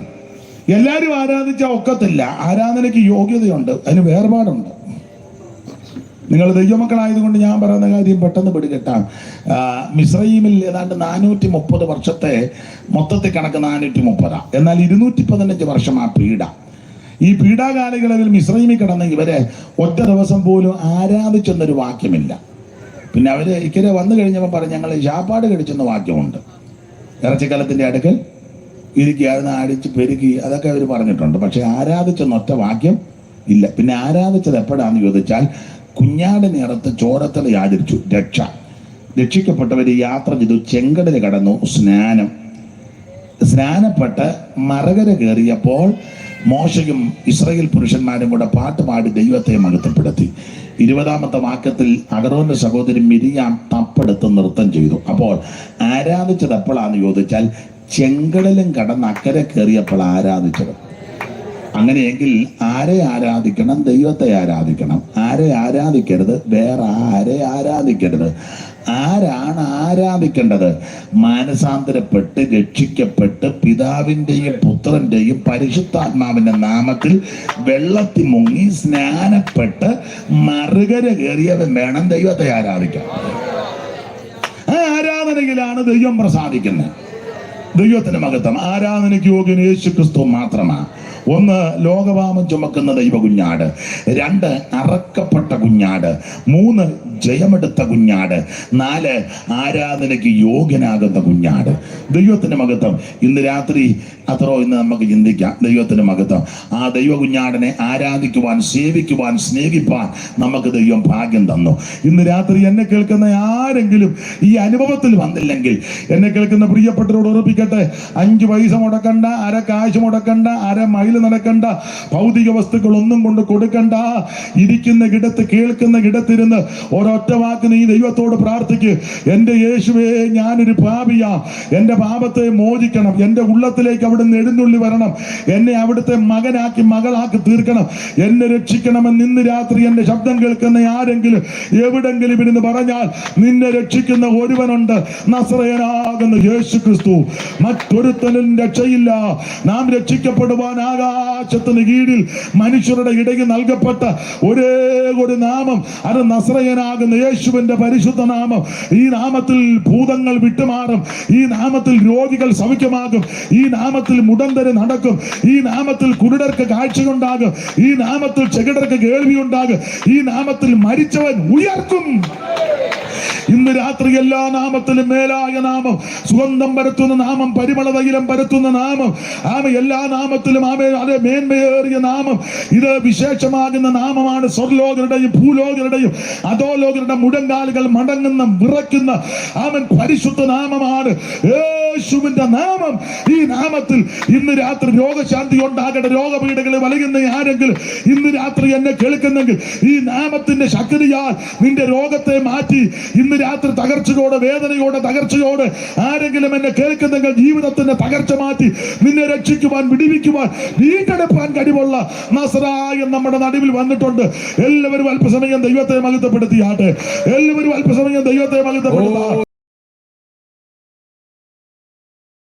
Speaker 1: എല്ലാരും ആരാധിച്ചാൽ ഒക്കത്തില്ല. ആരാധനയ്ക്ക് യോഗ്യതയുണ്ട്, അതിന് വേർപാടുണ്ട്. നിങ്ങൾ ദൈവമക്കളായതുകൊണ്ട് ഞാൻ പറയുന്ന കാര്യം പെട്ടെന്ന് പിടികെട്ടാം. മിസ്രയീമിൽ ഏതാണ്ട് 430 വർഷത്തെ മൊത്തത്തിൽ കണക്ക് 430. എന്നാൽ 215 വർഷം ആ പീഡ. ഈ പീഡാകാലങ്ങളിൽ മിസ്രയീമിൽ കിടന്ന ഇവരെ ഒറ്റ ദിവസം പോലും ആരാധിച്ചെന്നൊരു വാക്യമില്ല. പിന്നെ അവര് ഇക്കരെ വന്നു കഴിഞ്ഞപ്പോൾ പറഞ്ഞു, ഞങ്ങൾ ശാപ്പാട് കഴിച്ചെന്ന വാക്യമുണ്ട്. ഇറച്ചിക്കലത്തിന്റെ അടുക്കൽ ഇരിക്കുകയായിരുന്നു, അടിച്ച് പെരുക്കി, അതൊക്കെ അവർ പറഞ്ഞിട്ടുണ്ട്. പക്ഷെ ആരാധിച്ചെന്നൊറ്റ വാക്യം ഇല്ല. പിന്നെ ആരാധിച്ചത് എപ്പോഴാന്ന് ചോദിച്ചാൽ, കുഞ്ഞാടിനെ അറുത്ത് ചോരത്തല ആചരിച്ചു. രക്ഷിക്കപ്പെട്ടവർ യാത്ര ചെയ്തു, ചെങ്കടല് കടന്നു, സ്നാനപ്പെട്ട് മറകര കയറിയപ്പോൾ മോശയും ഇസ്രായേൽ പുരുഷന്മാരും കൂടെ പാട്ട് പാടി ദൈവത്തെ മഹത്വപ്പെടുത്തി. 20ാമത്തെ വാക്യത്തിൽ അഹരോന്റെ സഹോദരി മിരിയാം തപ്പെടുത്ത് നൃത്തം ചെയ്തു. അപ്പോൾ ആരാധിച്ചത് എപ്പോഴാന്ന് ചോദിച്ചാൽ ചെങ്കടലും കടന്ന് അക്കരെ കയറിയപ്പോൾ ആരാധിച്ചത്. അങ്ങനെയെങ്കിൽ ആരെ ആരാധിക്കണം? ദൈവത്തെ ആരാധിക്കണം. ആരെ ആരാധിക്കരുത്? വേറെ ആരെ ആരാധിക്കരുത്. ആരാണ് ആരാധിക്കേണ്ടത്? മാനസാന്തരപ്പെട്ട് രക്ഷിക്കപ്പെട്ട് പിതാവിൻ്റെയും പുത്രൻ്റെയും പരിശുദ്ധാത്മാവിൻ്റെ നാമത്തിൽ വെള്ളത്തിൽ മുങ്ങി സ്നാനപ്പെട്ട് മറുകര കയറിയവൻ വേണം ദൈവത്തെ ആരാധിക്കാൻ. ആ ആരാധനയിലാണ് ദൈവം പ്രസാദിക്കുന്നത്. ദൈവത്തിന് മഹത്വം. ആരാധനയ്ക്ക് യോഗ്യൻ യേശു ക്രിസ്തു മാത്രമാണ്. 1 ലോകപാപം ചുമക്കുന്ന ദൈവ കുഞ്ഞാട്, 2 അറക്കപ്പെട്ട കുഞ്ഞാട്, 3 ജയമെടുത്ത കുഞ്ഞാട്, 4 ആരാധനയ്ക്ക് യോഗ്യനാകുന്ന കുഞ്ഞാട്. ദൈവത്തിന് മഹത്വം. ഇന്ന് രാത്രി ഇന്ന് നമുക്ക് ചിന്തിക്കാം. ദൈവത്തിന് മഹത്വം. ആ ദൈവ കുഞ്ഞാടിനെ ആരാധിക്കുവാൻ, സേവിക്കുവാൻ, സ്നേഹിപ്പാൻ നമുക്ക് ദൈവം ഭാഗ്യം തന്നു. ഇന്ന് രാത്രി എന്നെ കേൾക്കുന്ന ആരെങ്കിലും ഈ അനുഭവത്തിൽ വന്നില്ലെങ്കിൽ എന്നെ കേൾക്കുന്ന പ്രിയപ്പെട്ടവരോട് ഓർപ്പിക്കട്ടെ, 5 പൈസ മുടക്കണ്ട, അര കാശ് മുടക്കണ്ട, അര മൈൽ നടക്കണ്ട, ഭൗതിക വസ്തുക്കൾ ഒന്നും കൊണ്ട് കൊടുക്കണ്ട. ഇരിക്കുന്ന കിടത്ത്, കേൾക്കുന്ന കിടത്തിരുന്ന് ഒരൊറ്റ വാക്ക് നീ ദൈവത്തോട് പ്രാർത്ഥിക്ക്. എൻ്റെ യേശുവേ, ഞാനൊരു പാപിയാ, എൻ്റെ പാപത്തെ മോചിക്കണം, എൻ്റെ ഉള്ളത്തിലേക്ക് അവിടുന്ന് എഴുന്നള്ളി വരണം, എന്നെ അവിടുത്തെ മകനാക്കി മകളാക്കി തീർക്കണം, എന്നെ രക്ഷിക്കണമെന്ന് ഇന്ന് രാത്രി എൻ്റെ ശബ്ദം കേൾക്കുന്ന ആരെങ്കിലും എവിടെങ്കിലും ഇരുന്ന് പറഞ്ഞാൽ നിന്നെ രക്ഷിക്കുന്ന ഒരുവനുണ്ട്, നസറേയനാകുന്ന യേശു ക്രിസ്തു. മറ്റൊരുത്തനും രക്ഷയില്ല. നാം രക്ഷിക്കപ്പെടുവാൻ ആകാശത്തിന് കീഴിൽ മനുഷ്യരുടെ ഇടയിൽ നൽകപ്പെട്ട ഒരേ ഒരു നാമം, അത് നസറേയനാകുന്ന യേശുവിന്റെ പരിശുദ്ധ നാമം. ഈ നാമത്തിൽ ഭൂതങ്ങൾ വിട്ടുമാറും, ഈ നാമത്തിൽ രോഗികൾ സൗഖ്യമാകും, ഈ നാമത്തിൽ മുടന്തര് നടക്കും, ഈ നാമത്തിൽ കുരുടർക്ക് കാഴ്ചയുണ്ടാകും, ഈ നാമത്തിൽ ചെകിടർക്ക് കേൾവിയുണ്ടാകും, ഈ നാമത്തിൽ മരിച്ചവൻ ഉയർക്കും. ഇന്ന് രാത്രി എല്ലാ നാമത്തിലും മേലായ നാമം, സുഗന്ധം പരത്തുന്ന നാമം, പരിമള തൈലം പരത്തുന്ന നാമം, എല്ലാ നാമത്തിലും അത് മേന്മയേറിയ നാമം. ഇത് വിശേഷമാകുന്ന നാമമാണ്. സ്വർലോകരുടെയും ഭൂലോകരുടെയും അധോലോകരുടെ മുഴങ്കാലുകൾ മടങ്ങുന്ന, വിറയ്ക്കുന്ന പരിശുദ്ധ നാമമാണ് യേശുവിന്റെ നാമം. ഈ നാമത്തിൽ ഇന്ന് രാത്രി രോഗശാന്തി ഉണ്ടാകട്ടെ. രോഗപീഠകളിൽ വലയുന്ന ആരെങ്കിലും ഇന്ന് രാത്രി എന്നെ കേൾക്കുന്നെങ്കിൽ ഈ നാമത്തിന്റെ ശക്തിയാൽ നിന്റെ രോഗത്തെ മാറ്റി ഇന്ന് രാത്രി തകർച്ചയോടെ, വേദനയോടെ, തകർച്ചയോടെ ആരെങ്കിലും എന്നെ കേൾക്കുന്നെങ്കിൽ ജീവിതത്തിന്റെ തകർച്ച മാറ്റി നിന്നെ രക്ഷിക്കുവാൻ, വിടിവിക്കുവാൻ, വീണ്ടെടുപ്പാൻ കഴിവുള്ള നസറായൻ നമ്മുടെ നടുവിൽ വന്നിട്ടുണ്ട്. എല്ലാവരും അല്പസമയം ദൈവത്തെ മഹത്വപ്പെടുത്തിയാട്ടെ. എല്ലാവരും അല്പസമയം ദൈവത്തെ മഹത്വപ്പെടുത്താം.